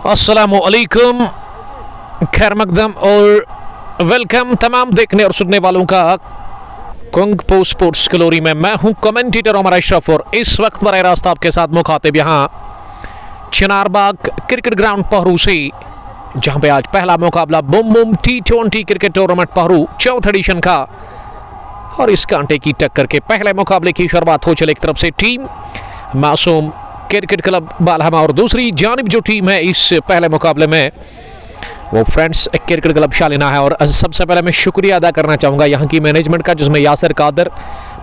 अस्सलामुअलैकुम, खैर मकदम और वेलकम तमाम देखने और सुनने वालों का कुंग पो स्पोर्ट्स ग्लोरी में। मैं हूं कमेंटेटर उमर अशरफ और इस वक्त बराह रास्त आपके साथ मुखातिब यहां चिनारबाग क्रिकेट ग्राउंड पहरू से, जहां पे आज पहला मुकाबला boom boom T20 cricket tournament Pahru चौथ एडिशन का, और इस कांटे की टक्कर के पहले मुकाबले की शुरुआत हो चले एक तरफ से टीम मासूम क्रिकेट क्लब बालहमा और दूसरी जानिब जो टीम है इस पहले मुकाबले में वो फ्रेंड्स क्रिकेट क्लब शालिना है। और सबसे पहले मैं शुक्रिया अदा करना चाहूँगा यहाँ की मैनेजमेंट का, जिसमें यासिर कादर,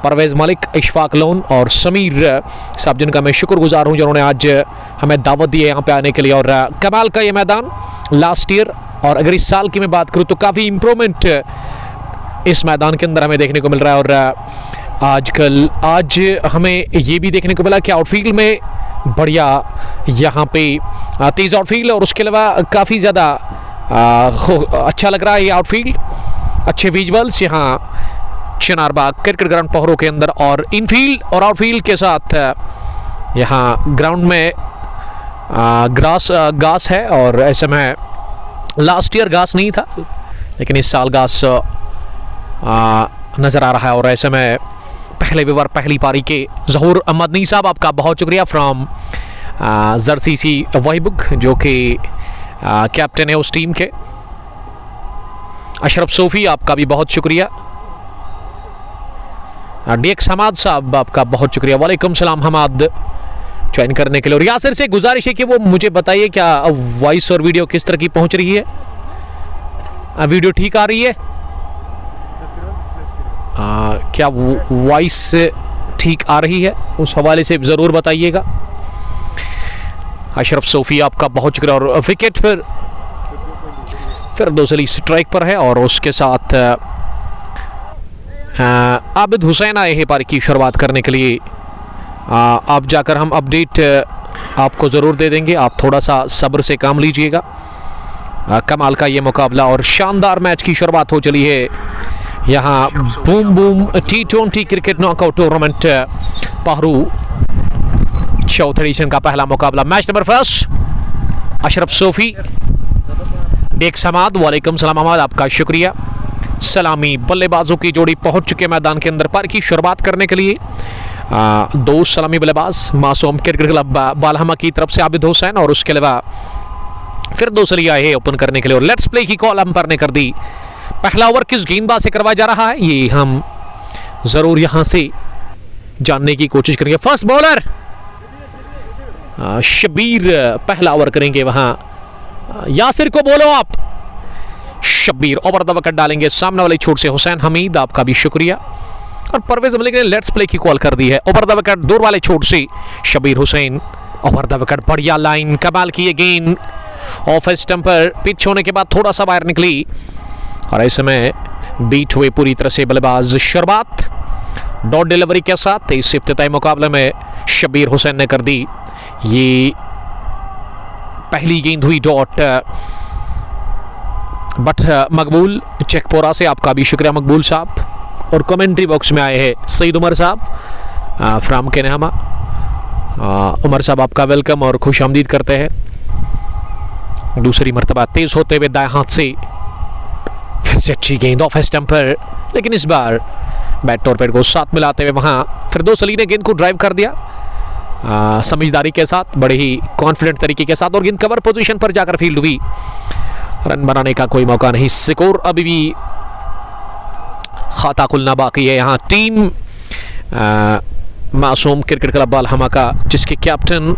परवेज़ मलिक, इशफाक लोन और समीर साहब, जिनका मैं शुक्रगुजार हूँ जिन्होंने आज हमें दावत दी है यहाँ पे आने के लिए। और कमाल का ये मैदान लास्ट ईयर, और अगर इस साल की मैं बात करूँ तो काफ़ी इम्प्रूवमेंट इस मैदान के अंदर हमें देखने को मिल रहा है। और आज हमें ये भी देखने को मिला कि आउटफील्ड में बढ़िया यहाँ पे तेज़ आउटफील्ड, और उसके अलावा काफ़ी ज़्यादा अच्छा लग रहा है ये आउटफील्ड, अच्छे विजुअल्स यहाँ चिनारबाग क्रिकेट ग्राउंड पहरों के अंदर। और इनफील्ड और आउटफील्ड के साथ यहाँ ग्राउंड में घास है, और ऐसे में लास्ट ईयर घास नहीं था लेकिन इस साल घास नज़र आ रहा है। और ऐसे में पहले विवर पहली पारी के ज़हूर मदनी साहब, आपका बहुत शुक्रिया फ्रॉम जर्सी सी वहीबुक, जो कि कैप्टन है उस टीम के। अशरफ सोफ़ी, आपका भी बहुत शुक्रिया। DX हमाद साहब, आपका बहुत शुक्रिया। वालेकुम सलाम हमाद, ज्वाइन करने के लिए। और यासिर से गुजारिश है कि वो मुझे बताइए क्या वॉइस और वीडियो किस तरह की पहुंच रही है, वीडियो ठीक आ रही है, क्या वॉइस ठीक आ रही है, उस हवाले से ज़रूर बताइएगा। अशरफ सोफ़ी, आपका बहुत शुक्रिया। और विकेट फिर दूसरी स्ट्राइक पर है, और उसके साथ आबिद हुसैन आए हैं पारी की शुरुआत करने के लिए। आप जाकर हम अपडेट आपको ज़रूर दे देंगे, आप थोड़ा सा सब्र से काम लीजिएगा। कमाल का ये मुकाबला और शानदार मैच की शुरुआत हो चली है यहाँ boom boom T20 cricket knockout tournament Pahru चौथ एडिशन का पहला मुकाबला। Match number first, Ashraf Sofi, DX Hamad, वालेकुम सलाम हमाद, आपका शुक्रिया। सलामी बल्लेबाजों की जोड़ी पहुंच चुके मैदान के अंदर पारी की शुरुआत करने के लिए। दो सलामी बल्लेबाज मासूम क्रिकेट क्लब बालहमा की तरफ से आबिद हुसैन, और उसके अलावा फिर दूसरी आए ओपन करने के लिए। और लेट्स प्ले की कॉल अंपायर ने कर दी। पहला ओवर किस गेंदबाज से करवाया जा रहा है ये हम जरूर यहां से जानने की कोशिश करेंगे। फर्स्ट बॉलर शब्बीर पहला ओवर करेंगे, वहां यासिर को बोलो आप। शब्बीर ओवर द विकेट डालेंगे सामने वाली छोर से। हुसैन हमीद, आपका भी शुक्रिया। और परवेज मलिक ने लेट्स प्ले की कॉल कर दी है। ओवर द विकेट दूर वाले छोर से Shabbir Hussain, over the wicket, बढ़िया लाइन, कमाल की ये गेंद ऑफ स्टंप पर पिच होने के बाद थोड़ा सा बाहर निकली, और ऐसे में बीट हुए पूरी तरह से बल्लेबाज। शुरुआत डॉट डिलीवरी के साथ इस इफ्तिताई मुकाबले में शब्बीर हुसैन ने कर दी। ये पहली गेंद हुई डॉट, बट मकबूल चेकपोरा से, आपका भी शुक्रिया मकबूल साहब। और कमेंट्री बॉक्स में आए हैं सईद उमर साहब फ्राम के नहमा। उमर साहब, आपका वेलकम और खुश आमदीद करते हैं। दूसरी मरतबा तेज होते हुए दाएं हाथ से फिर से अच्छी गेंद ऑफ स्टंप पर, लेकिन इस बार बैट और पैड को साथ मिलाते हुए वहां फिरदौस अली ने गेंद को ड्राइव कर दिया समझदारी के साथ, बड़े ही कॉन्फिडेंट तरीके के साथ, और गेंद कवर पोजीशन पर जाकर फील्ड हुई। रन बनाने का कोई मौका नहीं, स्कोर अभी भी खाता खुलना बाकी है यहाँ टीम मासूम क्रिकेट क्लब बालहमा का, जिसके कैप्टन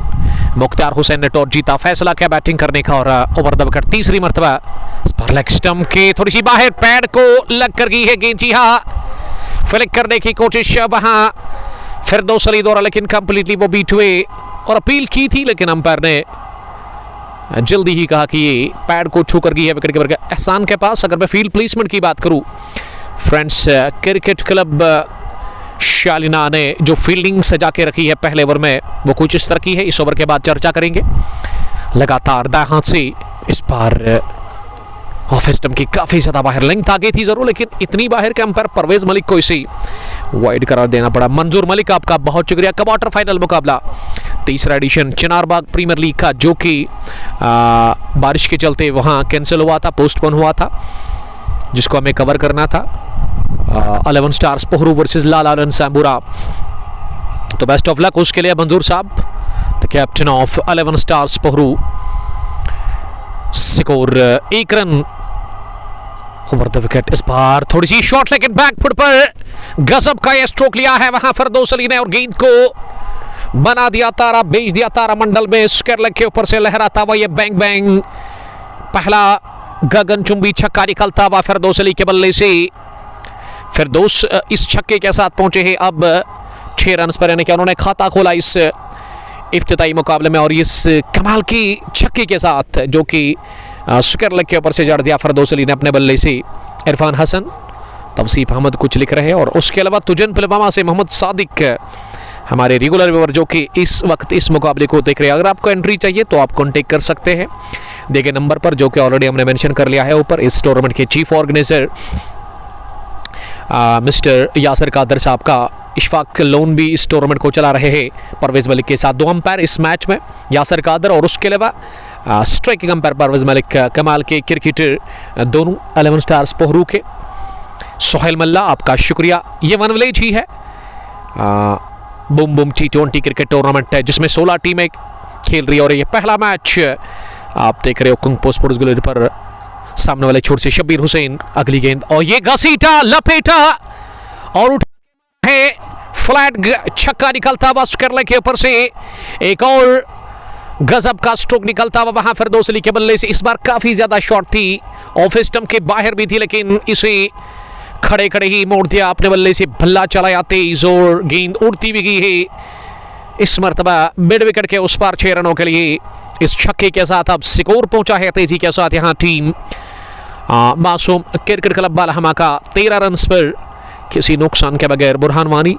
मुख्तार हुसैन ने टॉस जीता, फैसला किया बैटिंग करने का। और ओवर द विकेट तीसरी मरतबा इस पर लेग स्टंप के थोड़ी सी बाहर पैड को लग कर गई है गेंद, जी हाँ, फ्लिक करने की कोशिश वहां फिरदौस अली द्वारा, लेकिन कंप्लीटली वो बीट हुए। और अपील की थी लेकिन अंपायर ने जल्दी ही कहा कि ये पैड को छू कर गई है विकेट कीपर के एहसान के पास। अगर मैं फील्ड प्लेसमेंट की बात करूं फ्रेंड्स, क्रिकेट क्लब शालिना ने जो फील्डिंग सजा के रखी है पहले ओवर में वो कुछ इस तरह की है, इस ओवर के बाद चर्चा करेंगे। लगातार दाएं हाथ से इस बार ऑफ स्टंप की काफी ज्यादा बाहर, लेंथ आ गई थी जरूर लेकिन इतनी बाहर के अंपायर परवेज मलिक को इसे वाइड करार देना पड़ा। मंजूर मलिक, आपका बहुत शुक्रिया। क्वार्टर फाइनल मुकाबला तीसरा एडिशन चिनारबाग प्रीमियर लीग का, जो कि बारिश के चलते वहाँ कैंसिल हुआ था, पोस्टपोन हुआ था, जिसको हमें कवर करना था। 11 स्टार्स पोहरू वर्सेस लाल आलन सैम्बुरा। तो बेस्ट ऑफ लक उसके लिए मंजूर साहब, the captain of 11 stars Pohru. Score 1 run over the wicket. इस बार थोड़ी सी शॉट, लेकिन बैकफुट पर गजब का यह स्ट्रोक लिया है वहां फिरदौस अली ने और गेंद को बना दिया तारा, भेज दिया तारा मंडल में। स्क्वायर लेग के ऊपर से लहराता हुआ यह बैंग बैंग पहला गगनचुंबी छक्का निकलता हुआ फिरदौस अली के बल्ले से। फिरदौस इस छक्के के साथ पहुंचे हैं अब 6 रन पर, यानी कि उन्होंने खाता खोला इस इफ्तिताई मुकाबले में। और इस कमाल की छक्के के साथ जो कि स्क्वायर लेग के ऊपर से जड़ दिया फिरदौस अली ने अपने बल्ले से। इरफान हसन, तवसीफ अहमद कुछ लिख रहे हैं, और उसके अलावा तुजन पुलवामा से मोहम्मद सादिक, हमारे रेगुलर व्यूअर जो कि इस वक्त इस मुकाबले को देख रहे हैं। अगर आपको एंट्री चाहिए तो आप कॉन्टेक्ट कर सकते हैं देखे नंबर पर, जो कि ऑलरेडी हमने मेंशन कर लिया है ऊपर। इस टूर्नामेंट के chief organiser mister Yasir Qadir sahab का इशफाक लोन भी इस टूर्नामेंट को चला रहे हैं परवेज मलिक के साथ। 2 अंपायर इस मैच में यासिर कादर, और उसके अलावा स्ट्राइकिंग अंपायर परवेज मलिक, कमाल के क्रिकेटर दोनों 11 स्टार्स पोहरू के। सोहेल मल्ला, आपका शुक्रिया। ये वन विलेज ही है, boom boom T20 cricket tournament है जिसमें 16 टीमें खेल रही है, और ये पहला मैच आप देख रहे हो कुंग स्पोर्ट्स ग्लोरी पर। सामने वाले छोर से शब्बीर हुसैन, अगली गेंद, और ये घसीटा, लपेटा और उठा है, फ्लैट छक्का निकलता हुआ स्क्वायर लेग के ऊपर से। एक और गजब का स्ट्रोक निकलता हुआ वहां फिरदौस अली के बल्ले से। इस बार काफी ज्यादा शॉट थी, ऑफ स्टंप के बाहर भी थी, लेकिन इसे खड़े खड़े ही मोड़ दिया अपने बल्ले से। भल्ला चलाया तेज और गेंद उड़ती भी गई है। इस मर्तबा मिड विकेट के उस पार 6 रनों के लिए इस छक्के के साथ अब स्कोर पहुंचा है तेजी के साथ यहाँ टीम मासूम क्रिकेट क्लब बालहमा का 13 रन पर किसी नुकसान के बगैर। बुरहान वानी,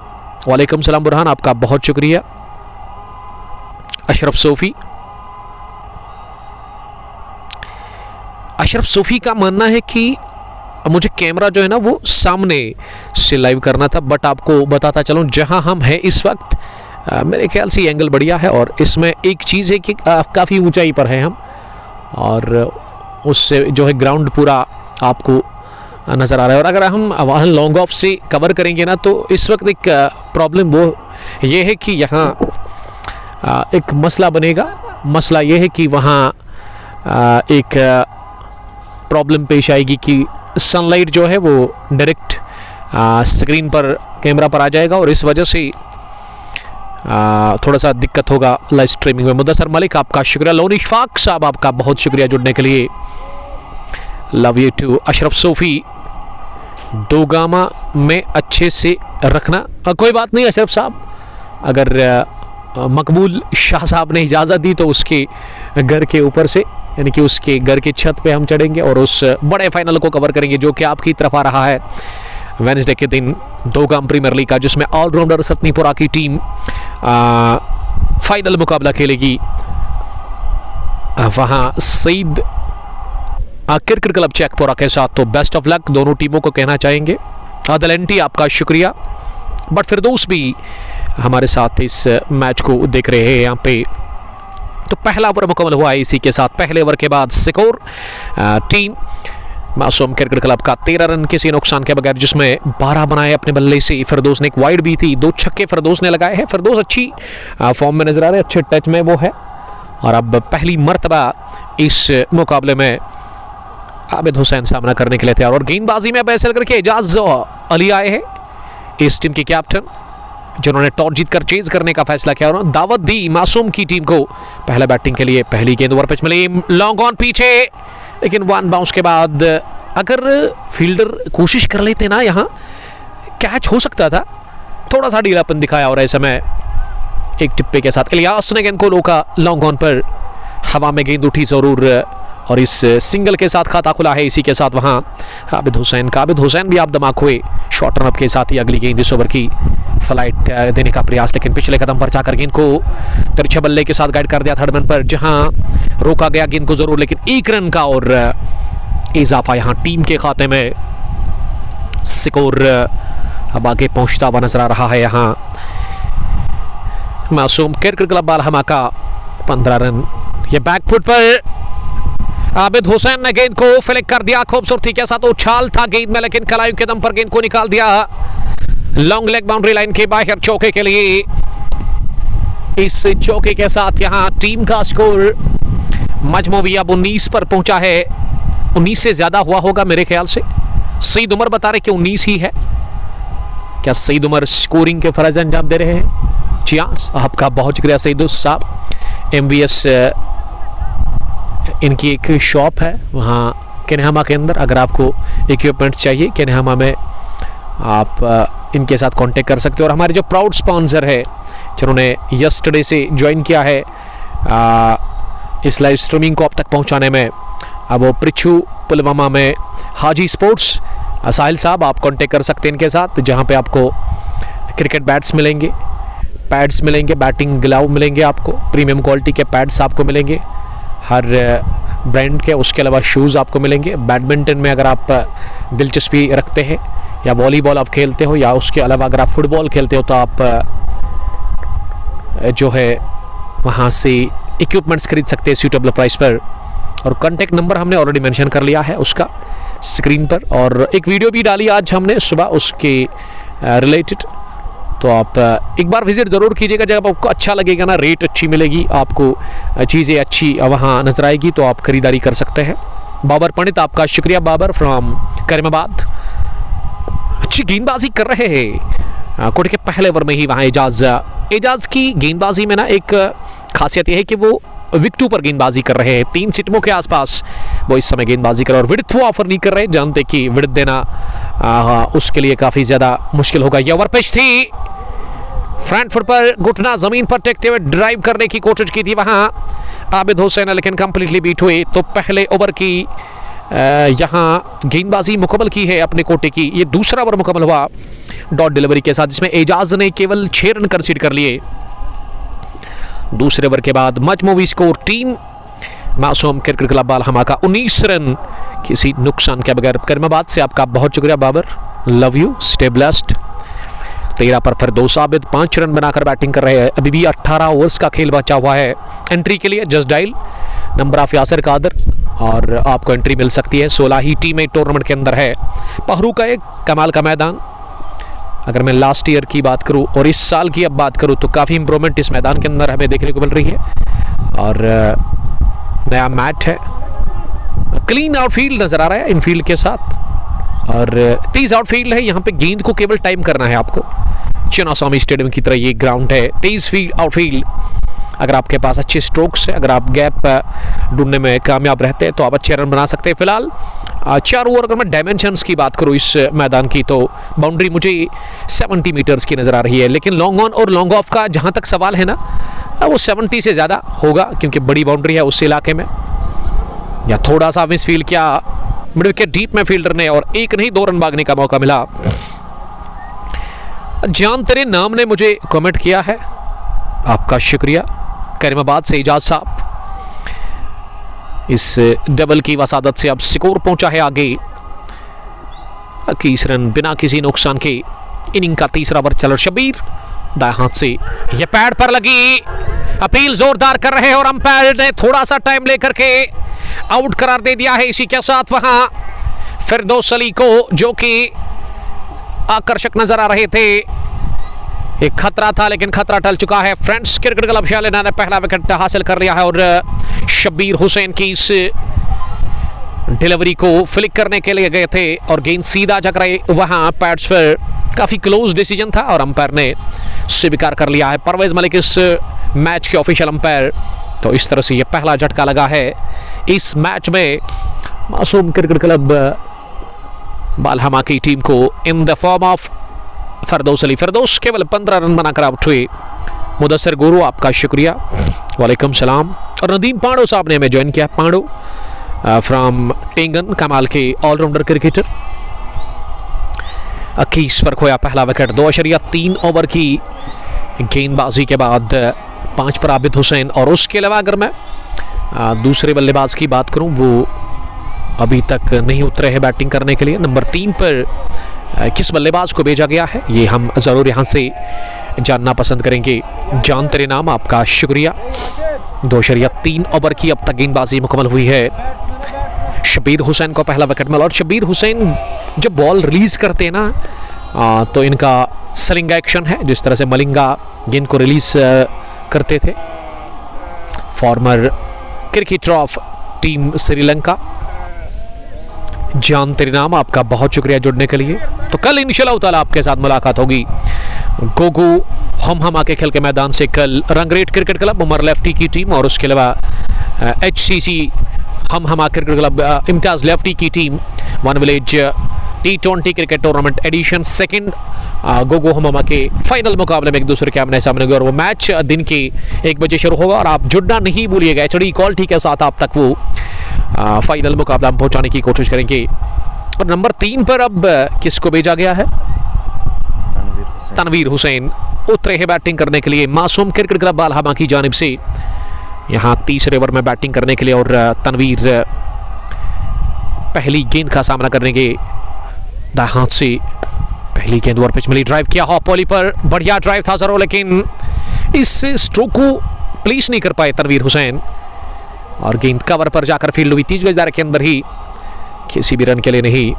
वालेकुम सलाम बुरहान, आपका बहुत शुक्रिया। अशरफ सूफी, अशरफ सूफी का मानना है कि मुझे कैमरा जो है ना वो सामने से लाइव करना था, बट आपको बताता चलूं जहां हम हैं इस वक्त मेरे ख्याल से एंगल बढ़िया है, और इसमें एक चीज़ है कि काफ़ी ऊंचाई पर हैं हम, और उससे जो है ग्राउंड पूरा आपको नज़र आ रहा है। और अगर हम वहाँ लॉन्ग ऑफ से कवर करेंगे ना तो इस वक्त एक प्रॉब्लम वो ये है कि यहाँ एक मसला बनेगा। मसला ये है कि वहाँ एक प्रॉब्लम पेश आएगी कि सनलाइट जो है वो डायरेक्ट स्क्रीन पर, कैमरा पर आ जाएगा, और इस वजह से थोड़ा सा दिक्कत होगा लाइव स्ट्रीमिंग में। मुदस्सर मलिक, आपका शुक्रिया। लोन इशफाक साहब, आपका बहुत शुक्रिया जुड़ने के लिए, लव यू टू। अशरफ सूफी, डोगामा में अच्छे से रखना, कोई बात नहीं अशरफ साहब, अगर मकबूल शाह साहब ने इजाज़त दी तो उसके घर के ऊपर से, यानी कि उसके घर की छत पे हम चढ़ेंगे और उस बड़े फाइनल को कवर करेंगे जो कि आपकी तरफ आ रहा है वेडनेसडे के दिन, दोगाम प्रीमियर लीग का, जिसमें ऑलराउंडर सतनीपुरा की टीम फाइनल मुकाबला खेलेगी। वहाँ सईद क्रिकेट क्लब चेकपुरा के साथ। तो बेस्ट ऑफ लक दोनों टीमों को कहना चाहेंगे। आदिल एंटी, आपका शुक्रिया। बट फिरदौस भी हमारे साथ इस मैच को देख रहे हैं यहाँ पे। तो पहला ओवर मुकम्मल हुआ है, इसी के साथ पहले ओवर के बाद स्कोर टीम मासूम क्रिकेट क्लब का 13 रन किसी नुकसान के बगैर, जिसमें 12 बनाए अपने बल्ले से। फिरदौस ने एक वाइड भी थी, 2 छक्के फिरदौस ने लगाए हैं। फिरदौस अच्छी फॉर्म में नजर आ रहे हैं, अच्छे टच में वो है, और अब पहली मर्तबा इस मुकाबले में आबिद हुसैन सामना करने के लिए तैयार। और गेंदबाजी में बैसल करके एजाज अली आए हैं, इस टीम के कैप्टन, जिन्होंने टॉस जीतकर चेज करने का फैसला किया। उन्होंने दावत दी मासूम की टीम को पहले बैटिंग के लिए। पहली गेंद ओवर पिच मिली, लॉन्ग ऑन पीछे, लेकिन 1 बाउंस के बाद अगर फील्डर कोशिश कर लेते ना यहाँ कैच हो सकता था। थोड़ा सा ढीलापन दिखाया और ऐसे में एक टिप्पे के साथ इलियास ने गेंद को रोका। लॉन्ग ऑन पर हवा में गेंद उठी जरूर, और इस सिंगल के साथ खाता खुला है। इसी के साथ वहाँ आबिद हुसैन का, आबिद हुसैन भी आप दिमाग हुए शॉर्ट रन अप के साथ ही अगली गेंद इस ओवर की फ्लाइट देने का प्रयास, लेकिन पिछले कदम पर जाकर गेंद को तिरछे बल्ले के साथ गाइड कर दिया थर्ड मैन पर, जहां रोका गया गेंद को जरूर, लेकिन 1 रन का और इजाफा यहां टीम के खाते में। स्कोर अब आगे पहुंचता हुआ नजर आ रहा है। यहां मासूम क्रिकेट क्लब बालहमा का 15 रन। ये बैकफुट पर आबिद हुसैन ने गेंद को फ्लिक कर दिया, खूबसूरती के साथ उछाल था गेंद में, लेकिन कलाई के दम पर गेंद को निकाल दिया लॉन्ग लेग बाउंड्री लाइन के बाहर चौके के लिए। इस चौके के साथ यहां टीम का स्कोर मजमूवी अब 19 पर पहुंचा है। 19 से ज्यादा हुआ होगा मेरे ख्याल से। सईद उमर बता रहे कि 19 ही है। क्या सईद उमर स्कोरिंग के फर्ज अंजाम दे रहे हैं? जी हाँ, आपका बहुत शुक्रिया सईद साहब। MVS इनकी एक शॉप है वहाँ केनहामा के अंदर। अगर आपको इक्विपमेंट चाहिए केनहामा में, आप इनके साथ कांटेक्ट कर सकते हो। और हमारे जो प्राउड स्पॉन्सर है जिन्होंने यस्टरडे से ज्वाइन किया है इस लाइव स्ट्रीमिंग को आप तक पहुंचाने में, वो पृथ्वी पुलवामा में हाजी स्पोर्ट्स साहिल साहब, आप कांटेक्ट कर सकते हैं इनके साथ, जहां पे आपको क्रिकेट बैट्स मिलेंगे, पैड्स मिलेंगे, बैटिंग ग्लव मिलेंगे, आपको प्रीमियम क्वालिटी के पैड्स आपको मिलेंगे हर ब्रांड के। उसके अलावा शूज़ आपको मिलेंगे। बैडमिंटन में अगर आप दिलचस्पी रखते हैं या वॉलीबॉल आप खेलते हो या उसके अलावा अगर आप फुटबॉल खेलते हो तो आप जो है वहाँ से इक्विपमेंट्स खरीद सकते हैं सूटेबल प्राइस पर। और कॉन्टैक्ट नंबर हमने ऑलरेडी मेंशन कर लिया है उसका स्क्रीन पर, और एक वीडियो भी डाली आज हमने सुबह उसके रिलेटेड, तो आप एक बार विजिट ज़रूर कीजिएगा। जब आपको अच्छा लगेगा ना, रेट अच्छी मिलेगी आपको, चीज़ें अच्छी वहाँ नजर आएगी, तो आप खरीदारी कर सकते हैं। बाबर पंडित, आपका शुक्रिया बाबर फ्रॉम करीमाबाद। अच्छी गेंदबाजी कर रहे हैं कोर्ट के पहले ओवर में ही वहाँ एजाज की गेंदबाजी में ना एक खासियत यह है कि वो विकेटों पर गेंदबाजी कर रहे हैं। 3 सिटमों के आसपास वो इस समय गेंदबाजी कर रहे हैं और विड्थ वो ऑफर नहीं कर रहे, जानते कि विड्थ देना उसके लिए काफ़ी ज़्यादा मुश्किल होगा। ये ओवर पिच थी, फ्रंट फुट पर घुटना ज़मीन पर टेकते हुए ड्राइव करने की कोशिश की थी वहाँ आबिद हुसैन, लेकिन कंप्लीटली बीट हुए। तो पहले ओवर की यहाँ गेंदबाजी मुकम्मल की है अपने कोटे की। ये दूसरा ओवर मुकम्मल हुआ डॉट डिलीवरी के साथ, जिसमें एजाज ने केवल 6 रन कंसीड कर लिए। दूसरे ओवर के बाद मजमूवी स्कोर टीम मासूम क्रिकेट क्लब बालहमा का 19 रन किसी नुकसान के बगैर। करीमाबाद से आपका बहुत शुक्रिया Babar, love you, stay blessed. 13 पर फिरदौस आबिद 5 रन बनाकर बैटिंग कर रहे हैं। अभी भी 18 ओवर्स का खेल बचा हुआ है। एंट्री के लिए just dial number of Yasir Qadir और आपको एंट्री मिल सकती है। 16 ही टीमें टूर्नामेंट के अंदर है। पहरू का एक कमाल का मैदान। अगर मैं लास्ट ईयर की बात करूं और इस साल की अब बात करूं तो काफ़ी इंप्रूवमेंट इस मैदान के अंदर हमें देखने को मिल रही है। और नया मैट है, क्लीन आउटफील्ड नज़र आ रहा है इनफील्ड के साथ, और तेज आउटफील्ड है। यहाँ पे गेंद को केवल टाइम करना है आपको। चिन्नास्वामी स्टेडियम की तरह ये ग्राउंड है, तेज फील्ड आउटफील्ड। अगर आपके पास अच्छे स्ट्रोक्स है, अगर आप गैप ढूंढने में कामयाब रहते हैं तो आप अच्छे रन बना सकते हैं। फिलहाल 4 ओवर अगर मैं डायमेंशंस की बात करूँ इस मैदान की, तो बाउंड्री मुझे 70 मीटर्स की नज़र आ रही है, लेकिन लॉन्ग ऑन और लॉन्ग ऑफ का जहाँ तक सवाल है ना, वो 70 से ज़्यादा होगा क्योंकि बड़ी बाउंड्री है उस इलाके में। या थोड़ा सा मिस फील्ड किया मिड विकेट डीप में फील्डर ने, और एक नहीं 2 रन भागने का मौका मिला। जान तेरे नाम ने मुझे कमेंट किया है, आपका शुक्रिया करीमाबाद से एजाज साहब। इस डबल की वसादत से अब स्कोर पहुंचा है आगे 21 रन बिना किसी नुकसान के। इनिंग का तीसरा ओवर चल। शबीर दाएं हाथ से यह पैड पर लगी, अपील जोरदार कर रहे हैं और अंपायर ने थोड़ा सा टाइम लेकर के आउट करार दे दिया है। इसी के साथ वहां फिरदौस अली को, जो कि आकर्षक नजर आ रहे थे, एक खतरा था लेकिन खतरा टल चुका है। फ्रेंड्स क्रिकेट क्लब शालिना ने पहला विकेट हासिल कर लिया है और शब्बीर हुसैन की इस डिलीवरी को फ्लिक करने के लिए गए थे और गेंद सीधा टकराई वहां पैड्स पर। काफ़ी क्लोज डिसीजन था और अंपायर ने स्वीकार कर लिया है। परवेज मलिक इस मैच के ऑफिशियल अंपायर। तो इस तरह से ये पहला झटका लगा है इस मैच में मासूम क्रिकेट क्लब बालहमा की टीम को इन द फॉर्म ऑफ फिरदौस अली। फिरदौस केवल 15 रन बनाकर आउट हुए। मुदस्सिर गुरु, आपका शुक्रिया, वालेकुम सलाम। और नदीम पांडो साहब ने हमें ज्वाइन किया। पांडो फ्रॉम टेंगन, कमाल के ऑलराउंडर क्रिकेटर। 21 पर खोया पहला विकेट। 2.3 ओवर की गेंदबाजी के बाद 5 पर आबिद हुसैन। और उसके अलावा अगर मैं दूसरे बल्लेबाज की बात करूं, वो अभी तक नहीं उतरे हैं बैटिंग करने के लिए। नंबर 3 पर किस बल्लेबाज को भेजा गया है ये हम ज़रूर यहाँ से जानना पसंद करेंगे। जान तेरे नाम, आपका शुक्रिया। 2.3 ओवर की अब तक गेंदबाजी मुकम्मल हुई है। शब्बीर हुसैन को पहला विकेट मिला और शब्बीर हुसैन जब बॉल रिलीज करते हैं ना तो इनका स्लिंग एक्शन है, जिस तरह से मलिंगा गेंद को रिलीज करते थे। Farmer cricketer of team Sri Lanka. जान तेरे नाम, आपका बहुत शुक्रिया जुड़ने के लिए। तो कल इंशाल्लाह ताला आपके साथ मुलाकात होगी। गोगो हम के खेल के मैदान से कल Rangreth cricket club Umar lefty की टीम और उसके अलावा HCC हम क्रिकेट क्लब इम्तियाज लेफ्टी की team one village T20 cricket tournament edition second Gogo हम के फाइनल मुकाबले में एक दूसरे के आमने सामने होंगे और वो मैच दिन के 1 बजे शुरू होगा और आप जुड़ना नहीं भूलिएगा। HD क्वालिटी के साथ आप तक वो फाइनल मुकाबला हम पहुंचाने की कोशिश करेंगे। और नंबर 3 पर अब किसको भेजा गया है? तनवीर हुसैन उतरे हैं बैटिंग करने के लिए मासूम क्रिकेट क्लब बालहमा की जानिब से। यहाँ तीसरे ओवर में बैटिंग करने के लिए और तनवीर पहली गेंद का सामना करेंगे दाएं हाथ से। पहली गेंद ओवर पिच मिली, ड्राइव किया हॉप वॉली पर, बढ़िया ड्राइव था जरूर, लेकिन इस स्ट्रोक को प्लीज नहीं कर पाए तनवीर हुसैन और गेंद कवर पर जाकर फील्ड हुई 30 गज दायरे के अंदर ही, किसी भी रन के लिए नहीं।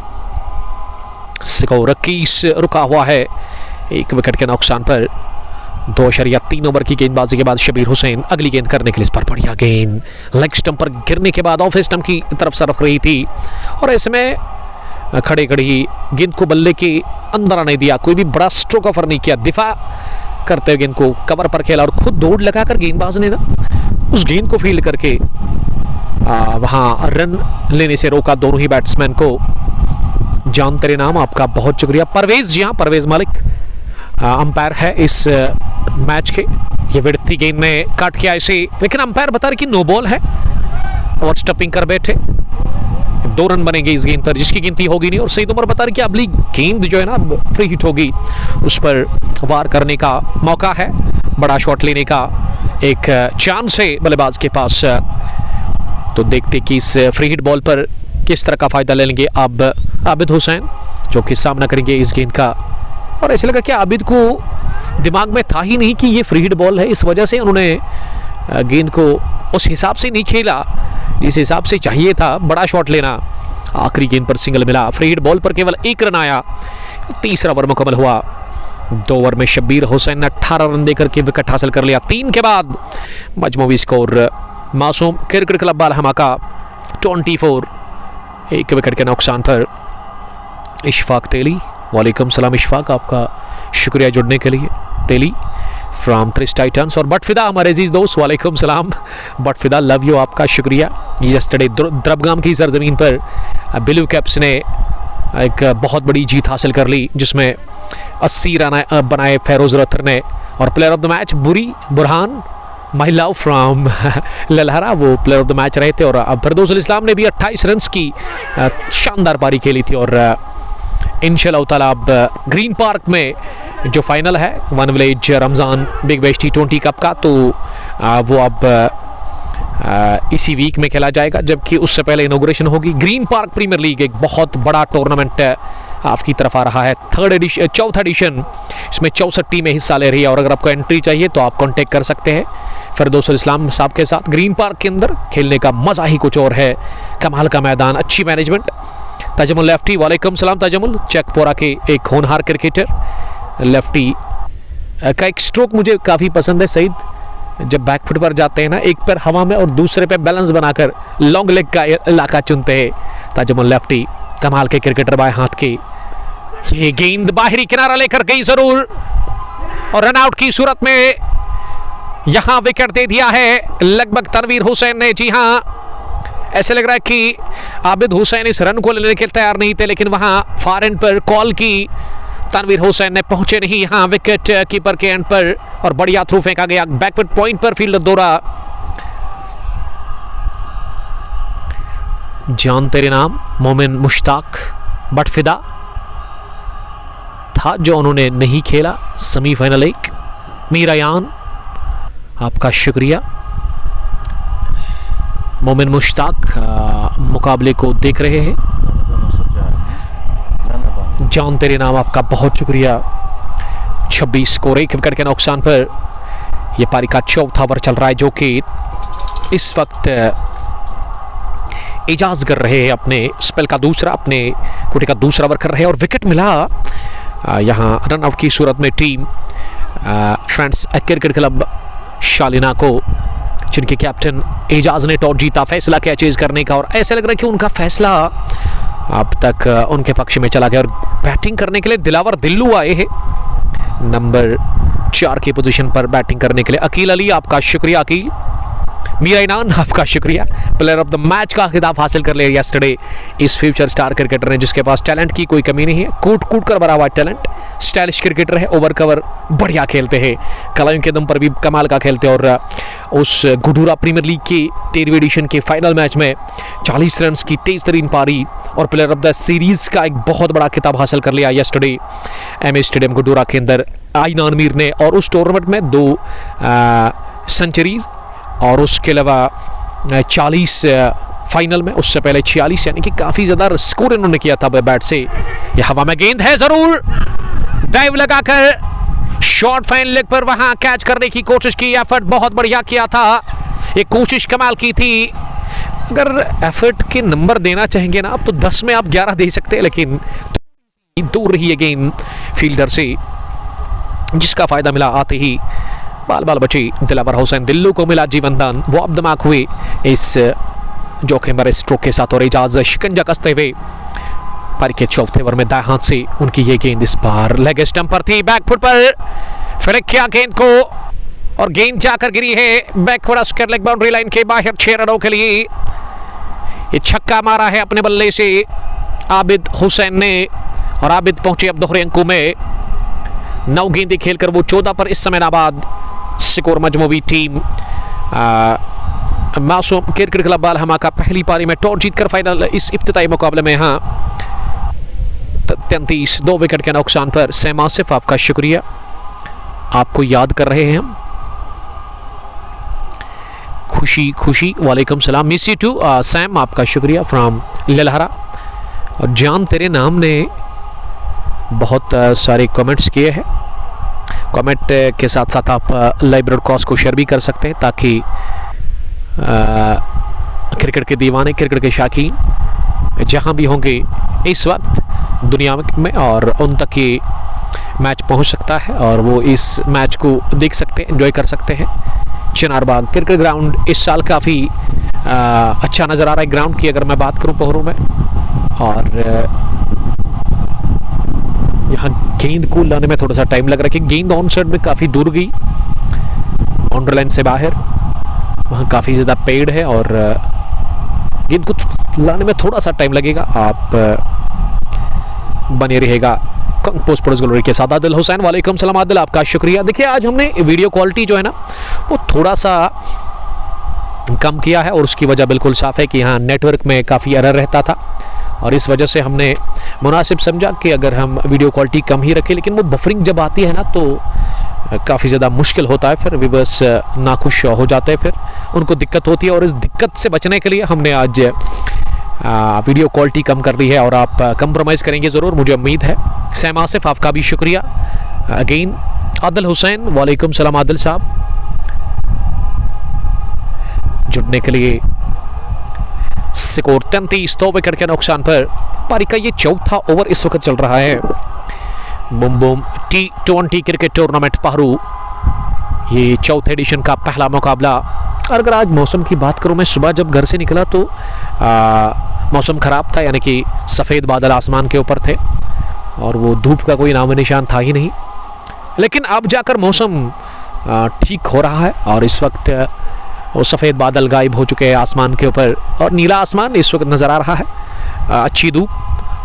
स्कोर 21 रुका हुआ है 1 विकेट के नुकसान पर। 2.3 ओवर की गेंदबाजी के बाद शब्बीर हुसैन अगली गेंद करने के लिए इस पर बढ़िया गेंद लेग स्टंप पर गिरने के बाद ऑफ स्टंप की तरफ सरक रही थी और ऐसे में खड़े खड़ी गेंद को बल्ले के अंदर आने दिया, कोई भी बड़ा स्ट्रोक ऑफर नहीं किया, दिफा करते हुए गेंद को कवर पर खेला और खुद दौड़ लगाकर गेंदबाज ने ना उस गेंद को फील्ड करके वहां रन लेने से रोका दोनों ही बैट्समैन को। जान तेरे नाम, आपका बहुत शुक्रिया। परवेज, जी हाँ परवेज मलिक अंपायर है इस मैच के। ये विड़ती गेंद में काट किया इसे, लेकिन अंपायर बता रहे कि नो बॉल है और स्टंपिंग कर बैठे। 2 रन बनेंगे इस गेंद पर जिसकी गिनती होगी नहीं और सईद उमर बता रहे कि अगली गेंद जो है ना फ्री हिट होगी, उस पर वार करने का मौका है, बड़ा शॉट लेने का एक चांस है बल्लेबाज के पास। तो देखते कि इस फ्री हिट बॉल पर किस तरह का फायदा ले लेंगे अब आबिद हुसैन, जो कि सामना करेंगे इस गेंद का। और ऐसे लगा कि आबिद को दिमाग में था ही नहीं कि ये फ्री हिट बॉल है, इस वजह से उन्होंने गेंद को उस हिसाब से नहीं खेला जिस हिसाब से चाहिए था बड़ा शॉट लेना। आखिरी गेंद पर सिंगल मिला, फ्री हिट बॉल पर केवल 1 रन आया। तीसरा ओवर मुकम्मल हुआ। 2 ओवर में शब्बीर हुसैन ने 18 रन देकर के विकेट हासिल कर लिया। 3 के बाद मजमूवी स्कोर मासूम क्रिकेट क्लब बालहमा का 24, 1 विकेट के नुकसान पर। इशफाक तेली, वालेकुम सलाम इशफाक, आपका शुक्रिया जुड़ने के लिए। तेली फ्रॉम ट्रिस टाइटन्स और बटफिदा हमारे अजीज दोस्त, वालेकुम सलाम बटफिदा, लव यू, आपका शुक्रिया। यस्टरडे द्रबगाम की सरजमीन पर ब्लू कैप्स ने एक बहुत बड़ी जीत हासिल कर ली जिसमें 80 रन बनाए फेरोज रथर ने और player of the match Burhan महिलाओं फ्रॉम ललहरा वो प्लेयर ऑफ द मैच रहे थे। और फरदौस इस्लाम ने भी 28 रन की शानदार पारी खेली थी। और इंशाल्लाह ताला अब ग्रीन पार्क में जो फाइनल है one village Ramzan big bash T20 cup का, तो वो अब इसी वीक में खेला जाएगा, जबकि उससे पहले इनॉग्रेशन होगी। ग्रीन पार्क प्रीमियर लीग एक बहुत बड़ा टूर्नामेंट आपकी तरफ आ रहा है, चौथा एडिशन। इसमें 64 टीमें हिस्सा ले रही है और अगर आपको एंट्री चाहिए तो आप कांटेक्ट कर सकते हैं फरदौस इस्लाम साहब के साथ। ग्रीन पार्क के अंदर खेलने का मज़ा ही कुछ और है, कमाल का मैदान, अच्छी मैनेजमेंट। तजमुल लेफ्टी, वालेकुम सलाम तजमुल, चेकपोरा के एक होनहार क्रिकेटर लेफ्टी का एक स्ट्रोक मुझे काफ़ी पसंद है सईद, जब बैकफुट पर जाते हैं ना, एक पैर हवा में और दूसरे पे बैलेंस बनाकर लॉन्ग लेग का इलाका चुनते हैं तजमुल लेफ्टी, कमाल के क्रिकेटर बाएं हाथ के। ये गेंद बाहरी किनारा लेकर गई जरूर और रनआउट की सूरत में यहां विकेट दे दिया है लगभग तनवीर हुसैन ने। जी हां, ऐसे लग रहा है कि आबिद हुसैन इस रन को लेने के लिए तैयार नहीं थे, लेकिन वहां फार एंड पर कॉल की, तनवीर हुसैन ने पहुंचे नहीं यहां विकेट कीपर के एंड पर और बढ़िया थ्रू फेंका गया बैकवर्ड पॉइंट पर, फील्डर दौरा। जान तेरे नाम, मोमिन मुश्ताक बटफिदा था जो उन्होंने नहीं खेला सेमीफाइनल 1। मीरायान, आपका शुक्रिया। मोमिन मुश्ताक मुकाबले को देख रहे हैं। जान तेरे नाम, आपका बहुत शुक्रिया 26 स्कोर, 1 विकेट के नुकसान पर यह पारी का चौथा ओवर चल रहा है, जो कि इस वक्त एजाज कर रहे हैं अपने स्पेल का दूसरा, अपने कोटे का दूसरा ओवर कर रहे हैं। और विकेट मिला यहाँ रन आउट की सूरत में team friends cricket club Shalina को, जिनके कैप्टन एजाज ने टॉस जीता, फैसला किया चेज करने का, और ऐसा लग रहा है कि उनका फैसला अब तक उनके पक्ष में चला गया। और बैटिंग करने के लिए दिलावर दिल्लू आए हैं नंबर 4 की पोजीशन पर बैटिंग करने के लिए। अकील अली, आपका शुक्रिया अकील। मीरा इनान, आपका शुक्रिया। प्लेयर ऑफ द मैच का खिताब हासिल कर लिया यस्टरडे इस फ्यूचर स्टार क्रिकेटर ने, जिसके पास टैलेंट की कोई कमी नहीं है, कूट कूट कर भरा हुआ टैलेंट। स्टाइलिश क्रिकेटर है, ओवर कवर बढ़िया खेलते हैं, कलाइयों के दम पर भी कमाल का खेलते हैं। और उस गुडूरा प्रीमियर लीग के 13वीं एडिशन के फाइनल मैच में 40 रन की तेज तरीन पारी और प्लेयर ऑफ द सीरीज का एक बहुत बड़ा खिताब हासिल कर लिया यस्टरडे एमए स्टेडियम गुडूरा के अंदर आइनान मीर ने। और उस टूर्नामेंट में 2 सेंचुरीज और उसके अलावा 40 फाइनल में, उससे पहले 46, यानी कि काफी ज्यादा स्कोर इन्होंने किया था बैट से। यह हवा में गेंद है, जरूर डाइव लगाकर शॉर्ट फाइन लेग पर वहां कैच करने की कोशिश की, एफर्ट बहुत बढ़िया किया था, ये कोशिश कमाल की थी। अगर एफर्ट के नंबर देना चाहेंगे ना आप, तो 10 में आप 11 दे सकते हैं, लेकिन दूर रही है गेंद फील्डर से, जिसका फायदा मिला आते ही बाल बाल बचे दिलावर हुसैन। दिल्लू को मिला जीवन दान, वो अब दिमाग हुए इस जोखिम भरे स्ट्रोक के साथ, और एजाज शिकंजा कसते हुए पारी के चौथे ओवर में दाएं हाथ से उनकी ये गेंद इस बार लेग स्टंप पर थी, बैकफुट पर फिर किया गेंद को, और गेंद जाकर गिरी है backward square leg boundary line के बाहर 6 रनों के लिए। ये छक्का मारा है अपने बल्ले से आबिद हुसैन ने, और आबिद पहुंचे अब दोहरे अंकों में 9 गेंदें खेलकर वो 14 पर इस समय नाबाद। स्कोर मजमूवी टीम मासूम क्रिकेट क्लब बालहमा का पहली पारी में टॉस जीतकर फाइनल इस इफ्तिताई मुकाबले में यहाँ 33 2 विकेट के नुकसान पर। सैम आसिफ, आपका शुक्रिया, आपको याद कर रहे हैं हम। खुशी खुशी, वालेकुम सलाम, मिस यू टू सैम, आपका शुक्रिया फ्रॉम ललहरा। और जान तेरे नाम ने बहुत सारे कमेंट्स किए हैं, कमेंट के साथ साथ आप लाइव ब्रॉडकास्ट को शेयर भी कर सकते हैं, ताकि क्रिकेट के दीवाने, क्रिकेट के शौकीन जहां भी होंगे इस वक्त दुनिया में, और उन तक ये मैच पहुंच सकता है और वो इस मैच को देख सकते हैं, एंजॉय कर सकते हैं। चिनारबाग क्रिकेट ग्राउंड इस साल काफ़ी अच्छा नज़र आ रहा है ग्राउंड की, अगर मैं बात करूं पोहरू में। और यहाँ गेंद को लाने में थोड़ा सा टाइम लग रहा है, कि गेंद ऑन साइड में काफ़ी दूर गई, बाउंड्री लाइन से बाहर, वहाँ काफ़ी ज़्यादा पेड़ है और गेंद को लाने में थोड़ा सा टाइम लगेगा। आप बने रहेगा पोस्ट प्रोड्यूस गैलरी के साथ। आदिल हुसैन, वालेकुम सलाम आदिल, आपका शुक्रिया। देखिए आज हमने वीडियो क्वालिटी जो है ना वो थोड़ा सा कम किया है, और उसकी वजह बिल्कुल साफ है कि यहाँ नेटवर्क में काफ़ी एरर रहता था, और इस वजह से हमने मुनासिब समझा कि अगर हम वीडियो क्वालिटी कम ही रखें, लेकिन वो बफरिंग जब आती है ना तो काफ़ी ज़्यादा मुश्किल होता है, फिर व्यूअर्स नाखुश हो जाते हैं, फिर उनको दिक्कत होती है। और इस दिक्कत से बचने के लिए हमने आज वीडियो क्वालिटी कम कर दी है, और आप कंप्रोमाइज़ करेंगे ज़रूर, मुझे उम्मीद है। सैम आसिफ, आपका भी शुक्रिया अगेन। आदिल हुसैन, वालेकुम सलाम आदिल साहब, जुड़ने के लिए। स्कोर 33 2 विकेट के नुकसान पर पारी का ये चौथा ओवर इस वक्त चल रहा है। Bum Bum T20 cricket tournament Paru, ये चौथे एडिशन का पहला मुकाबला। और अगर आज मौसम की बात करूं, मैं सुबह जब घर से निकला तो मौसम ख़राब था, यानी कि सफ़ेद बादल आसमान के ऊपर थे और वो धूप का कोई नाम निशान था ही नहीं। लेकिन अब जाकर मौसम ठीक हो रहा है, और इस वक्त वो सफ़ेद बादल गायब हो चुके हैं आसमान के ऊपर, और नीला आसमान इस वक्त नज़र आ रहा है। अच्छी धूप,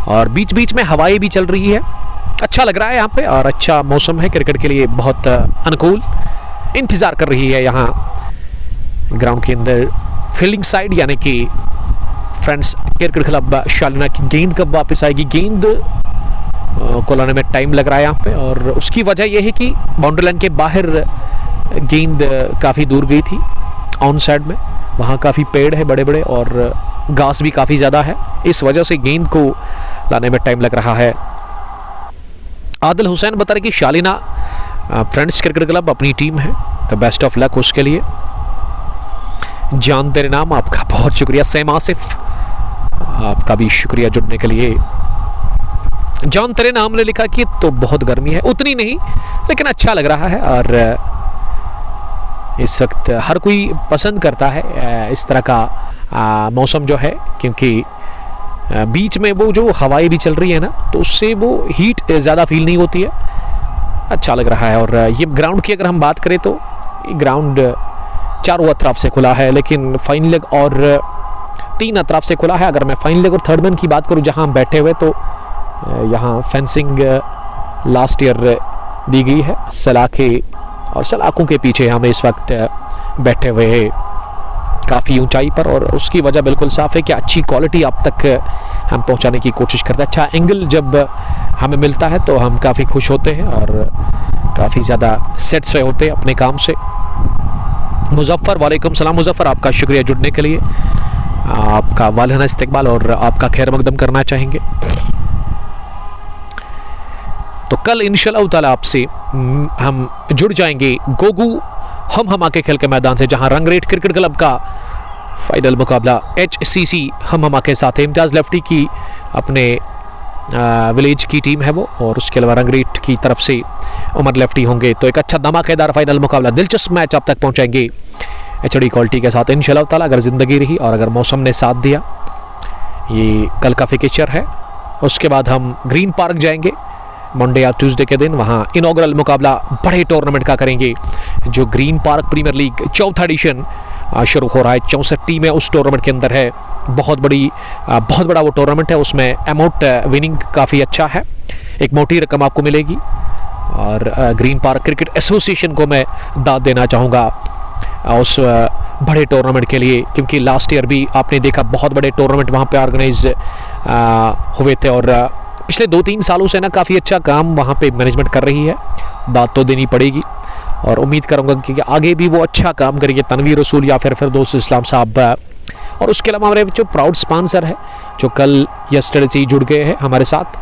और बीच बीच में हवाएं भी चल रही है, अच्छा लग रहा है यहाँ पे, और अच्छा मौसम है क्रिकेट के लिए, बहुत अनुकूल। इंतज़ार कर रही है यहाँ ग्राउंड के अंदर फील्डिंग साइड, यानी कि फ्रेंड्स क्रिकेट क्लब शालीना की गेंद कब वापस आएगी। गेंद को लाने में टाइम लग रहा है यहाँ पे, और उसकी वजह यह है कि बाउंड्री लाइन के बाहर गेंद काफ़ी दूर गई थी ऑन साइड में, वहाँ काफ़ी पेड़ है बड़े बड़े, और घास भी काफ़ी ज़्यादा है, इस वजह से गेंद को लाने में टाइम लग रहा है। आदिल हुसैन बता रहे कि शालीना फ्रेंड्स क्रिकेट क्लब अपनी टीम है, तो बेस्ट ऑफ लक उसके लिए। जान तेरे नाम, आपका बहुत शुक्रिया। सैम आसिफ, आपका भी शुक्रिया जुड़ने के लिए। जान तेरे नाम ने लिखा कि तो बहुत गर्मी है, उतनी नहीं लेकिन अच्छा लग रहा है, और इस वक्त हर कोई पसंद करता है इस तरह का मौसम जो है, क्योंकि बीच में वो जो हवाएं भी चल रही है ना, तो उससे वो हीट ज़्यादा फील नहीं होती है, अच्छा लग रहा है। और ये ग्राउंड की अगर हम बात करें तो ग्राउंड चारों अतराफ से खुला है, लेकिन फाइनल लेग और 3 अतराफ से खुला है। अगर मैं फाइनल लेग और थर्ड मैन की बात करूं जहां हम बैठे हुए, तो यहां फेंसिंग लास्ट ईयर दी गई है सलाखे, और सलाखों के पीछे हम इस वक्त बैठे हुए हैं काफ़ी ऊंचाई पर, और उसकी वजह बिल्कुल साफ है कि अच्छी क्वालिटी आप तक हम पहुंचाने की कोशिश करते हैं। अच्छा एंगल जब हमें मिलता है तो हम काफ़ी खुश होते हैं और काफ़ी ज़्यादा सेटिस्फाई होते हैं अपने काम से। मुजफ्फर, वालेकुम सलाम मुजफ्फर, आपका शुक्रिया जुड़ने के लिए, आपका वालिहाना इस्तकबाल और आपका खैर मकदम करना चाहेंगे। तो कल इंशाअल्लाह ताला आपसे हम जुड़ जाएंगे गोगू हम हमा के खेल के मैदान से, जहां रंगरेट क्रिकेट क्लब का फाइनल मुकाबला HCC हम हमा के साथ है। इम्तियाज़ लेफ्टी की अपने विलेज की टीम है वो, और उसके अलावा रंगरेट की तरफ से उमर लेफ्टी होंगे। तो एक अच्छा धमाकेदार फाइनल मुकाबला, दिलचस्प मैच आप तक पहुंचाएंगे HD क्वालिटी के साथ इंशाअल्लाह ताला, अगर ज़िंदगी रही और अगर मौसम ने साथ दिया। ये कल का फिक्चर है। उसके बाद हम ग्रीन पार्क जाएंगे मंडे या ट्यूसडे के दिन, वहाँ इनॉग्रल मुकाबला बड़े टूर्नामेंट का करेंगे, जो ग्रीन पार्क प्रीमियर लीग 4था एडिशन शुरू हो रहा है। 64 टीमें उस टूर्नामेंट के अंदर है, बहुत बड़ा वो टूर्नामेंट है। उसमें अमाउंट विनिंग काफ़ी अच्छा है, एक मोटी रकम आपको मिलेगी। और ग्रीन पार्क क्रिकेट एसोसिएशन को मैं दाद देना चाहूँगा उस बड़े टूर्नामेंट के लिए, क्योंकि लास्ट ईयर भी आपने देखा बहुत बड़े टूर्नामेंट वहाँ पे ऑर्गेनाइज हुए थे, और पिछले 2-3 सालों से ना काफ़ी अच्छा काम वहाँ पे मैनेजमेंट कर रही है, बात तो देनी पड़ेगी। और उम्मीद करूँगा कि आगे भी वो अच्छा काम करेंगे, तनवीर रसूल या फिर फिरदौस इस्लाम साहब। और उसके अलावा हमारे जो प्राउड स्पॉन्सर है जो कल यस्टरडे से ही जुड़ गए हैं हमारे साथ,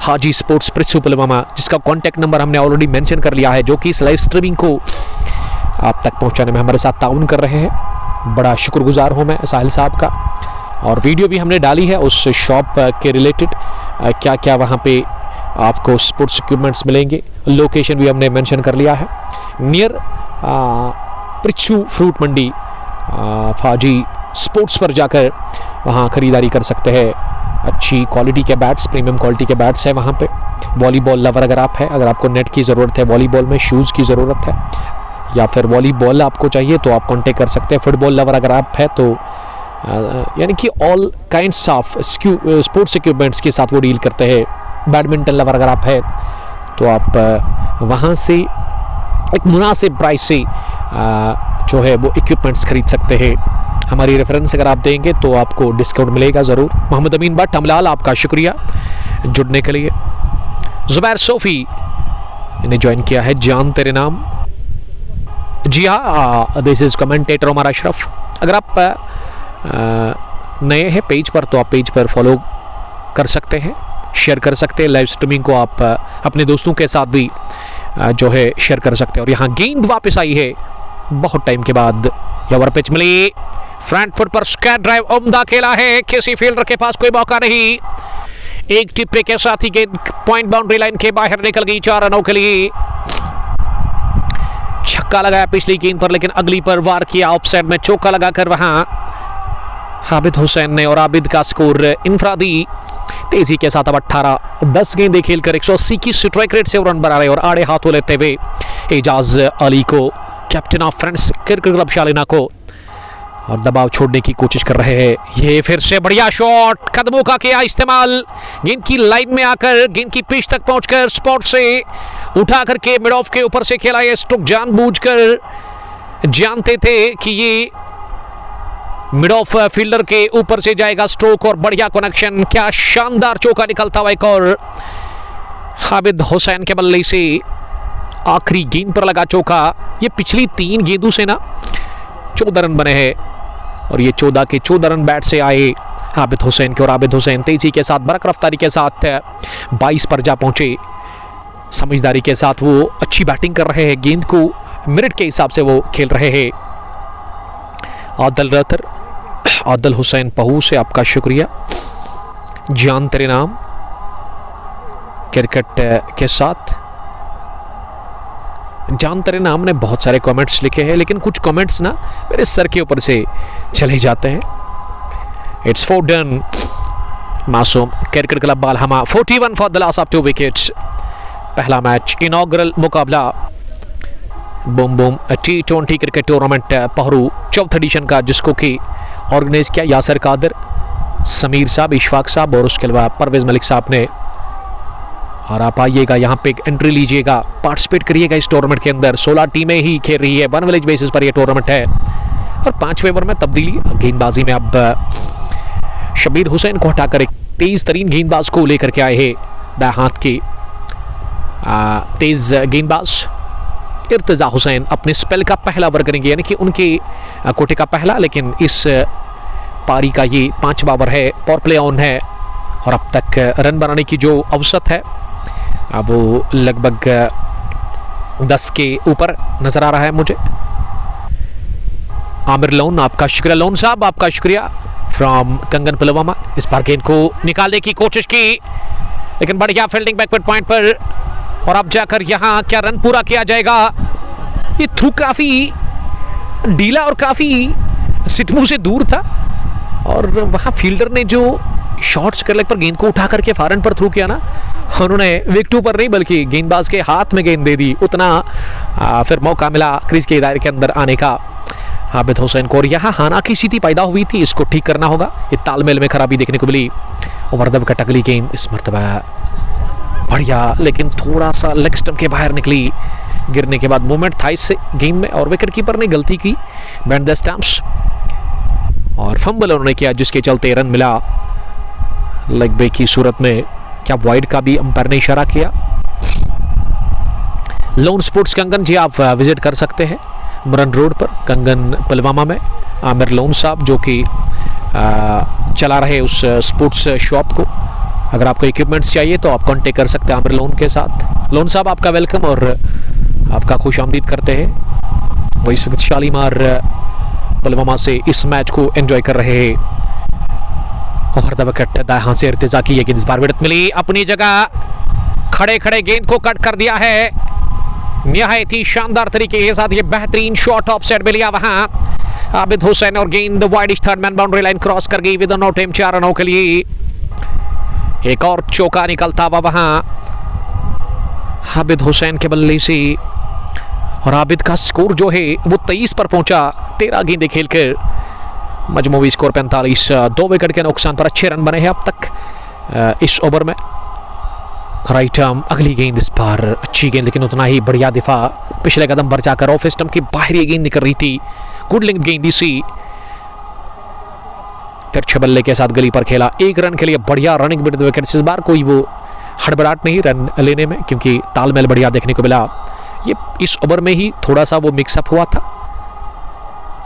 हाजी स्पोर्ट्स प्रिंसिपल पुलवामा, जिसका कॉन्टैक्ट नंबर हमने ऑलरेडी मेंशन कर लिया है, जो कि इस लाइव स्ट्रीमिंग को आप तक पहुँचाने में हमारे साथ ताउन कर रहे हैं। बड़ा शुक्रगुजार हूँ मैं साहिल साहब का। और वीडियो भी हमने डाली है उस शॉप के रिलेटेड, क्या क्या वहाँ पे आपको स्पोर्ट्स इक्विपमेंट्स मिलेंगे। लोकेशन भी हमने मेंशन कर लिया है, नियर पृथ्वी फ्रूट मंडी, फाजी स्पोर्ट्स पर जाकर वहाँ ख़रीदारी कर सकते हैं। अच्छी क्वालिटी के बैट्स, प्रीमियम क्वालिटी के बैट्स है वहाँ पे। वॉलीबॉल लवर अगर आप है, अगर आपको नेट की ज़रूरत है, वॉलीबॉल में शूज़ की ज़रूरत है, या फिर वॉलीबॉल आपको चाहिए तो आप कॉन्टेक्ट कर सकते हैं। फुटबॉल लवर अगर आप है तो यानी कि all kinds of sports equipments के साथ वो डील करते हैं। बैडमिंटन लवर अगर आप है तो आप वहाँ से एक मुनासिब प्राइस से जो है वो इक्विपमेंट्स खरीद सकते हैं। हमारी रेफरेंस अगर आप देंगे तो आपको डिस्काउंट मिलेगा ज़रूर। मोहम्मद अमीन भट्ट हमलाल, आपका शुक्रिया जुड़ने के लिए। ज़ुबैर सोफ़ी ने ज्वाइन किया है, जान तेरे नाम। जी हाँ, this is commentator Umar Ashraf. अगर आप नए हैं पेज पर तो आप पेज पर फॉलो कर सकते हैं, शेयर कर सकते हैं। लाइव स्ट्रीमिंग को आप अपने दोस्तों के साथ भी जो है शेयर कर सकते हैं। और यहाँ गेंद वापस आई है बहुत टाइम के बाद, ओवर पिच मिली, फ्रंट फुट पर स्क्वायर ड्राइव, उम्दा खेला है, किसी फील्डर के पास कोई मौका नहीं। एक टिप्पे के साथ ही गेंद पॉइंट बाउंड्री लाइन के बाहर निकल गई 4 रनों के लिए। छक्का लगाया पिछली गेंद पर, लेकिन अगली पर वार किया ऑफसाइड में, चौका लगाकर वहां आबिद हुसैन ने, और आबिद का स्कोर इनफरादी तेजी के साथ अब 18-10 गेंदें खेलकर 180 की स्ट्राइक रेट से रन बना रहे, और आड़े हाथों लेते हुए एजाज अली को, captain of friends cricket club Shalina को, और दबाव छोड़ने की कोशिश कर रहे हैं। ये फिर से बढ़िया शॉट, कदमों का किया इस्तेमाल, गेंद की लाइन में आकर गेंद की पिच तक पहुंचकर स्पॉट से उठा करके मिड ऑफ के ऊपर से खेला। ये स्ट्रोक जानबूझकर जानते थे कि ये मिड ऑफ फील्डर के ऊपर से जाएगा स्ट्रोक, और बढ़िया कनेक्शन, क्या शानदार चौका निकलता हुआ एक और आबिद हुसैन के बल्ले से आखिरी गेंद पर लगा चौका। ये पिछली 3 गेंदों से ना 14 रन बने हैं, और ये 14 के 14 रन बैट से आए आबिद हुसैन की, और आबिद हुसैन तेजी के साथ बरक रफ्तारी के साथ 22 पर जा पहुंचे। समझदारी के साथ वो अच्छी बैटिंग कर रहे हैं, गेंद को मिनट के हिसाब से वो खेल रहे हैं। आदल रतर, आदल हुसैन पहू से आपका शुक्रिया। जान तेरे नाम क्रिकेट के साथ, जान तेरे नाम ने बहुत सारे कमेंट्स लिखे हैं, लेकिन कुछ कमेंट्स ना मेरे सर के ऊपर से चले जाते हैं। It's 4 done. Masoom cricket club Balhama 41 for the loss of 2 wickets. पहला मैच इनॉग्रल मुकाबला boom boom T20 cricket tournament Pahru 4th edition का, जिसको कि ऑर्गेनाइज किया यासर कादर, समीर साहब, इशफाक साहब और उसके अलावा परवेज मलिक साहब ने। और आप आइएगा यहाँ पे एंट्री लीजिएगा, पार्टिसिपेट करिएगा इस टूर्नामेंट के अंदर। 16 टीमें ही खेल रही है, 1 विलेज बेसिस पर यह टूर्नामेंट है। और 5वें ओवर में तब्दीली गेंदबाजी में अब शबीर हुसैन को हटाकर एक तेज तरीन गेंदबाज को लेकर के आए हैं। दाएं हाथ के तेज गेंदबाज इर्तिजा हुसैन अपने स्पेल का पहला ओवर करेंगे, यानी कि उनके कोटे का पहला, लेकिन इस पारी का ये 5वां ओवर है। पावर प्ले ऑन है और अब तक रन बनाने की जो औसत है वो लगभग 10 के ऊपर नजर आ रहा है मुझे। आमिर लोन, आपका शुक्रिया लोन साहब, आपका शुक्रिया फ्रॉम कंगन पुलवामा। इस बार गेंद को निकालने की कोशिश की, लेकिन बढ़िया फील्डिंग बैकवर्ड पॉइंट पर, और अब जाकर यहां क्या रन पूरा किया जाएगा। ये थ्रू काफी ढीला और काफी सिटमू से दूर था, और वहां फील्डर ने जो शॉर्ट्स कर लेग पर गेंद को उठा करके फारन पर थ्रू किया ना, उन्होंने विकेट पर नहीं बल्कि गेंदबाज के हाथ में गेंद दे दी। उतना फिर मौका मिला क्रीज के दायरे के अंदर आने का आबिद हुसैन को, और यहाँ हाना की स्थिति पैदा हुई थी, इसको ठीक करना होगा। ये तालमेल में खराबी देखने को मिली। ओवर का टकली गेंद इस मरतबा बढ़िया, लेकिन थोड़ा सा लेग स्टंप के बाहर निकली। गिरने के बाद मूवमेंट था इससे गेंद में, और विकेट कीपर ने गलती की, बैंड द स्टंप्स, और फंबल उन्होंने किया, जिसके चलते रन मिला लेग ब्रेक की सूरत में। क्या वाइड का भी अंपायर ने इशारा किया। लोन स्पोर्ट्स कंगन जी, आप विजिट कर सकते हैं मुरन रोड पर कंगन पुलवामा में। आमिर लोन साहब जो कि चला रहे उस स्पोर्ट्स शॉप को, अगर आपको इक्विपमेंट्स चाहिए तो आप कांटेक्ट कर सकते हैं आमिर लोन के साथ। लोन साहब आपका वेलकम और आपका खुश आमदीद करते हैं। वो इस वक्त शालीमार पुलवामा से इस मैच को एंजॉय कर रहे हैं। ओवर द विकेट दाएं हाथ से इर्तिजा की, लेकिन इस बार विकेट मिली अपनी जगह, खड़े खड़े गेंद को कट कर दिया है निहायत ही शानदार तरीके के साथ। ये बेहतरीन शॉट ऑफ साइड में लिया वहां आबिद हुसैन, और गेंद widish third man boundary line cross कर गई। विद नो टाइम 4 रनों के लिए एक और चौका निकलता हुआ वहां आबिद हुसैन के बल्ले से, और आबिद का स्कोर जो है वो 23 पर पहुंचा 13 गेंदें खेलकर। मजमूवी स्कोर 45, 2 विकेट के नुकसान पर अच्छे रन बने हैं अब तक इस ओवर में। राइट आर्म अगली गेंद, इस बार अच्छी गेंद, लेकिन उतना ही बढ़िया दिफा। पिछले कदम पर जाकर ऑफ स्टंप की बाहरी गेंद निकल रही थी, गुड लेंथ गेंद सी, तिरछे बल्ले के साथ गली पर खेला। 1 रन के लिए बढ़िया रनिंग विद विकेट्स। इस बार कोई वो हड़बड़ाहट नहीं रन लेने में, क्योंकि तालमेल बढ़िया देखने को मिला। ये इस ओवर में ही थोड़ा सा वो मिक्सअप हुआ था।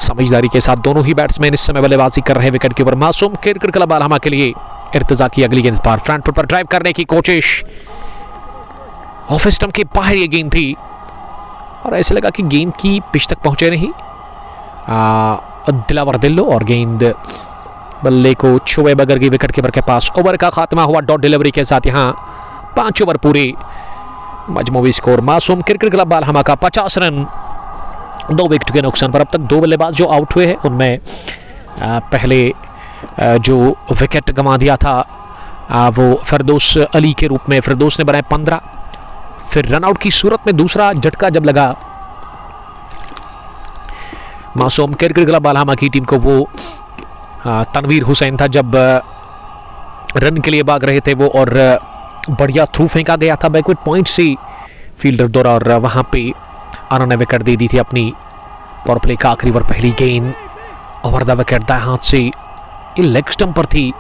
समझदारी के साथ दोनों ही बैट्समैन इस समय बल्लेबाजी कर रहे विकेट के ऊपर। मासूम क्रिकेट क्लब बालहमा के लिए इर्तिजा की अगली गेंद, बार फ्रंट फुट पर ड्राइव करने की कोशिश, ऑफ स्टंप की बाहर ये गेंद थी, और ऐसे लगा कि गेंद की पिच तक पहुंचे नहीं दिलावर दिल्लो, और गेंद बल्ले को छुए बगैर गई विकेट कीपर के पास। ओवर का खात्मा हुआ डॉट डिलीवरी के साथ। यहाँ 5 ओवर पूरे। मजमूवी स्कोर मासूम क्रिकेट क्लब बालहमा का 50 रन 2 विकेट के नुकसान पर। अब तक 2 बल्लेबाज जो आउट हुए हैं, उनमें पहले जो विकेट गंवा दिया था वो फिरदौस अली के रूप में, फिरदौस ने बनाए 15। फिर रनआउट की सूरत में दूसरा झटका जब लगा मासूम क्रिकेट क्लब बालहमा की टीम को, वो तनवीर हुसैन था जब रन के लिए भाग रहे थे वो, और बढ़िया थ्रू फेंका गया था बैकवर्ड पॉइंट से फील्डर द्वारा, और वहां पे उन्होंने विकेट दे दी थी अपनी। पावर प्ले का आखिरी ओवर, पहली गेंद ओवर द विकेट दाएं हाथ से, ये लेग स्टंप पर थी,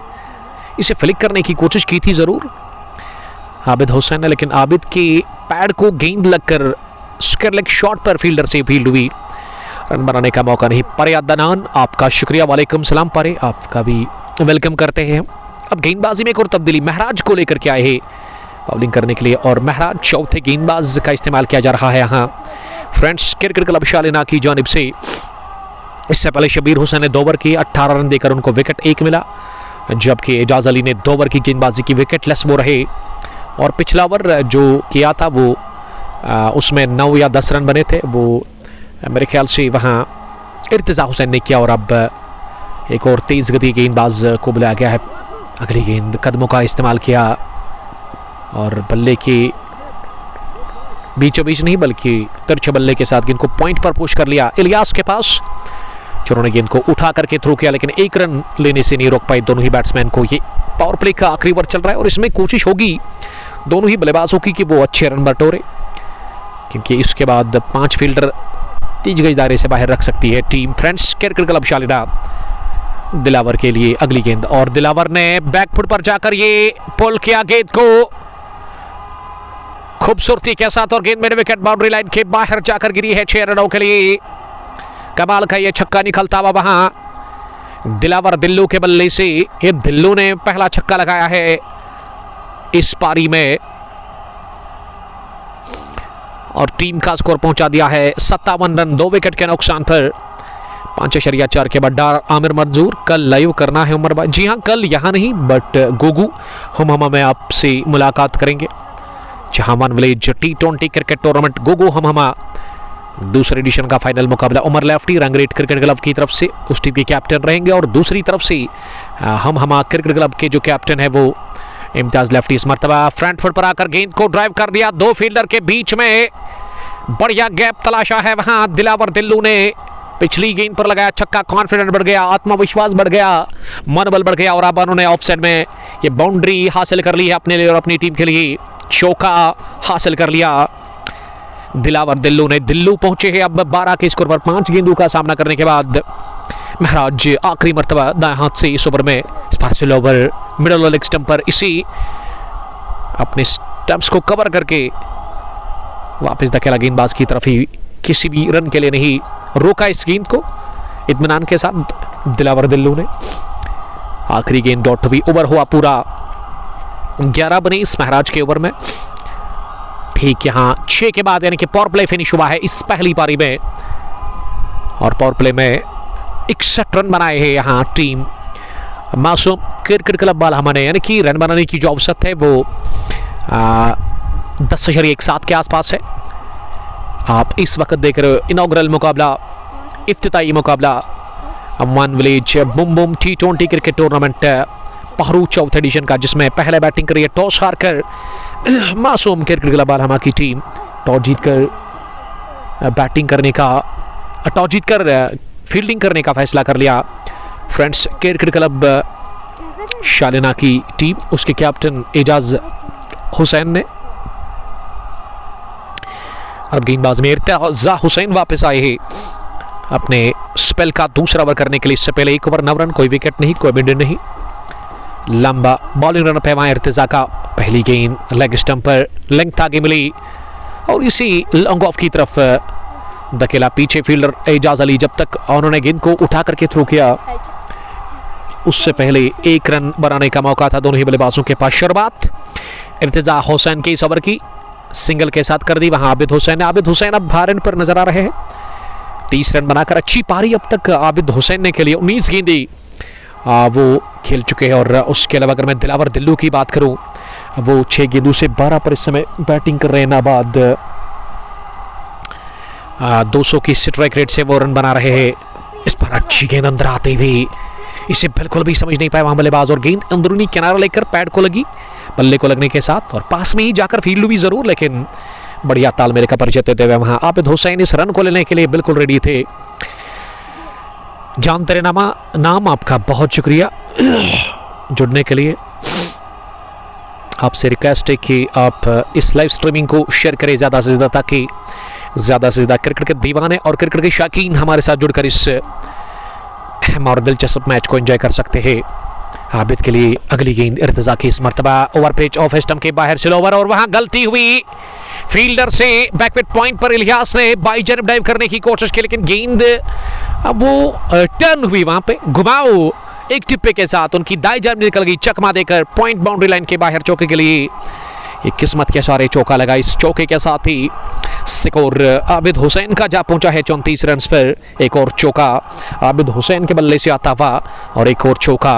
इसे फ्लिक करने की कोशिश की थी जरूर आबिद हुसैन ने, लेकिन आबिद के पैड को गेंद लगकर स्क्वायर लेग शॉट पर फील्डर से फील्ड हुई, रन बनाने का मौका नहीं। परे अदनान, आपका शुक्रिया, वालेकुम सलाम परे, आपका भी वेलकम करते हैं। अब गेंदबाजी में एक और तब्दीली महराज को लेकर के आए हैं बॉलिंग करने के लिए, और महराज चौथे गेंदबाज का इस्तेमाल किया जा रहा है यहाँ फ्रेंड्स क्रिकेट क्लब शालिना की जानिब से। इससे पहले शबीर हुसैन ने 2 ओवर की 18 रन देकर उनको विकेट 1 मिला, जबकि एजाज अली ने 2 ओवर की गेंदबाजी की विकेट लेस वो रहे, और पिछला ओवर जो किया था वो उसमें 9 या 10 रन बने थे, वो मेरे ख्याल से वहाँ इर्तिजा हुसैन ने किया। और अब एक और तेज़ गति गेंदबाज को बुलाया गया है। अगली गेंद कदमों का इस्तेमाल किया और बल्ले की बीचों बीच नहीं बल्कि तिरछे बल्ले के साथ गेंद को पॉइंट पर पुश कर लिया इलियास के पास, जिन्होंने गेंद को उठा करके थ्रो किया, लेकिन 1 रन लेने से नहीं रोक पाए दोनों ही बैट्समैन को। ये पावर प्ले का आखिरी ओवर चल रहा है और इसमें कोशिश होगी दोनों ही बल्लेबाजों की कि वो अच्छे रन बटोरे, क्योंकि इसके बाद 5 फील्डर 30 गज दायरे से बाहर रख सकती है टीम। Friends cricket club Shalina Dilawar के लिए अगली गेंद, और दिलावर ने बैकफुट पर जाकर ये पुल किया गेंद को खूबसूरती के साथ, और गेंद में विकेट बाउंड्री लाइन के बाहर जाकर गिरी है 6 रनों के लिए। कमाल का ये छक्का निकलता हुआ वहां दिलावर दिल्लू के बल्ले से। ये दिल्लू ने पहला छक्का लगाया है इस पारी में और टीम का स्कोर पहुंचा दिया है 57 रन 2 विकेट के नुकसान पर। 5.4 के बाद आमिर मंजूर कल लाइव करना है उमर भाई। जी हाँ, कल यहाँ नहीं बट गोगू हम में आपसे मुलाकात करेंगे, जहां one village T20 cricket tournament Gogu हम दूसरे एडिशन का फाइनल मुकाबला। Umar lefty Rangret cricket club की तरफ से उस टीम के कैप्टन रहेंगे, और दूसरी तरफ से हम क्रिकेट क्लब के जो कैप्टन है वो इम्तियाज लेफ्टी। इस मरतबा फ्रंट फुट पर आकर गेंद को ड्राइव कर दिया 2 फील्डर के बीच में, बढ़िया गैप तलाशा है वहां दिलावर दिल्लू ने। पिछली गेंद पर लगाया छक्का, कॉन्फिडेंस बढ़ गया, आत्मविश्वास बढ़ गया, मनोबल बढ़ गया, और अब उन्होंने ऑफ साइड में ये बाउंड्री हासिल कर ली है अपने लिए और अपनी टीम के लिए। चौका हासिल कर लिया दिलावर दिल्लू ने। दिल्लू पहुंचे हैं अब 12 के स्कोर पर 5 गेंदों का सामना करने के बाद। महराज आखिरी मरतबा दाएं हाथ से इस ओवर में स्पार्सल ओवर मिडल लेग स्टंप पर इसी अपने स्टंप्स को कवर करके वापस धकेला गेंदबाज की तरफ ही, किसी भी रन के लिए नहीं रोका इस गेंद को। इत्मीनान के साथ दिलावर दिल्लू ने आखिरी गेंद डॉट हुई, ओवर हुआ पूरा 11 बने इस महराज के ओवर में। ठीक यहाँ 6 के बाद यानी कि पावर प्ले फिनिश हुआ है इस पहली पारी में, और पावर प्ले में 61 रन बनाए हैं यहाँ टीम मासूम क्रिकेट क्लब बालहमा ने, यानी कि रन बनाने की जो औसत है वो 10.17 के आसपास है। आप इस वक्त देख रहे हो इनॉग्रल मुकाबला, इफ्तिताई मुकाबला one village Bum Bum T20 cricket tournament Pahru चौथ एडिशन का, जिसमें पहले बैटिंग करी है टॉस हारकर मासूम क्रिकेट क्लब बालहमा की टीम। टॉस जीतकर बैटिंग करने का, टॉस जीतकर फील्डिंग करने का फैसला कर लिया फ्रेंड्स क्रिकेट क्लब शालिना की टीम, उसके कैप्टन एजाज हुसैन ने। अब गेंदबाज में इर्तिजा हुसैन वापस आए हैं अपने स्पेल का दूसरा ओवर करने के लिए। इससे पहले 1 ओवर 9 रन, कोई विकेट नहीं, कोई मिड नहीं, लंबा बॉलिंग रन पे वहां इर्तिजा का। पहली गेंद लेग स्टंप पर लेंथ आगे मिली और इसी लॉन्ग ऑफ की तरफ धकेला पीछे फील्डर एजाज अली। जब तक उन्होंने गेंद को उठा करके थ्रो किया उससे पहले 1 रन बनाने का मौका था दोनों ही बल्लेबाजों के पास। शुरुआत इर्तिजा हुसैन के इस ओवर की सिंगल के साथ कर दी वहां आबिद हुसैन ने। आबिद हुसैन अब भारन पर नजर आ रहे हैं, 30 रन बनाकर अच्छी पारी अब तक आबिद हुसैन ने खेली। 19 गेंदें वो खेल चुके हैं, और उसके अलावा अगर मैं दिलावर दिल्लू की बात करूं वो 6 गेंदों से 12 पर इस समय बैटिंग कर रहे हैं। नाबाद 200 की स्ट्राइक रेट से वो रन बना रहे हैं। इस पर अच्छी गेंद अंदर आते हुए इसे बिल्कुल भी समझ नहीं पाए वहां बल्लेबाज, और गेंद अंदरूनी किनारा लेकर पैड को लगी, बल्ले को लगने के साथ, और पास में ही जाकर फील्ड भी जरूर, लेकिन बढ़िया तालमेल का परिचय देते हुए वहां आबिद हुसैन इस रन को लेने के लिए बिल्कुल रेडी थे। जान तेरे नाम आपका बहुत शुक्रिया जुड़ने के लिए। आपसे रिक्वेस्ट है कि आप इस लाइव स्ट्रीमिंग को शेयर करें ज़्यादा से ज़्यादा, ताकि ज़्यादा से ज़्यादा क्रिकेट के दीवाने और क्रिकेट के शौकीन हमारे साथ जुड़कर इस अहम और दिलचस्प मैच को एंजॉय कर सकते हैं। आबिद के लिए अगली गेंद इर्तिजा की, इस मरतबा ओवर पिच ऑफ स्टंप के बाहर स्लो ओवर, और वहां गलती हुई फील्डर से। बैकवेट पॉइंट पर इलियास ने बाई जानब डाइव करने की कोशिश की, लेकिन गेंद अब वो टर्न हुई वहां पे। घुमाओ एक टिप्पे के साथ उनकी दाई जान निकल गई, चकमा देकर पॉइंट बाउंड्री लाइन के बाहर चौके के लिए एक किस्मत के सहारे चौका लगा। इस चौके के साथ ही स्कोर आबिद हुसैन का जा पहुंचा है 34 रन पर। एक और चौका आबिद हुसैन के बल्ले से आता हुआ और एक और चौका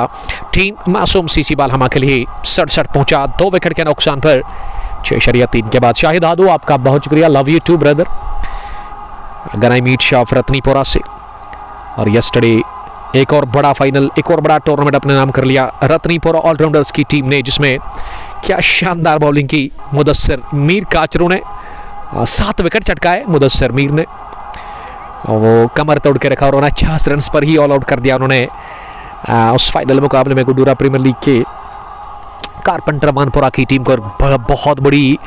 टीम मासूम सीसी बालहमा के लिए 67 पहुंचा 2 विकेट के नुकसान पर 6-3 के बाद। शाहिद हादू आपका बहुत शुक्रिया, love you too brother. Ganai मीट शाफ रत्नीपुरा से। और यस्टरडे एक और बड़ा फाइनल, एक और बड़ा टूर्नामेंट अपने नाम कर लिया रत्नीपुरा ऑलराउंडर्स की टीम ने, जिसमें क्या शानदार बॉलिंग की मुदस्सिर मीर काचरू ने 7 विकेट चटकाए। मुदस्सिर मीर ने वो कमर तोड़ के रखा और 49 रन पर ही ऑल आउट कर दिया उन्होंने उस फाइनल मुकाबले में। गुडूरा प्रीमियर लीग के कारपेंटर मानपुरा की टीम को बहुत बड़ी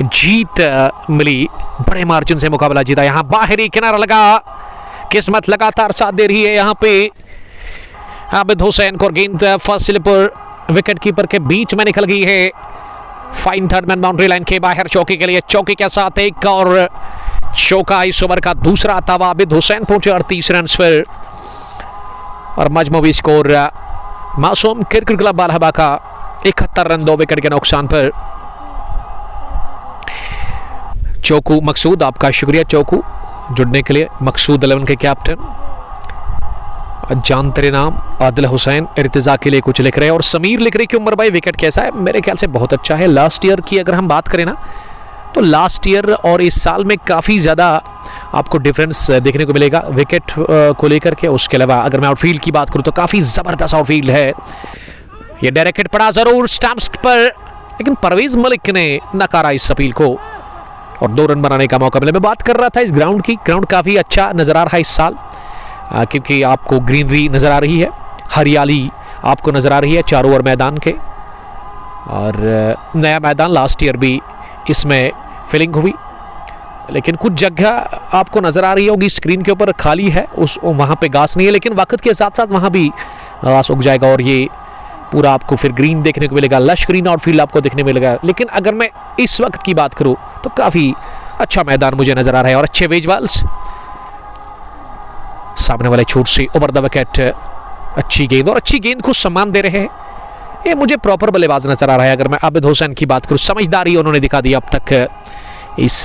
जीत मिली, बड़े मार्जिन से मुकाबला जीता। यहाँ बाहरी किनारा लगा, किस्मत लगातार साथ दे रही है यहाँ पे आबिद हुसैन को। गेंद फर्स्ट स्लिप पर विकेट कीपर के बीच में निकल गई है, fine third man boundary line के बाहर चौके के लिए। चौके के साथ एक और चौका इस ओवर का दूसरा आता हुआ आबिद हुसैन पहुंचे 38 रन पर। और मजमूवी स्कोर मासूम क्रिकेट क्लब बालहमा का 71 रन 2 विकेट के नुकसान पर। चौकू मकसूद आपका शुक्रिया चौकू जुड़ने के लिए। मकसूद 11 के कैप्टन जान तेरे नाम आदिल हुसैन इर्तिजा के लिए कुछ लिख रहे हैं। और समीर लिख रहे कि उमर भाई विकेट कैसा है? मेरे ख्याल से बहुत अच्छा है। लास्ट ईयर की अगर हम बात करें ना, तो लास्ट ईयर और इस साल में काफ़ी ज़्यादा आपको डिफरेंस देखने को मिलेगा विकेट को लेकर के। उसके अलावा अगर मैं आउटफील्ड की बात करूं तो काफ़ी ज़बरदस्त आउटफील्ड है। ये डायरेक्ट पड़ा ज़रूर स्टंप्स पर, लेकिन परवेज़ मलिक ने नकारा इस अपील को और 2 रन बनाने का मौका मिला। मैं बात कर रहा था इस ग्राउंड की, ग्राउंड काफ़ी अच्छा नज़र आ रहा है इस साल, क्योंकि आपको ग्रीनरी नज़र आ रही है, हरियाली आपको नज़र आ रही है चारों ओर मैदान के। और नया मैदान लास्ट ईयर भी इसमें फिलिंग हुई, लेकिन कुछ जगह आपको नज़र आ रही होगी स्क्रीन के ऊपर खाली है, उस वहाँ पे घास नहीं है, लेकिन वक्त के साथ साथ वहाँ भी घास उग जाएगा और ये पूरा आपको फिर ग्रीन देखने को मिलेगा, लश ग्रीन आउटफील्ड आपको देखने मिलेगा। लेकिन अगर मैं इस वक्त की बात करूँ तो काफ़ी अच्छा मैदान मुझे नज़र आ रहा है और अच्छे वेज बॉल्स। सामने वाले छूट से ओवर द विकेट अच्छी गेंद और अच्छी गेंद को सम्मान दे रहे हैं, ये मुझे प्रॉपर बल्लेबाज नजर आ रहा है। अगर मैं आबिद हुसैन की बात करूं, समझदारी उन्होंने दिखा दी अब तक इस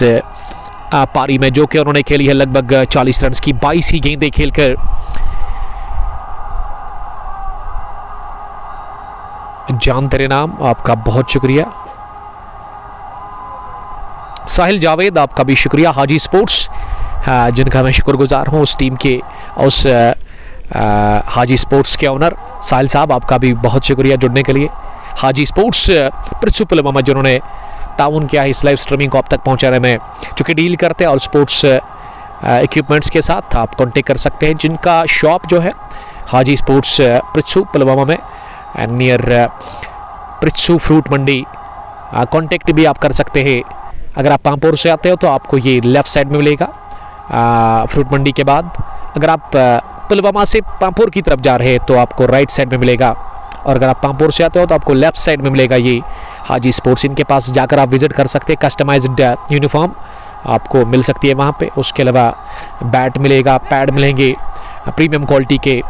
पारी में, जो कि उन्होंने खेली है लगभग 40 रन की 22 ही गेंदें खेलकर। जान तेरे नाम आपका बहुत शुक्रिया। साहिल जावेद आपका भी शुक्रिया। हाजी स्पोर्ट्स जिनका मैं शुक्रगुजार हूँ, उस टीम के, उस हाजी स्पोर्ट्स के ओनर साहिल साहब आपका भी बहुत शुक्रिया जुड़ने के लिए। हाजी स्पोर्ट्स प्रिंसिपल मोहम्मद जिन्होंने ताउन किया है इस लाइव स्ट्रीमिंग को आप तक पहुँचाने में, चूँकि डील करते हैं और स्पोर्ट्स इक्विपमेंट्स के साथ आप कॉन्टेक्ट कर सकते हैं, जिनका शॉप जो है हाजी स्पोर्ट्स पृथ्सू पुलवामा में नियर पृथ्सू फ्रूट मंडी, कॉन्टेक्ट भी आप कर सकते हैं। अगर आप पामपुर से आते हो तो आपको ये लेफ़्ट साइड में मिलेगा फ्रूट मंडी के बाद। अगर आप पुलवामा से पामपुर की तरफ जा रहे हैं तो आपको राइट साइड में मिलेगा, और अगर आप पामपुर से आते हो तो आपको लेफ़्ट साइड में मिलेगा ये हाजी स्पोर्ट्स। इनके पास जाकर आप विजिट कर सकते हैं, कस्टमाइज्ड यूनिफॉर्म आपको मिल सकती है वहाँ पे। उसके अलावा बैट मिलेगा, पैड मिलेंगे प्रीमियम क्वालिटी के,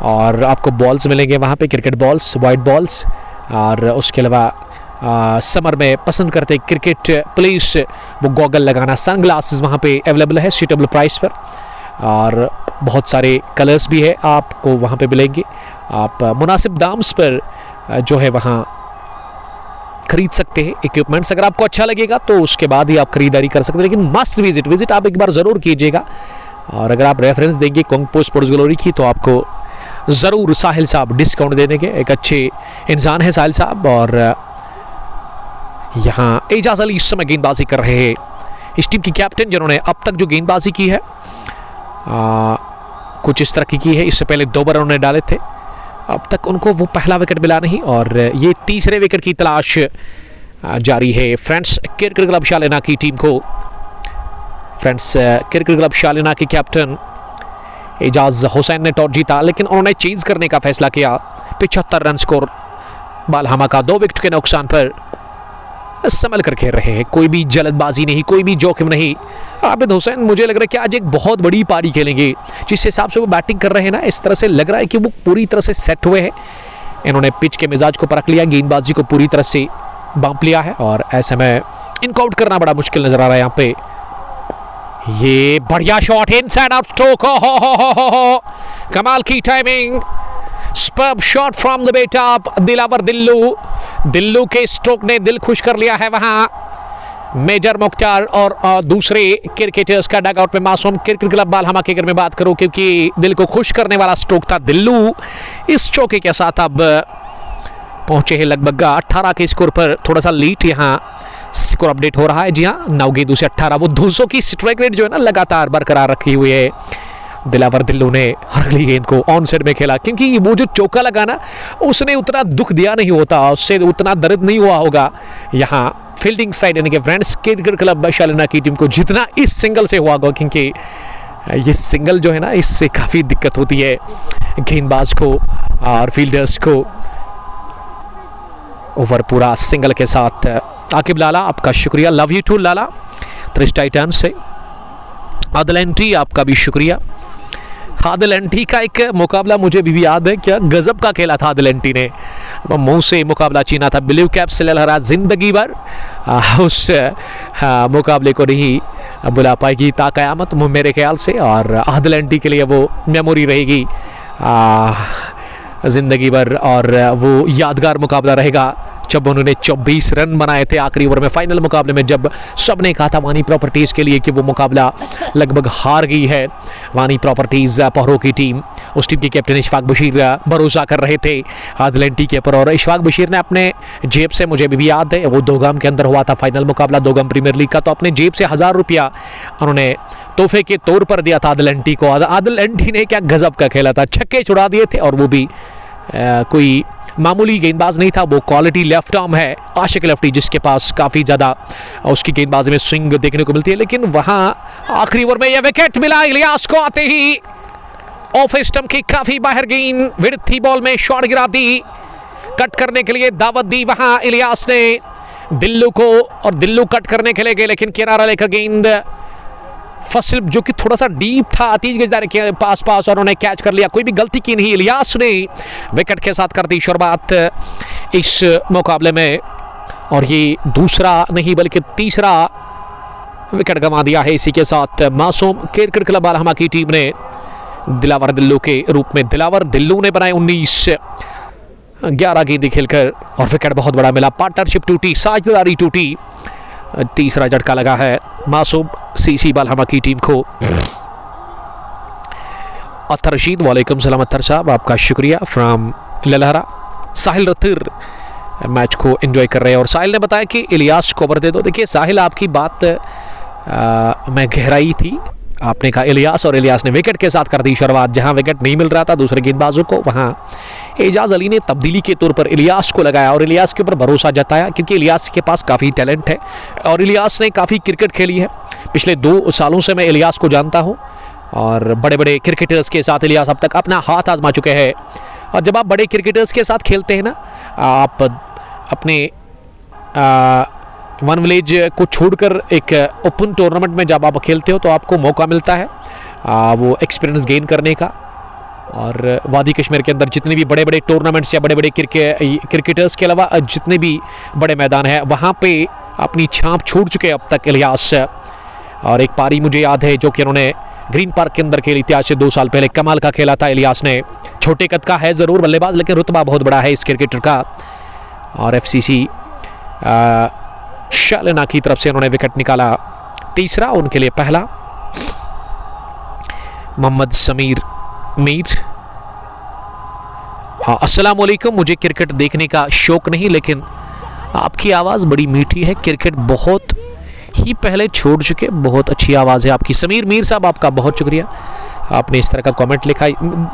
और आपको बॉल्स मिलेंगे वहाँ पे, क्रिकेट बॉल्स, वाइट बॉल्स। और उसके अलावा समर में पसंद करते क्रिकेट प्लेयर्स वो गॉगल लगाना, सन ग्लासेस वहाँ पे अवेलेबल है सूटेबल प्राइस पर, और बहुत सारे कलर्स भी है आपको वहाँ पे मिलेंगे। आप मुनासिब दाम्स पर जो है वहाँ खरीद सकते हैं इक्विपमेंट्स। अगर आपको अच्छा लगेगा तो उसके बाद ही आप खरीदारी कर सकते हैं, लेकिन मस्ट विजिट आप एक बार ज़रूर कीजिएगा। और अगर आप रेफरेंस देंगे कुंग स्पोर्ट्स ग्लोरी की तो आपको ज़रूर साहिल साहब डिस्काउंट देने के एक अच्छे इंसान है साहिल साहब। और यहाँ एजाज अली इस समय गेंदबाजी कर रहे हैं, इस टीम की कैप्टन जिन्होंने अब तक जो गेंदबाजी की है कुछ इस तरह की है। इससे पहले 2 ओवर उन्होंने डाले थे, अब तक उनको वो पहला विकेट मिला नहीं और ये तीसरे विकेट की तलाश जारी है फ्रेंड्स क्रिकेट क्लब शालिना की टीम को। फ्रेंड्स क्रिकेट क्लब शालिना के कैप्टन एजाज हुसैन ने टॉस जीता, लेकिन उन्होंने चेंज करने का फैसला किया। 75 रन स्कोर बालहमा का 2 विकेट के नुकसान पर। संभल कर खेल रहे हैं, कोई भी जल्दबाजी नहीं, कोई भी जोखिम नहीं। आबिद हुसैन मुझे लग रहा है कि आज एक बहुत बड़ी पारी खेलेंगे, जिस हिसाब से वो बैटिंग कर रहे हैं ना, इस तरह से लग रहा है कि वो पूरी तरह से सेट हुए हैं। इन्होंने पिच के मिजाज को परख लिया, गेंदबाजी को पूरी तरह से बांप लिया है और ऐसे में इनको आउट करना बड़ा मुश्किल नजर आ रहा है यहाँ पे। ये बढ़िया शॉट इनसाइड आउट स्ट्रोक, हो कमाल की टाइमिंग, स्पर्ब शॉट फ्रॉम द बेटा दिलावर दिल्लू के स्ट्रोक ने दिल खुश कर लिया है वहां मेजर मुख्तार और दूसरे क्रिकेटर्स का। डगआउट में मासूम क्रिकेट क्लब बालहमा की अगर मैं बात करूं, क्योंकि दिल को खुश करने वाला स्ट्रोक था दिल्लू। इस चौके के साथ अब पहुंचे हैं लगभग 18 के स्कोर पर, थोड़ा सा लीड यहाँ स्कोर अपडेट हो रहा है। जी हाँ, 9 गेंदों से 18, वो 200 की स्ट्राइक रेट जो है ना लगातार बरकरार रखी हुई है। दिलावर दिल्लू ने अगली गेंद को ऑन साइड में खेला, क्योंकि वो जो चौका लगा ना उसने उतना दुख दिया नहीं होता, उससे उतना दर्द नहीं हुआ होगा। यहाँ फील्डिंग साइड यानी कि फ्रेंड्स क्रिकेट क्लब शालिना की टीम को जितना इस सिंगल से हुआ होगा, क्योंकि ये सिंगल जो है ना इससे काफ़ी दिक्कत होती है गेंदबाज को और फील्डर्स को। ओवर पूरा सिंगल के साथ आकिब लाला, आपका शुक्रिया, लव यू टू लाला, थ्रिस टाइटन से। आदिल एंट्री, आपका भी शुक्रिया। आदिल एंट्री का एक मुकाबला मुझे भी याद है, क्या गजब का खेला था आदिल एंट्री ने, मुंह से मुकाबला छीना था। ब्लू कैप से लहरा जिंदगी भर उस मुकाबले को नहीं बुला पाएगी ता कयामत मेरे ख्याल से, और आदिल एंट्री के लिए वो मेमोरी रहेगी जिंदगी भर, और वो यादगार मुकाबला रहेगा जब उन्होंने 24 रन बनाए थे आखिरी ओवर में फाइनल मुकाबले में, जब सबने कहा था वानी प्रॉपर्टीज़ के लिए कि वो मुकाबला लगभग हार गई है। वानी प्रॉपर्टीज़ पहरों की टीम, उस टीम के कैप्टन इशफाक बशीर भरोसा कर रहे थे आदिल एंट्री के ऊपर, और इशफाक बशीर ने अपने जेब से, मुझे भी याद है वो दोगाम के अंदर हुआ था फाइनल मुकाबला दोगाम प्रीमियर लीग का, तो अपने जेब से 1000 रुपया उन्होंने तोहफे के तौर पर दिया था आदिल एंट्री को। आदिल एंट्री ने क्या गजब का खेला था, छक्के छुड़ा दिए थे, और वो भी कोई मामूली गेंदबाज नहीं था, वो क्वालिटी लेफ्ट आर्म है आशिक लेफ्टी, जिसके पास काफ़ी ज़्यादा उसकी गेंदबाजी में स्विंग देखने को मिलती है। लेकिन वहाँ आखिरी ओवर में यह विकेट मिला इलियास को आते ही, ऑफ स्टंप की काफ़ी बाहर गेंद, विड्थ थी बॉल में शॉट गिरा दी, कट करने के लिए दावत दी वहाँ इलियास ने दिल्लू को, और दिल्लू कट करने के लिए गए, लेकिन किनारा लेकर गेंद फसल जो कि थोड़ा सा डीप था आतिश गजदार के पास और उन्होंने कैच कर लिया। कोई भी गलती की नहीं, इलियास ने विकेट के साथ कर दी शुरुआत इस मुकाबले में, और ये दूसरा नहीं बल्कि तीसरा विकेट गंवा दिया है इसी के साथ मासूम क्रिकेट क्लब बालहमा की टीम ने दिलावर दिल्लू के रूप में। दिलावर दिल्लू ने बनाए 19-11 गेंदें खेलकर, और विकेट बहुत बड़ा मिला, पार्टनरशिप टूटी, साझेदारी टूटी, तीसरा झटका लगा है मासूम सीसी बालहमा की टीम को। अतर रशीद, वालेकुम सलाम अतर साहब, आपका शुक्रिया फ्रॉम ललहरा। साहिल रतिर मैच को एंजॉय कर रहे हैं, और साहिल ने बताया कि इलियास को ओवर दे दो। देखिए साहिल, आपकी बात में गहराई थी, आपने कहा इलियास, और इलियास ने विकेट के साथ कर दी शुरुआत। जहां विकेट नहीं मिल रहा था दूसरे गेंदबाजों को, वहां एजाज अली ने तब्दीली के तौर पर इलियास को लगाया और इलियास के ऊपर भरोसा जताया, क्योंकि इलियास के पास काफ़ी टैलेंट है और इलियास ने काफ़ी क्रिकेट खेली है। पिछले 2 सालों से मैं इलियास को जानता हूँ, और बड़े बड़े क्रिकेटर्स के साथ इलियास अब तक अपना हाथ आजमा चुके हैं। और जब आप बड़े क्रिकेटर्स के साथ खेलते हैं ना, आप अपने वन विलेज को छोड़कर एक ओपन टूर्नामेंट में जब आप खेलते हो तो आपको मौका मिलता है वो एक्सपीरियंस गेन करने का। और वादी कश्मीर के अंदर जितने भी बड़े बड़े टूर्नामेंट्स या बड़े बड़े क्रिकेटर्स के अलावा जितने भी बड़े मैदान हैं, वहाँ पे अपनी छाप छोड़ चुके अब तक इलियास। और एक पारी मुझे याद है जो कि उन्होंने ग्रीन पार्क के अंदर खेली थी आज से 2 साल पहले, कमाल का खेला था इलियास ने। छोटे कद का है ज़रूर बल्लेबाज, लेकिन रुतबा बहुत बड़ा है इस क्रिकेटर का। और FCC शालिना की तरफ से उन्होंने विकेट निकाला, तीसरा उनके लिए पहला। मोहम्मद समीर मीर, अस्सलाम वालेकुम, मुझे क्रिकेट देखने का शौक नहीं, लेकिन आपकी आवाज़ बड़ी मीठी है, क्रिकेट बहुत ही पहले छोड़ चुके, बहुत अच्छी आवाज़ है आपकी। समीर मीर साहब, आपका बहुत शुक्रिया, आपने इस तरह का कमेंट लिखा।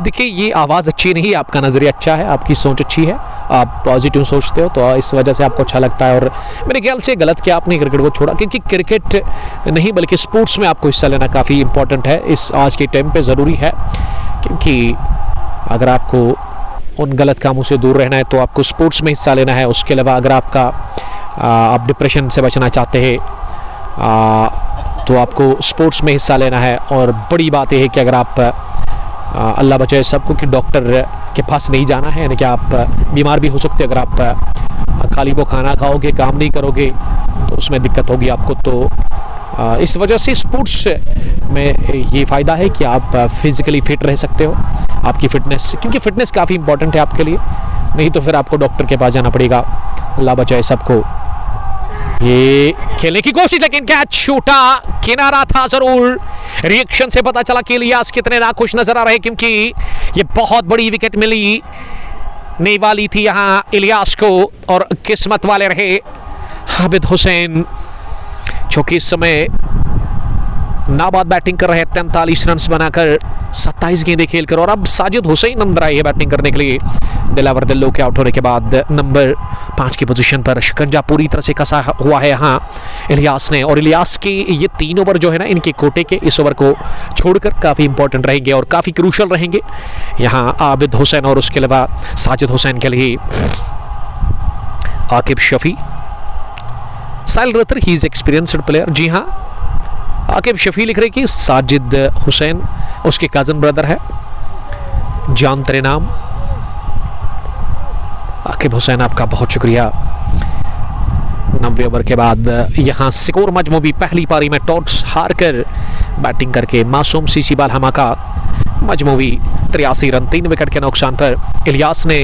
देखिए ये आवाज़ अच्छी नहीं, आपका नज़रिया अच्छा है, आपकी सोच अच्छी है, आप पॉजिटिव सोचते हो, तो इस वजह से आपको अच्छा लगता है। और मेरे ख्याल से गलत किया आपने क्रिकेट को छोड़ा, क्योंकि क्रिकेट नहीं बल्कि स्पोर्ट्स में आपको हिस्सा लेना काफ़ी इंपॉर्टेंट है, इस आज के टाइम पे ज़रूरी है। क्योंकि अगर आपको उन गलत कामों से दूर रहना है तो आपको स्पोर्ट्स में हिस्सा लेना है। उसके अलावा अगर आपका आप डिप्रेशन से बचना चाहते हैं तो आपको स्पोर्ट्स में हिस्सा लेना है। और बड़ी बात यह है कि अगर आप अल्लाह बचाए सबको कि डॉक्टर के पास नहीं जाना है, यानी कि आप बीमार भी हो सकते हैं। अगर आप खाली वो खाना खाओगे, काम नहीं करोगे तो उसमें दिक्कत होगी आपको। तो इस वजह से स्पोर्ट्स में ये फ़ायदा है कि आप फिज़िकली फिट रह सकते हो। आपकी फ़िटनेस, क्योंकि फ़िटनेस काफ़ी इंपॉर्टेंट है आपके लिए, नहीं तो फिर आपको डॉक्टर के पास जाना पड़ेगा। अल्लाह बचाए सबको। ये खेलने की कोशिश, लेकिन कैच छूटा, किनारा था जरूर। रिएक्शन से पता चला कि इलियास कितने नाखुश नजर आ रहे, क्योंकि ये बहुत बड़ी विकेट मिली नहीं वाली थी यहां इलियास को, और किस्मत वाले रहे आबिद हुसैन, जो कि इस समय नाबाद बैटिंग कर रहे हैं 43 रन बनाकर 27 गेंदें खेलकर। और अब साजिद हुसैन अंदर आए हैं बैटिंग करने के लिए। दिलावर दिल्लो के आउट होने के बाद नंबर 5 की पोजीशन पर शिकंजा पूरी तरह से कसा हुआ है यहाँ इलियास ने। और इलियास की ये 3 ओवर जो है ना, इनके कोटे के, इस ओवर को छोड़कर काफ़ी इंपॉर्टेंट रहेंगे और काफ़ी क्रूशल रहेंगे यहाँ आबिद हुसैन और उसके अलावा साजिद हुसैन के लिए। आकिब शफी, साहिल रतर, ही इज एक्सपीरियंस्ड प्लेयर। जी हाँ, आकिब शफी लिख रहे कि साजिद हुसैन उसके कज़न ब्रदर है, जान तेरे नाम। आकिब हुसैन आपका बहुत शुक्रिया। 90 ओवर के बाद यहां स्कोर मजमूबी पहली पारी में टॉस हारकर बैटिंग करके मासूम सीसी बाल हमाका मजमूवी 83 रन 3 विकेट के नुकसान पर इलियास ने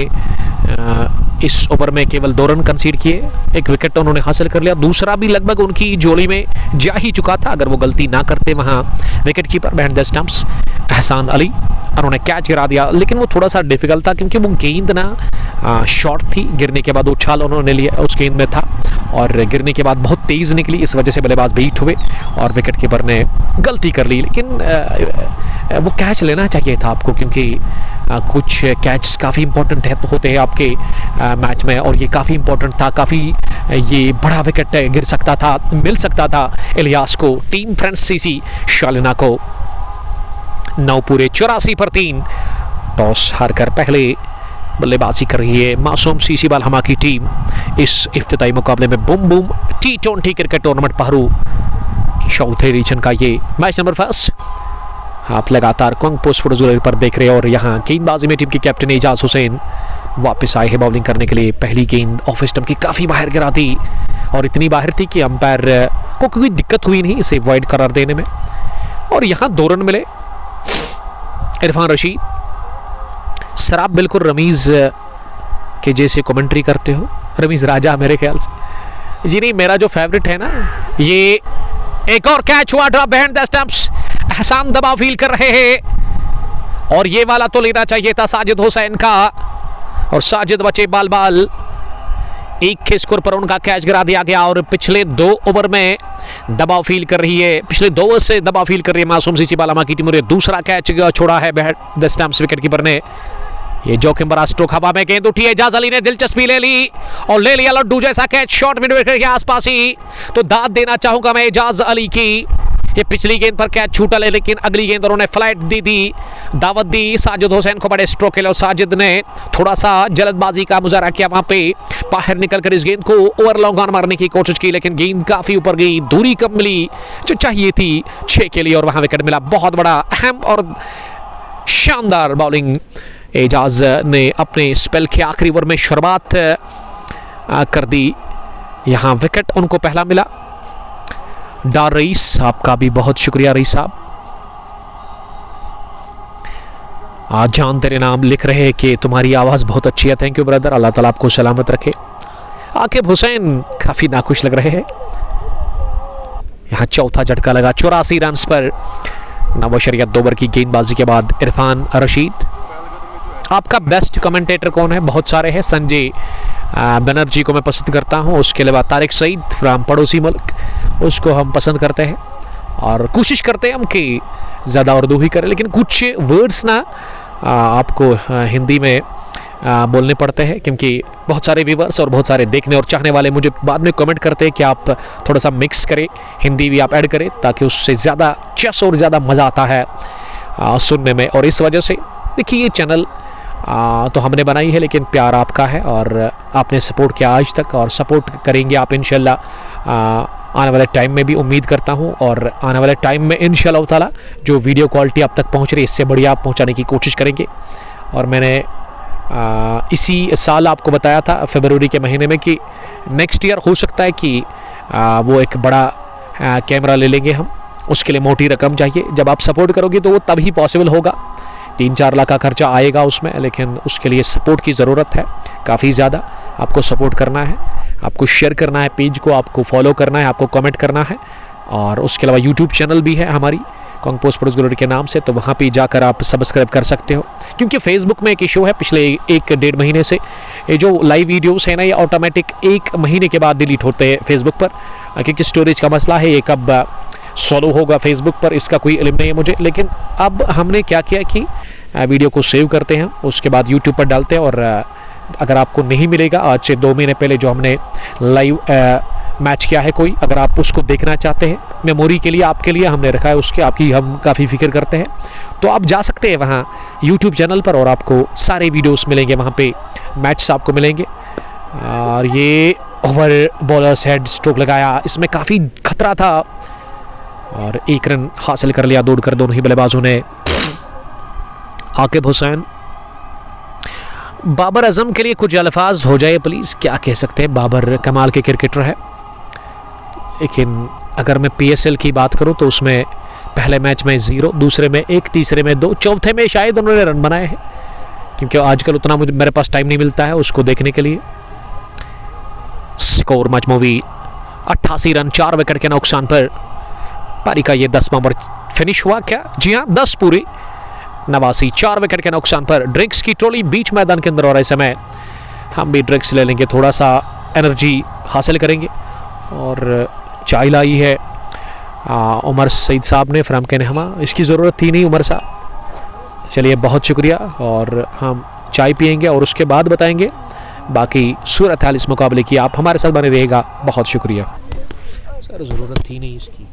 इस ओवर में केवल 2 रन कंसीड किए। 1 विकेट उन्होंने हासिल कर लिया, दूसरा भी लगभग उनकी झोली में जा ही चुका था अगर वो गलती ना करते। वहां wicket keeper behind the stumps एहसान अली, उन्होंने कैच गिरा दिया, लेकिन वो थोड़ा सा डिफिकल्ट था क्योंकि वो गेंद ना शॉर्ट थी। गिरने के बाद उछाल उन्होंने लिया उस गेंद में था और गिरने के बाद बहुत तेज निकली, इस वजह से बल्लेबाज बीट हुए और विकेट कीपर ने गलती कर ली। लेकिन वो कैच लेना चाहिए था आपको, क्योंकि कुछ कैच काफ़ी इंपॉर्टेंट होते हैं आपके मैच में, और ये काफ़ी इंपॉर्टेंट था। काफ़ी ये बड़ा विकेट गिर सकता था, मिल सकता था इलियास को। टीम फ्रांसीसी शालिना को 9 पूरे 84 पर 3 टॉस हारकर पहले बल्लेबाजी कर रही है मासूम सीसी बाल हमा की टीम इस इफ्तिताई मुकाबले में। Boom boom T20 cricket tournament Pahru चौथे रीजन का ये मैच नंबर 1 आप लगातार कुंग पोस्ट पर देख रहे हैं। और यहाँ गेंदबाजी में टीम के कैप्टन एजाज हुसैन वापस आए हैं बॉलिंग करने के लिए। पहली गेंद ऑफ स्टंप की काफ़ी बाहर गिरा दी, और इतनी बाहर थी कि अंपायर को कोई दिक्कत हुई नहीं इसे वाइड करार देने में। और यहाँ 2 रन मिले। इरफान रशीद, सर आप बिल्कुल रमीज़ के जैसे कमेंट्री करते हो, रमीज़ राजा मेरे ख्याल से। जी नहीं, मेरा जो फेवरेट है ना, ये एक और कैच हुआ ड्रॉप बिहाइंड द स्टंप्स। एहसान दबाव फील कर रहे हैं और ये वाला तो लेना चाहिए था साजिद हुसैन का, और साजिद बचे बाल बाल। 1 के स्कोर पर उनका कैच गिरा दिया गया। और पिछले 2 ओवर में दबाव फील कर रही है, पिछले 2 ओवर से दबाव फील कर रही है मासूम सीसी बालामा की टीम। दूसरा कैच छोड़ा है behind the stumps wicket keeper ने। ये जोखिम भरा स्ट्रोक, हवा में गेंद उठी है, एजाज अली ने दिलचस्पी ले ली और ले लिया लड्डू जैसा कैच शॉर्ट मिड विकेट के आसपास ही। तो दाद देना चाहूंगा मैं एजाज अली की। ये पिछली गेंद पर कैच छूटा ले, लेकिन अगली गेंद उन्होंने फ्लाइट दी थी, दावत दी साजिद हुसैन को बड़े स्ट्रोक के लिए। और साजिद ने थोड़ा सा जल्दबाजी का मुजाहरा किया वहां पे, बाहर निकलकर इस गेंद को ओवर लॉन्ग ऑन मारने की कोशिश की, लेकिन गेंद काफी ऊपर गई, दूरी कम मिली जो चाहिए थी 6 के लिए, और वहां विकेट मिला। बहुत बड़ा अहम और शानदार बॉलिंग एजाज ने अपने स्पेल के आखिरी ओवर में शुरुआत कर दी। यहां विकेट उनको पहला मिला। डार रईस, आपका भी बहुत शुक्रिया रईस साहब। आज जान तेरे नाम लिख रहे हैं कि तुम्हारी आवाज बहुत अच्छी है। थैंक यू ब्रदर, अल्लाह ताला आपको सलामत रखे। आकिब हुसैन काफी नाखुश लग रहे हैं। यहां चौथा झटका लगा 84 रन पर 9 ओवर की गेंदबाजी के बाद। इरफान रशीद, आपका बेस्ट कमेंटेटर कौन है? बहुत सारे हैं। संजय बनर्जी को मैं पसंद करता हूं, उसके अलावा तारिक सईद फ्राम पड़ोसी मुल्क, उसको हम पसंद करते हैं और कोशिश करते हैं हम कि ज़्यादा उर्दू ही करें, लेकिन कुछ वर्ड्स ना आपको हिंदी में बोलने पड़ते हैं, क्योंकि बहुत सारे व्यूवर्स और बहुत सारे देखने और चाहने वाले मुझे बाद में कमेंट करते हैं कि आप थोड़ा सा मिक्स करें, हिंदी भी आप ऐड करें, ताकि उससे ज़्यादा चस और ज़्यादा मज़ा आता है सुनने में। और इस वजह से देखिए, ये चैनल तो हमने बनाई है, लेकिन प्यार आपका है और आपने सपोर्ट किया आज तक और सपोर्ट करेंगे आप इंशाल्लाह आने वाले टाइम में भी, उम्मीद करता हूँ। और आने वाले टाइम में इंशाल्लाह ताला जो वीडियो क्वालिटी आप तक पहुँच रही है इससे बढ़िया आप पहुँचाने की कोशिश करेंगे। और मैंने इसी साल आपको बताया था फरवरी के महीने में कि नेक्स्ट ईयर हो सकता है कि वो एक बड़ा कैमरा ले लेंगे हम। उसके लिए मोटी रकम चाहिए, जब आप सपोर्ट करोगे तो वो तभी पॉसिबल होगा। 3-4 लाख का खर्चा आएगा उसमें, लेकिन उसके लिए सपोर्ट की ज़रूरत है काफ़ी ज़्यादा। आपको सपोर्ट करना है, आपको शेयर करना है पेज को, आपको फॉलो करना है, आपको कमेंट करना है। और उसके अलावा यूट्यूब चैनल भी है हमारी कुंग स्पोर्ट्स ग्लोरी के नाम से, तो वहाँ पे जाकर आप सब्सक्राइब कर सकते हो। क्योंकि फेसबुक में एक इशू है पिछले 1-1.5 महीने से, ये जो लाइव वीडियोस है ना ये ऑटोमेटिक 1 महीने के बाद डिलीट होते हैं फेसबुक पर, क्योंकि स्टोरेज का मसला है। ये कब सॉल्व होगा फेसबुक पर इसका कोई इल्म नहीं है मुझे। लेकिन अब हमने क्या किया कि वीडियो को सेव करते हैं, उसके बाद यूट्यूब पर डालते हैं। और अगर आपको नहीं मिलेगा आज से 2 महीने पहले जो हमने लाइव मैच किया है कोई, अगर आप उसको देखना चाहते हैं मेमोरी के लिए, आपके लिए हमने रखा है, उसके आपकी हम काफ़ी फिक्र करते हैं, तो आप जा सकते हैं वहाँ यूट्यूब चैनल पर और आपको सारे वीडियोस मिलेंगे वहाँ पे, मैच आपको मिलेंगे। और ये ओवर बॉलर्स हेड स्ट्रोक लगाया, इसमें काफ़ी खतरा था और 1 रन हासिल कर लिया दौड़कर दोनों ही बल्लेबाजों ने। आकिब हुसैन, बाबर आजम के लिए कुछ अल्फाज हो जाए प्लीज़, क्या कह सकते हैं। बाबर कमाल के क्रिकेटर है, लेकिन अगर मैं PSL की बात करूं तो उसमें पहले मैच में 0, दूसरे में 1, तीसरे में 2, चौथे में शायद उन्होंने रन बनाए हैं, क्योंकि आजकल उतना मेरे पास टाइम नहीं मिलता है उसको देखने के लिए। स्कोर मजमूवी 88 रन 4 विकेट के नुकसान पर पारी का ये 10वां ओवर फिनिश हुआ। क्या जी हाँ, 10 पूरी 89 4 विकेट के नुकसान पर। ड्रिंक्स की ट्रॉली बीच मैदान के अंदर और ऐसे में हम भी ड्रिंक्स ले लेंगे, थोड़ा सा एनर्जी हासिल करेंगे। और चाय लाई है उमर सईद साहब ने फ्राम के नहमा, इसकी ज़रूरत थी नहीं उमर साहब, चलिए बहुत शुक्रिया। और हम चाय पियेंगे और उसके बाद बताएंगे बाकी सूरत हाल इस मुकाबले की। आप हमारे साथ बने रहिएगा, बहुत शुक्रिया सर। ज़रूरत थी नहीं इसकी।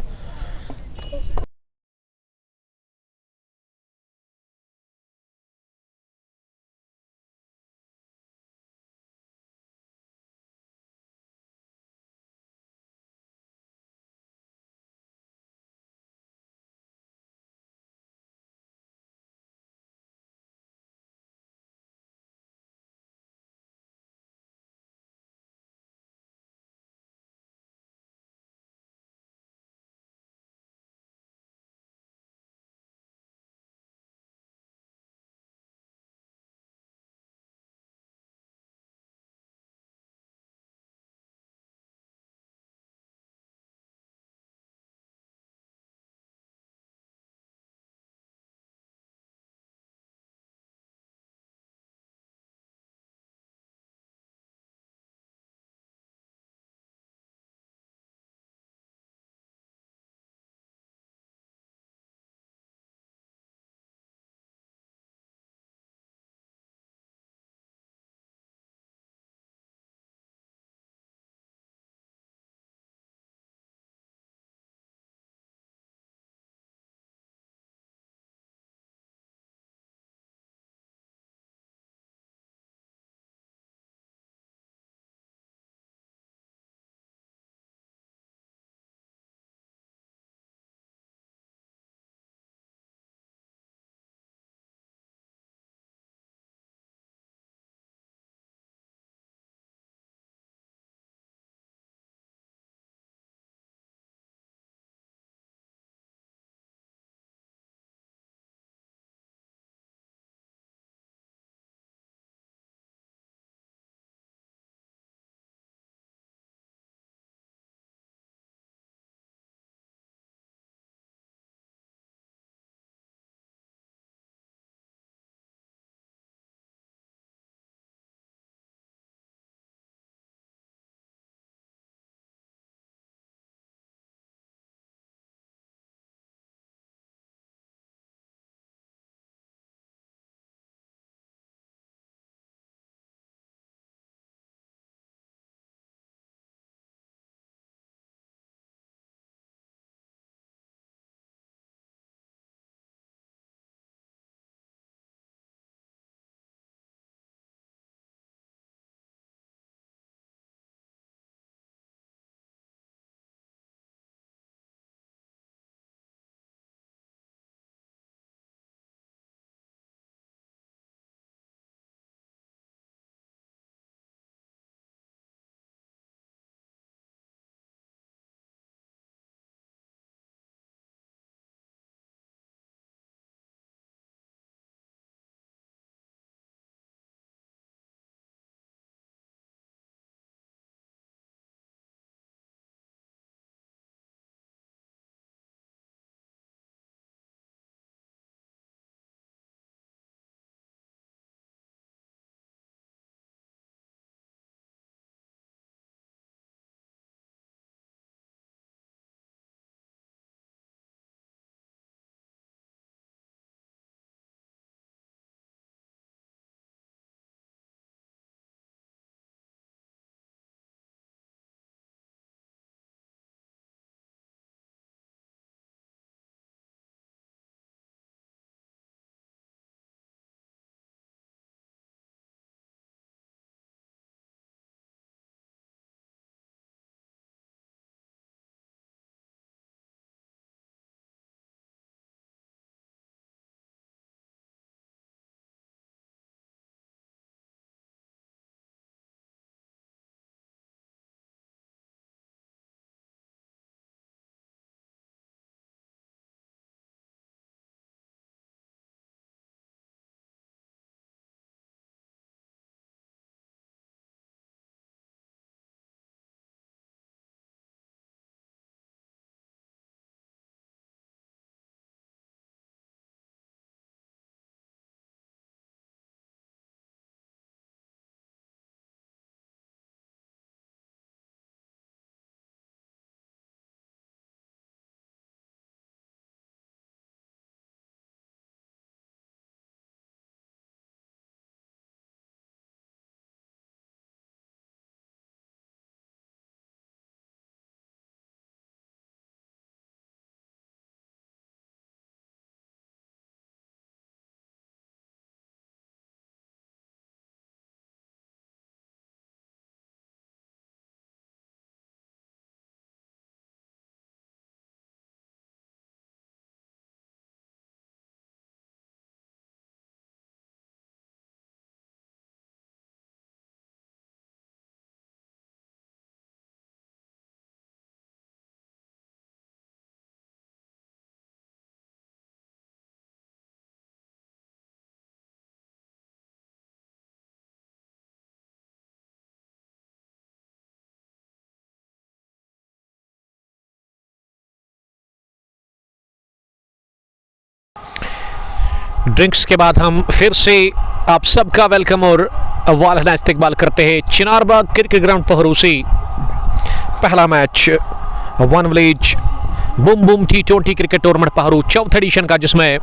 ड्रिंक्स के बाद हम फिर से आप सबका वेलकम और वालहना इस्तकबाल करते हैं चिनारबाग क्रिकेट ग्राउंड पहरू से। पहला match one village boom boom T20 cricket tournament Pahru चौथे एडिशन का, जिसमें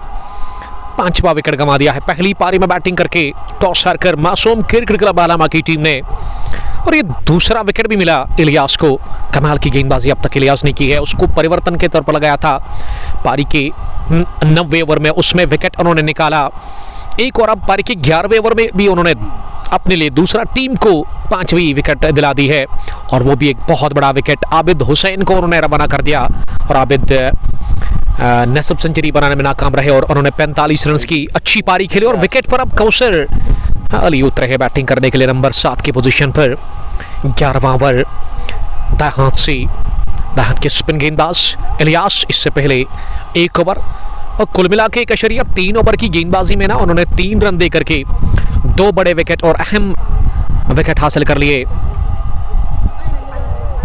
5वां विकेट गंवा दिया है। पहली पारी में बैटिंग करके टॉस हारकर मासूम क्रिकेट क्लब बालामा की टीम ने, और ये दूसरा विकेट भी मिला इलियास को। कमाल की गेंदबाजी अब तक इलियास ने की है, उसको परिवर्तन के तौर पर लगाया था पारी के 90वें ओवर में, उसमें विकेट उन्होंने निकाला एक, और अब पारी के 11वें ओवर में भी उन्होंने अपने लिए दूसरा टीम को 5वीं विकेट दिला दी है, और वो भी एक बहुत बड़ा विकेट। आबिद हुसैन को उन्होंने रवाना कर दिया, और आबिद नसब सेंचुरी बनाने में नाकाम रहे, और उन्होंने 45 रन की अच्छी पारी खेली। और विकेट पर अब कौसर अली उतरे हैं बैटिंग करने के लिए नंबर 7 की पोजीशन पर। 11वां ओवर दाएं हाथ से, दाएं हाथ के स्पिन गेंदबाज इलियास, इससे पहले 1 ओवर और कुल मिला के 1.3 ओवर की गेंदबाजी में ना उन्होंने 3 रन दे करके 2 बड़े विकेट और अहम विकेट हासिल कर लिए।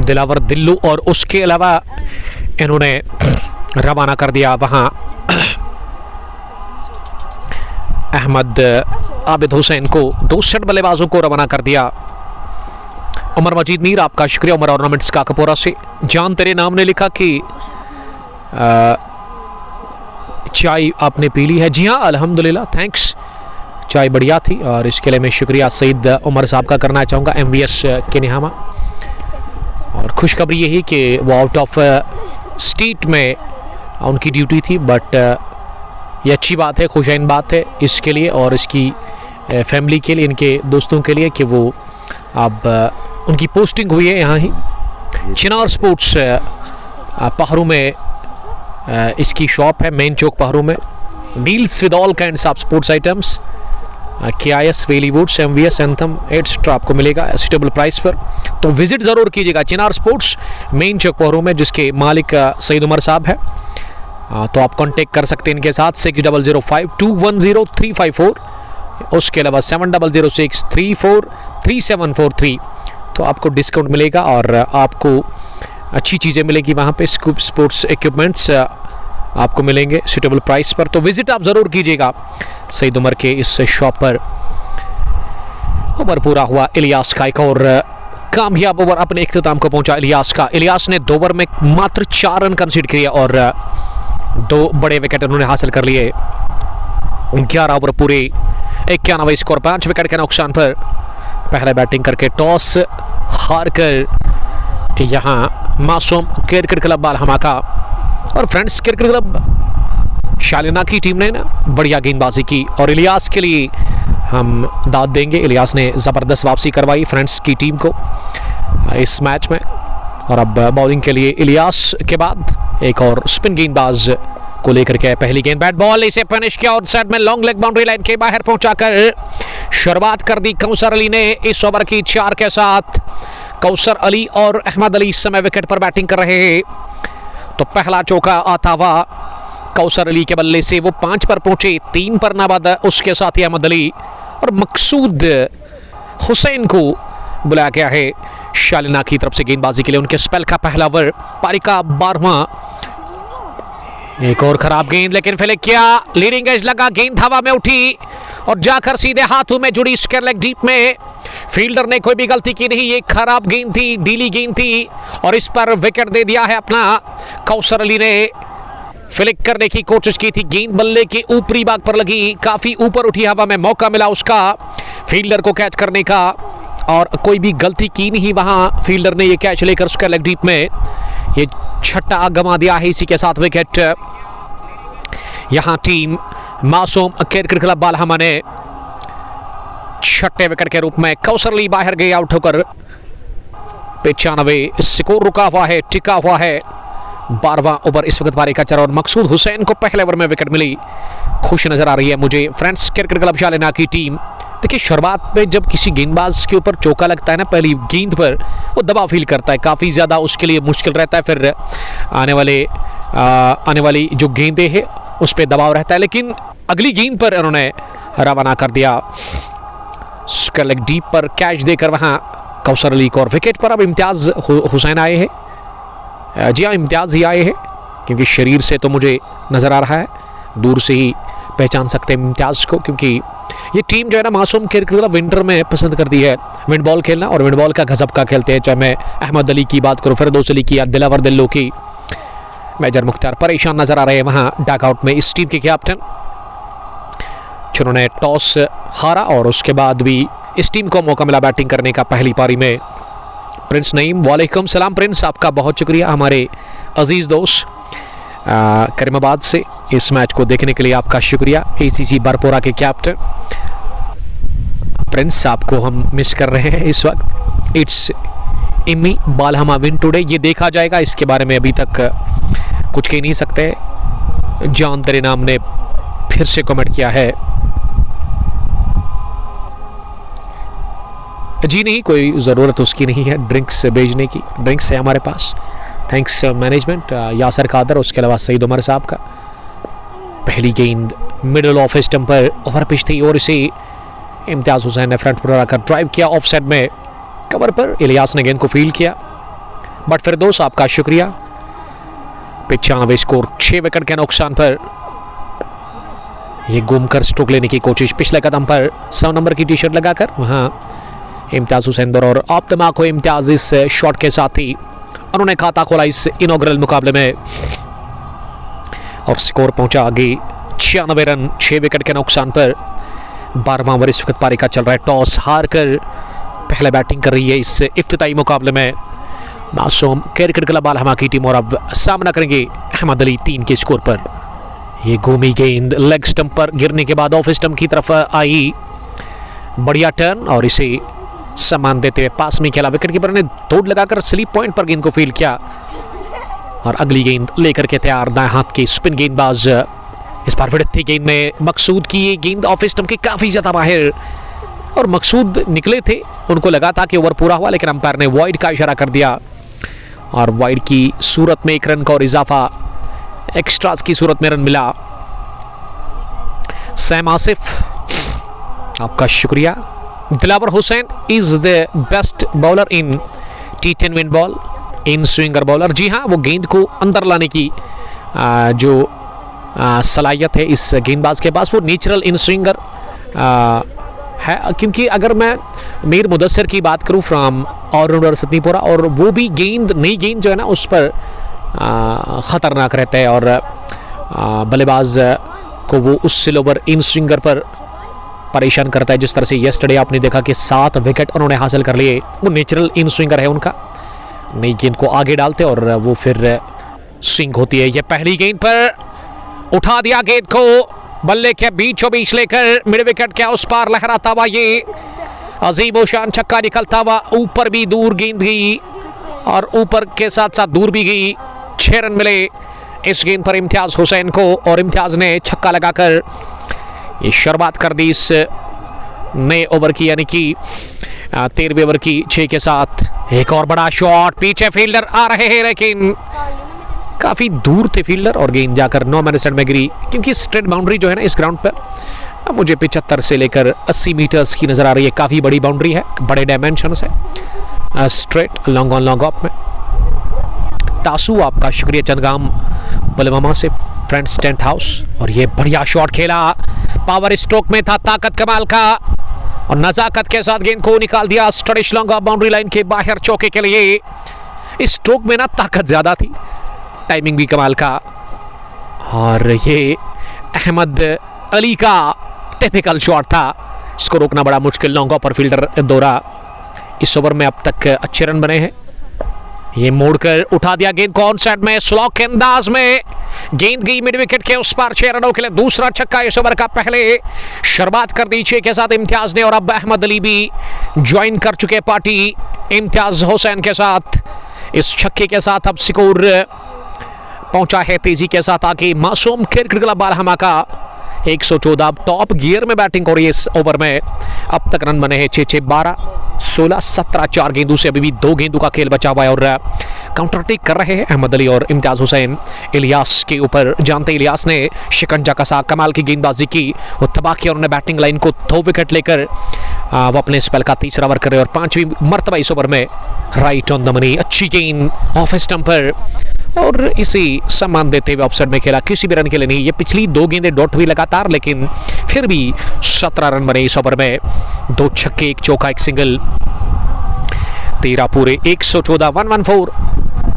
दिलावर दिल्लू, और उसके अलावा इन्होंने रवाना कर दिया वहां अहमद आबिद हुसैन को, 2 सेट बल्लेबाजों को रवाना कर दिया। उमर मजीद मीर, आपका शुक्रिया उमर ऑर्नामेंट्स का कपोरा से। जान तेरे नाम ने लिखा कि चाय आपने पी ली है। जी हाँ अल्हम्दुलिल्लाह, थैंक्स, चाय बढ़िया थी, और इसके लिए मैं शुक्रिया सईद उमर साहब का करना चाहूँगा, MVS के निहामा। और खुशखबरी यही कि वो आउट ऑफ स्टेट में उनकी ड्यूटी थी, बट ये अच्छी बात है, खुशैन बात है इसके लिए और इसकी फैमिली के लिए, इनके दोस्तों के लिए, कि वो अब उनकी पोस्टिंग हुई है यहाँ ही चिनार स्पोर्ट्स पहरू में। इसकी शॉप है मेन चौक पहरू में। Deals with all kinds of sports items, KIS, वेलीवुड्स, MVS, anthem etcetera आपको मिलेगा सूटेबल प्राइस पर। तो विजिट ज़रूर कीजिएगा चिनार स्पोर्ट्स मेन चौक पहरू में, जिसके मालिक सईद उमर साहब है। तो आप कांटेक्ट कर सकते हैं इनके साथ 6005210354, उसके अलावा 7006343743। तो आपको डिस्काउंट मिलेगा और आपको अच्छी चीज़ें मिलेगी वहाँ पे। स्कूप स्पोर्ट्स इक्विपमेंट्स आपको मिलेंगे सूटेबल प्राइस पर, तो विजिट आप ज़रूर कीजिएगा सईद उमर के इस शॉप पर। ओवर पूरा हुआ इलियास का, एक और कामयाब ओवर अपने इख्तिताम को पहुंचा इलियास का। इलियास ने 2 ओवर में मात्र 4 रन कंसीड किए और 2 बड़े विकेट उन्होंने हासिल कर लिए। 11 ओवर पूरे 91 स्कोर, 5 विकेट के नुकसान पर पहले बैटिंग करके टॉस हार कर यहाँ मासूम क्रिकेट क्लब बालहमा का और फ्रेंड्स क्रिकेट क्लब शालिना की टीम ने ना बढ़िया गेंदबाजी की, और इलियास के लिए हम दाद देंगे। इलियास ने ज़बरदस्त वापसी करवाई फ्रेंड्स की टीम को इस मैच में। और अब बॉलिंग के लिए इलियास के बाद एक और स्पिन गेंदबाज को लेकर के पहली गेंद बैट बॉल, इसे फिनिश किया और साइड में लॉन्ग लेग बाउंड्री लाइन के बाहर पहुंचाकर शुरुआत कर दी कौसर अली ने इस ओवर की 4 के साथ। कौसर अली और अहमद अली इस समय विकेट पर बैटिंग कर रहे हैं। तो पहला चौका आता हुआ कौसर अली के बल्ले से वो 5 पर पहुंचे, 3 पर नाबाद, उसके साथ ही अहमद अली और मकसूद हुसैन को बुलाया गया है शालिना की तरफ से गेंदबाजी के लिए। उनके स्पेल का पहला ओवर, पारी का 12वां। एक और खराब गेंद, लेकिन फिर क्या लीडिंग एज लगा, गेंद हवा में उठी और जाकर सीधे हाथों में जुड़ी स्क्वायर लेग डीप में। फील्डर ने कोई भी गलती की नहीं, ये खराब गेंद थी, डीली गेंद थी और इस पर विकेट दे दिया है अपना। कौसर अली ने फ्लिक करने की कोशिश की थी, गेंद बल्ले के ऊपरी भाग पर लगी, काफी ऊपर उठी हवा में, मौका मिला उसका फील्डर को कैच करने का और कोई भी गलती की नहीं वहां फील्डर ने ये कैच लेकर स्क्वायर लेग डीप में ये 6ठा गंवा दिया है। इसी के साथ विकेट यहां टीम मासूम क्रिकेट क्लब बालहमा ने 6ठे विकेट के रूप में। कौसर अली बाहर गए आउट होकर। 95 स्कोर रुका हुआ है, टिका हुआ है। 12वां ओवर इस वक्त पारी का चल, और मकसूद हुसैन को पहले ओवर में विकेट मिली। खुश नजर आ रही है मुझे फ्रेंड्स क्रिकेट क्लब शालिना की टीम। देखिए शुरुआत में जब किसी गेंदबाज के ऊपर चौका लगता है ना पहली गेंद पर, वो दबाव फील करता है, काफ़ी ज़्यादा उसके लिए मुश्किल रहता है, फिर आने वाली जो गेंदें हैं उस पर दबाव रहता है, लेकिन अगली गेंद पर उन्होंने रवाना कर दिया स्क्वायर लेग डीप पर कैच देकर वहाँ कौसर अली को। और विकेट पर अब इम्तियाज़ हुसैन आए हैं। जी हाँ, इम्तियाज़ ही आए हैं क्योंकि शरीर से तो मुझे नज़र आ रहा है, दूर से ही पहचान सकते हैं इम्तियाज़ को, क्योंकि ये टीम जो है ना मासूम क्रिकेट विंटर में पसंद करती है विंड बॉल खेलना, और विंड बॉल का गजब का खेलते हैं। चाहे मैं अहमद अली की बात करूँ, फिरदौस अली की या दिलावर दिल्लो की, मेजर मुख्तार परेशान नजर आ रहे हैं वहाँ डगआउट में इस टीम के कैप्टन, जिन्होंने टॉस हारा और उसके बाद भी इस टीम को मौका मिला बैटिंग करने का पहली पारी में। प्रिंस नईम, वालेकुम सलाम प्रिंस, आपका बहुत शुक्रिया हमारे अजीज़ दोस्त करीमाबाद से इस मैच को देखने के लिए आपका शुक्रिया। ACC बारपोरा के कैप्टन प्रिंस, आपको हम मिस कर रहे हैं इस वक्त। इट्स इमी बालहमा विन टुडे, ये देखा जाएगा, इसके बारे में अभी तक कुछ कह नहीं सकते। जॉन तेरे नाम ने फिर से कमेंट किया है, जी नहीं, कोई ज़रूरत उसकी नहीं है ड्रिंक्स भेजने की, ड्रिंक्स है हमारे पास, थैंक्स मैनेजमेंट, यासर कादर, उसके अलावा सईद उमर साहब का। पहली गेंद मिडल ऑफ स्टंप पर ओवर पिच थी और इसे इम्तियाज़ हुसैन ने फ्रंट पर आकर ड्राइव किया ऑफ साइड में, कवर पर इलियास ने गेंद को फील्ड किया। बट फिरदौस, आपका शुक्रिया। 95 स्कोर, 6 विकेट के नुकसान पर ये घूमकर स्ट्रोक लेने की कोशिश, पिछले कदम पर 100 नंबर की टी-शर्ट लगाकर वहाँ इम्तियाज़ हुसैन दौर और आप तमा को इम्तियाज़ इस शॉट के साथ ही उन्होंने खाता खोला इस इनॉग्रल मुकाबले में और स्कोर पहुंचा आगे 96 रन, 6 विकेट के नुकसान पर। 12वां ओवर इस वक्त पारी का चल रहा है। टॉस हार कर पहले बैटिंग कर रही है इस इफ्तिताई मुकाबले में मासूम क्रिकेट क्लब बालहमा की टीम, और अब सामना करेंगे अहमद अली 3 के स्कोर पर। ये घूमी गेंद लेग स्टंप पर गिरने के बाद ऑफ स्टंप की तरफ आई, बढ़िया टर्न और इसे सम्मान देते हुए पास में खेला। विकेट कीपर ने दौड़ लगाकर स्लीप पॉइंट पर गेंद को फील्ड किया और अगली गेंद लेकर के तैयार दाएं हाथ के स्पिन गेंदबाज। इस बार विड़ती गेंद में मकसूद की ये गेंद ऑफ स्टंप के काफी ज्यादा बाहर, और मकसूद निकले थे, उनको लगा था कि ओवर पूरा हुआ, लेकिन अंपायर ने वाइड का इशारा कर दिया और वाइड की सूरत में 1 रन का और इजाफा एक्स्ट्रास की सूरत में रन मिला। सैम आसिफ, आपका शुक्रिया। Dilawar Hussain is the best bowler in T10 wind ball, in swinger bowler. जी हाँ, वो गेंद को अंदर लाने की जो सलाहियत है इस गेंदबाज के पास, वो नेचुरल इन स्विंगर है। क्योंकि अगर मैं मीर मुदस्सिर की बात करूँ फ्रॉम ऑलराउंडर सतनीपुरा, और वो भी गेंद नई गेंद जो है ना उस पर ख़तरनाक रहता है और बल्लेबाज को वो उस स्लो ओवर इन स्विंगर पर परेशान करता है। जिस तरह से येस्टरडे आपने देखा कि 7 विकेट उन्होंने हासिल कर लिए, वो नेचुरल इन स्विंगर है उनका। नई गेंद को आगे डालते और वो फिर स्विंग होती है। ये पहली गेंद पर उठा दिया गेंद को, बल्ले के बीचों बीच लेकर मिड विकेट के उस पार लहराता हुआ ये अजीम शान छक्का निकलता हुआ, ऊपर भी दूर गेंद गई और ऊपर के साथ साथ दूर भी गई। 6 रन मिले इस गेंद पर इम्तियाज़ हुसैन को, और इम्तियाज़ ने छक्का लगाकर ये शुरुआत कर दी इस नए ओवर की, यानी कि 13वें ओवर की 6 के साथ। एक और बड़ा शॉट, पीछे फील्डर आ रहे हैं लेकिन काफ़ी दूर थे फील्डर और गेंद जाकर 9 मैन साइड में गिरी, क्योंकि स्ट्रेट बाउंड्री जो है ना इस ग्राउंड पर मुझे 75 से लेकर 80 मीटर्स की नज़र आ रही है। काफ़ी बड़ी बाउंड्री है, बड़े डायमेंशन है, straight long on long off में। तासू, आपका शुक्रिया चंदगाम पुलवामा से फ्रेंड्स टेंट हाउस। और ये बढ़िया शॉट खेला, पावर स्ट्रोक में था, ताकत कमाल का, और नजाकत के साथ गेंद को निकाल दिया स्टडिश लॉन्ग ऑफ बाउंड्री लाइन के बाहर चौके के लिए। इस स्ट्रोक में ना ताकत ज्यादा थी, टाइमिंग भी कमाल का, और ये अहमद अली का टिपिकल शॉट था, इसको रोकना बड़ा मुश्किल। लॉन्ग ऑफ पर फील्डर दौरा। इस ओवर में अब तक अच्छे रन बने हैं। ये मोड़कर उठा दिया गेंद को ऑन साइड में, स्लो के अंदाज में गेंद गई मिड विकेट के उस पार। 6 रनों के लिए दूसरा छक्का इस ओवर का। पहले शुरुआत कर दी 6 के साथ इम्तियाज ने, और अब अहमद अली भी ज्वाइन कर चुके पार्टी इम्तियाज हुसैन के साथ। इस छक्के के साथ अब स्कोर पहुंचा है तेजी के साथ आगे मासूम क्रिकेट क्लब बालहमा का 114। टॉप गियर में बैटिंग हो रही है इस ओवर में। अब तक रन बने हैं 6-6, 12, 16, 17, 4 गेंदों से अभी भी 2 गेंदों का खेल बचा हुआ है, और काउंटर अटैक कर रहे हैं अहमद अली और इम्तियाज हुसैन इलियास के ऊपर। जानते इलियास ने शिकंजा कसा, कमाल की गेंदबाजी की, वो तबाह किया, उन्होंने बैटिंग लाइन को 2 विकेट लेकर वो अपने स्पेल का तीसरा ओवर कर रहे हैं और 5वीं मरतबा इस ओवर में राइट ऑन द मनी। अच्छी गेंद ऑफ स्टंप पर और इसी सम्मान देते हुए ऑफसाइड में खेला, किसी भी रन के लिए नहीं। ये पिछली 2 गेंदें डॉट हुई लगातार, लेकिन फिर भी 17 रन बने इस ओवर में। 2 छक्के, 1 चौका, 1 सिंगल, 13 पूरे, 114, 114।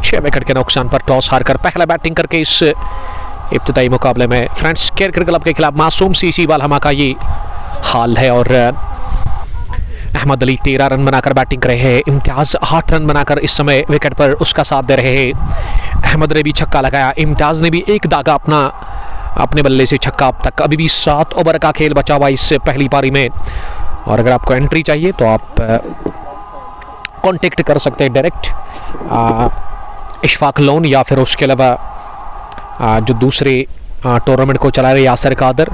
6 विकेट के नुकसान पर टॉस हारकर पहला बैटिंग करके इस इब्तिदाई मुकाबले में फ्रेंड्स केयर क्रिकेट क्लब के खिलाफ मासूम सीसी बालहमा का ये हाल है। और अहमद अली 13 रन बनाकर बैटिंग कर रहे हैं, इम्तियाज 8 रन बनाकर इस समय विकेट पर उसका साथ दे रहे हैं। अहमद ने भी छक्का लगाया, इम्तियाज ने भी एक दागा अपने बल्ले से छक्का। अब तक अभी भी 7 ओवर का खेल बचा हुआ इस पहली पारी में। और अगर आपको एंट्री चाहिए तो आप कांटेक्ट कर सकते हैं डायरेक्ट इशफाक लोन या फिर उसके अलावा जो दूसरे टूर्नामेंट को चला रहे यासर कादर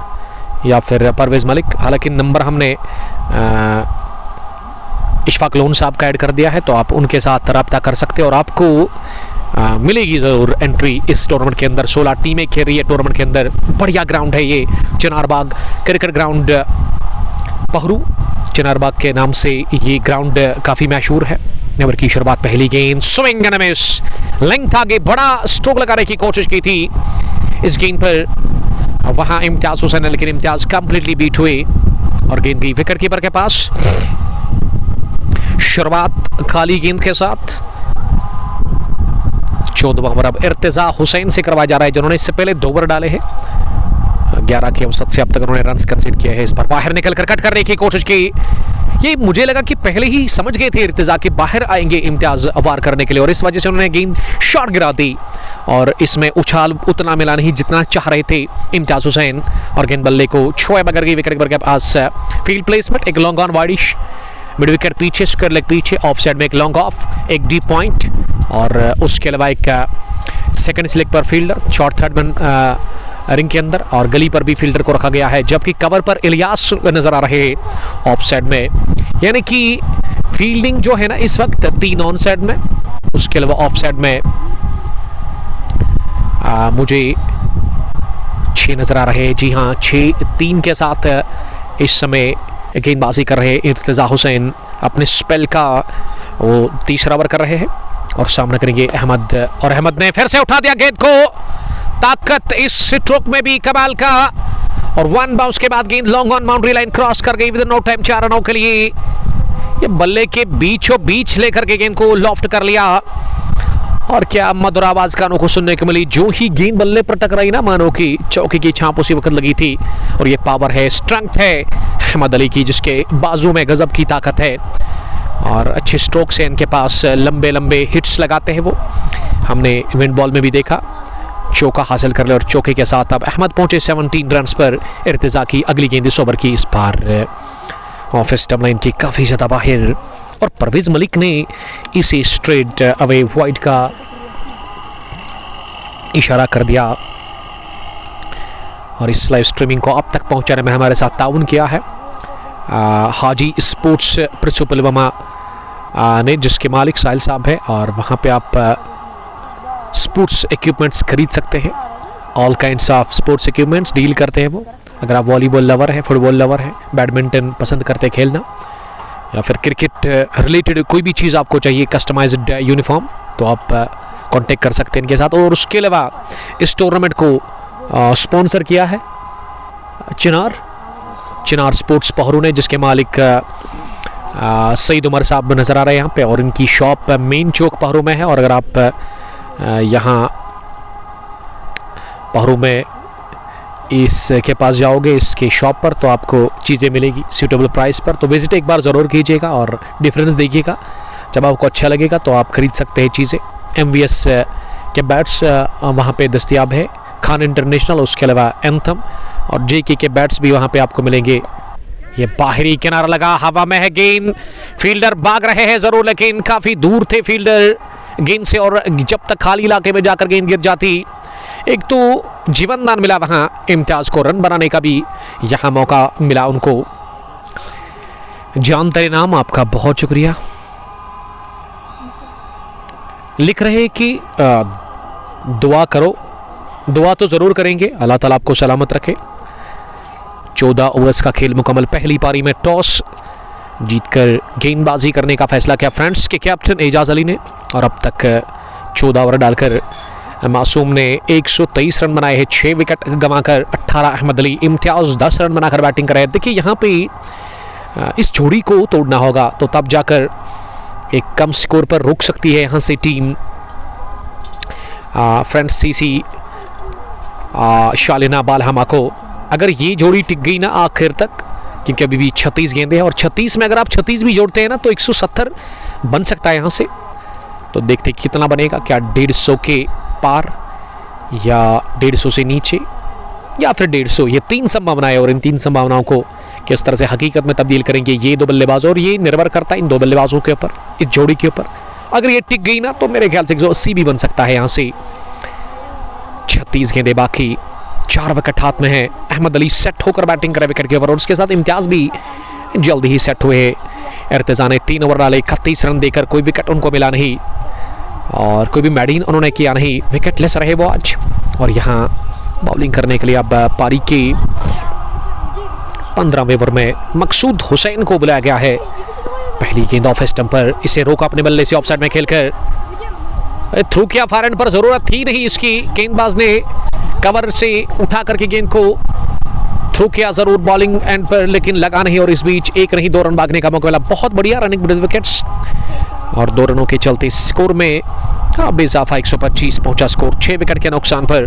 या फिर परवेज़ मलिक। हालांकि नंबर हमने इशफाक लोन साहब का ऐड कर दिया है, तो आप उनके साथ रब्ता कर सकते हैं और आपको मिलेगी ज़रूर एंट्री इस टूर्नामेंट के अंदर। 16 टीमें खेल रही है टूर्नामेंट के अंदर। बढ़िया ग्राउंड है ये, चिनारबाग क्रिकेट ग्राउंड पहरू चिनारबाग के नाम से ये ग्राउंड काफ़ी मशहूर है। ओवर की शुरुआत, पहली गेंद स्विंग एंड मिस, लेंथ आगे, बड़ा स्ट्रोक लगाने की कोशिश की थी इस गेंद पर वहाँ इम्तियाज हुसैन ने, लेकिन इम्तियाज कंप्लीटली बीट हुए और गेंद गई विकेट कीपर के पास। शुरुआत खाली गेंद के साथ 14वां ओवर अब इर्तिजा हुसैन से करवाया जा रहा है, जिन्होंने इससे पहले 2 ओवर डाले हैं। 11 के औसत से अब तक उन्होंने रन कंसीड किए हैं। इस पर बाहर निकल कर कट करने की कोशिश की। ये मुझे लगा कि पहले ही समझ गए थे इर्तिजा कि बाहर आएंगे इम्तियाज वार करने के लिए और इस वजह से उन्होंने गेंद शॉट गिरा दी और इसमें उछाल उतना मिला नहीं जितना चाह रहे थे इम्तियाज हुसैन और गेंद बल्ले को छुआ बगैर गई विकेट के पास। फील्ड प्लेसमेंट, एक long on widish, mid wicket पीछे, स्क्वायर लेग पीछे, ऑफ साइड में एक लॉन्ग ऑफ, एक डीप पॉइंट और उसके अलावा एक सेकंड स्लिक पर fielder, short third man ring के अंदर और गली पर भी फील्डर को रखा गया है, जबकि कवर पर इलियास नजर आ रहे हैं ऑफ साइड में। यानी कि फील्डिंग जो है ना इस वक्त 3 ऑन साइड में, उसके अलावा ऑफ साइड में मुझे 6 नजर आ रहे हैं। जी हाँ, 6-3 के साथ इस समय गेंदबाजी कर रहे इर्तिजा हुसैन। अपने स्पेल का वो तीसरा ओवर कर रहे हैं और सामना करेंगे अहमद, और अहमद ने फिर से उठा दिया गेंद को। ताकत इस स्ट्रोक में भी कमाल का और 1 बाउंस के बाद गेंद long on boundary line cross कर गई विद नो टाइम 4 रनों के लिए। ये बल्ले के बीचों बीच लेकर के गेंद को लॉफ्ट कर लिया और क्या मधुर आवाज कानों को सुनने को मिली। जो ही गेंद बल्ले पर टकराई ना, मानो कि चौकी की छाप उसी वक्त लगी थी। और ये पावर है, स्ट्रेंथ है अहमद अली की, जिसके बाजू में गजब की ताकत है और अच्छे स्ट्रोक से इनके पास लंबे लंबे हिट्स लगाते हैं वो। हमने विंड बॉल में भी देखा, चौका हासिल कर ले और चौके के साथ अब अहमद पहुंचे 17 रन पर। इर्तिजा की अगली गेंद इस ओवर की, इस बार ऑफ स्टंप लाइन की काफ़ी ज़्यादा बाहर और परवेज़ मलिक ने इसे स्ट्रेट अवे वाइड का इशारा कर दिया और इस लाइव स्ट्रीमिंग को आप तक पहुंचाने में हमारे साथ ताउन किया है हाजी स्पोर्ट्स प्रिंसिपलवमा ने, जिसके मालिक साहिल साहब है और वहाँ पे आप स्पोर्ट्स इक्विपमेंट्स खरीद सकते हैं। All kinds of sports equipments deal करते हैं वो। अगर आप वॉलीबॉल लवर हैं, फुटबॉल लवर हैं, बैडमिंटन पसंद करते हैं खेलना या फिर क्रिकेट रिलेटेड कोई भी चीज़ आपको चाहिए, कस्टमाइज्ड यूनिफॉर्म, तो आप कांटेक्ट कर सकते हैं इनके साथ। और उसके अलावा इस टूर्नामेंट को स्पॉन्सर किया है चिनार स्पोर्ट्स पहरू ने, जिसके मालिक सईद उमर साहब नज़र आ रहे हैं यहाँ पे और इनकी शॉप मेन चौक पहरू में है। और अगर आप यहाँ पहरू में इसके पास जाओगे, इसके शॉप पर, तो आपको चीज़ें मिलेगी सूटेबल प्राइस पर। तो विजिट एक बार ज़रूर कीजिएगा और डिफरेंस देखिएगा। जब आपको अच्छा लगेगा तो आप खरीद सकते हैं चीज़ें। MVS के बैट्स वहाँ पे दस्तियाब है, खान इंटरनेशनल, उसके अलावा एंथम और JK के बैट्स भी वहाँ पे आपको मिलेंगे। ये बाहरी किनारा लगा, हवा में है गेंद, फील्डर भाग रहे हैं ज़रूर, लेकिन काफ़ी दूर थे फील्डर गेंद से और जब तक खाली इलाके में जाकर गेंद गिर जाती। एक तो जीवन दान मिला वहाँ इम्तियाज को, रन बनाने का भी यहाँ मौका मिला उनको। जान तेरे नाम, आपका बहुत शुक्रिया। लिख रहे कि दुआ करो, दुआ तो ज़रूर करेंगे, अल्लाह ताला आपको सलामत रखे। 14 ओवर्स का खेल मुकम्मल, पहली पारी में टॉस जीतकर गेंदबाजी करने का फैसला किया फ्रेंड्स के कैप्टन एजाज अली ने। और अब तक 14 ओवर डालकर मासूम ने 123 रन बनाए हैं, 6 विकेट गंवाकर 18 अहमद अली इम्तियाज 10 रन बनाकर बैटिंग कर रहे हैं। देखिए यहाँ पे इस जोड़ी को तोड़ना होगा तो तब जाकर एक कम स्कोर पर रुक सकती है यहाँ से टीम। फ्रेंड्स सीसी शालिना बालहमा को अगर ये जोड़ी टिक गई ना आखिर तक, क्योंकि अभी भी 36 गेंदें हैं और 36 में अगर आप 36 भी जोड़ते हैं ना तो 170 बन सकता है यहाँ से। तो देखते कितना बनेगा, क्या 150 के पार या 150 से नीचे या फिर 150। ये 3 संभावनाएं और इन 3 संभावनाओं को किस तरह से हकीकत में तब्दील करेंगे ये 2 बल्लेबाज, और ये निर्भर करता है इन 2 बल्लेबाजों के ऊपर, इस जोड़ी के ऊपर। अगर ये टिक गई ना तो मेरे ख्याल से 180 भी बन सकता है यहाँ से। 36 गेंदें बाकी, 4 विकेट हाथ में है। अहमद अली सेट होकर बैटिंग करे विकेट के ऊपर और उसके साथ इम्तियाज भी जल्दी ही सेट हुए। इर्तिजा ने 3 ओवर डाले, 31 रन देकर कोई विकेट उनको मिला नहीं और कोई भी मैडीन उन्होंने किया नहीं, विकेट लेस रहे वो आज। और यहाँ बॉलिंग करने के लिए अब पारी के 15वें ओवर में मकसूद हुसैन को बुलाया गया है। पहली गेंद ऑफ स्टंप पर, इसे रोका अपने बल्ले से ऑफसाइड में खेलकर, थ्रू किया, फॉरहैंड पर जरूरत थी नहीं इसकी। गेंदबाज ने कवर से उठा करके गेंद को थ्रू किया जरूर बॉलिंग एंड पर, लेकिन लगा नहीं और इस बीच 1 नहीं 2 रन भागने का मौका मिला। बहुत बढ़िया रनिंग विद विकेट्स और 2 रनों के चलते स्कोर में अब इजाफा 125 पहुंचा स्कोर 6 विकेट के नुकसान पर।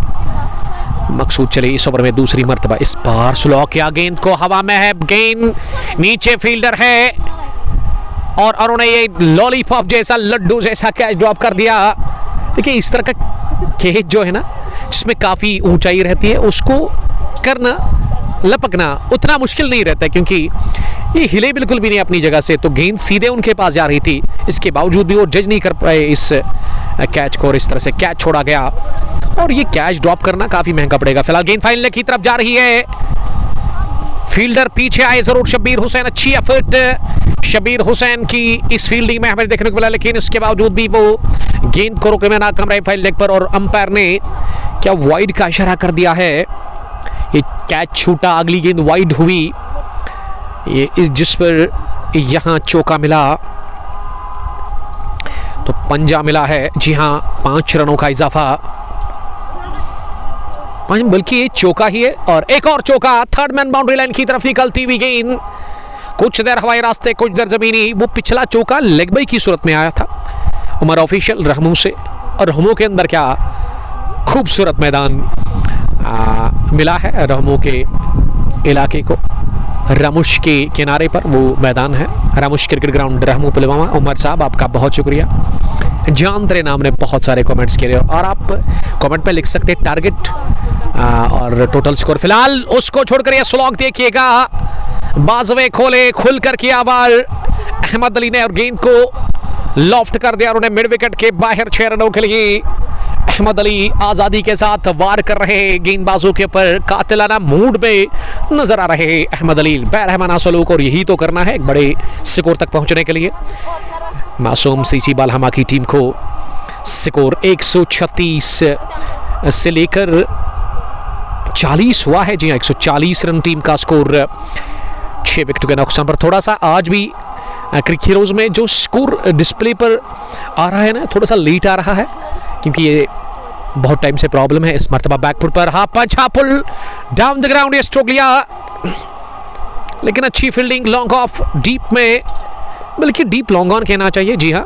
मकसूद चले इस ओवर में दूसरी मर्तबा, इस बार स्लो किया, गेंद को हवा में है, गेंद नीचे फील्डर है और उन्होंने ये लॉलीपॉप जैसा लड्डू जैसा कैच ड्रॉप कर दिया। देखिए इस तरह का कैच जो है ना जिसमें काफ़ी ऊंचाई रहती है उसको करना, लपकना उतना मुश्किल नहीं रहता है, क्योंकि ये हिले बिल्कुल भी नहीं अपनी जगह से, तो गेंद सीधे उनके पास जा रही थी। इसके बावजूद भी वो जज नहीं कर पाए इस कैच को और इस तरह से कैच छोड़ा गया और ये कैच ड्रॉप करना काफ़ी महंगा पड़ेगा। फिलहाल गेंद फाइनल की तरफ जा रही है, फील्डर पीछे आए जरूर, शब्बीर हुसैन, अच्छी एफर्ट शब्बीर हुसैन की इस फील्डिंग में हमें देखने को मिला, लेकिन उसके बावजूद भी वो गेंद को रोकने में नाकाम रहे फाइल लेग पर। और अंपायर ने क्या वाइड का इशारा कर दिया है, ये कैच छूटा, अगली गेंद वाइड हुई, ये इस जिस पर यहाँ चौका मिला तो पंजा मिला है। जी हाँ 5 रनों का इजाफा, बल्कि ये चौका ही है और एक और चौका। थर्ड मैन बाउंड्री लाइन की तरफ निकलती हुई गेंद, कुछ देर हवाई रास्ते कुछ देर जमीनी। वो पिछला चौका लेग बाई की सूरत में आया था उमर ऑफिशियल रहमू से, और रहमू के अंदर क्या खूबसूरत मैदान मिला है रहमू के इलाके को। रामुश के किनारे पर वो मैदान है, रामुश क्रिकेट ग्राउंड रहमू पुलवामा। उमर साहब आपका बहुत शुक्रिया, जान तेरे नाम ने बहुत सारे कमेंट्स किए और आप कमेंट पे लिख सकते हैं टारगेट और टोटल स्कोर। फिलहाल उसको छोड़कर ये स्लॉग देखिएगा, बाजवे खोले खुल कर किया बार अहमद अली ने और गेंद को लॉफ्ट कर दिया और उन्हें मिड विकेट के बाहर 6 रनों के लिए। अहमद अली आज़ादी के साथ वार कर रहे गेंदबाजों के ऊपर, कातिलाना मूड में नजर आ रहे अहमद अली, बेरहमाना सलूक, और यही तो करना है एक बड़े स्कोर तक पहुंचने के लिए। मासूम सीसी बालहमा की टीम को स्कोर 136 से लेकर 40 हुआ है। जी हाँ 140 रन टीम का स्कोर 6 विकेट के नुकसान पर। थोड़ा सा आज भी क्रिकेट हीरोज में जो स्कोर डिस्प्ले पर आ रहा है ना थोड़ा सा लेट आ रहा है, क्योंकि ये बहुत टाइम से प्रॉब्लम है। इस मरतबा बैकफुट पर half punch, half pull down the ground, ये स्ट्रोक लिया, लेकिन अच्छी फील्डिंग लॉन्ग ऑफ डीप में, बल्कि डीप लॉन्ग ऑन कहना चाहिए। जी हाँ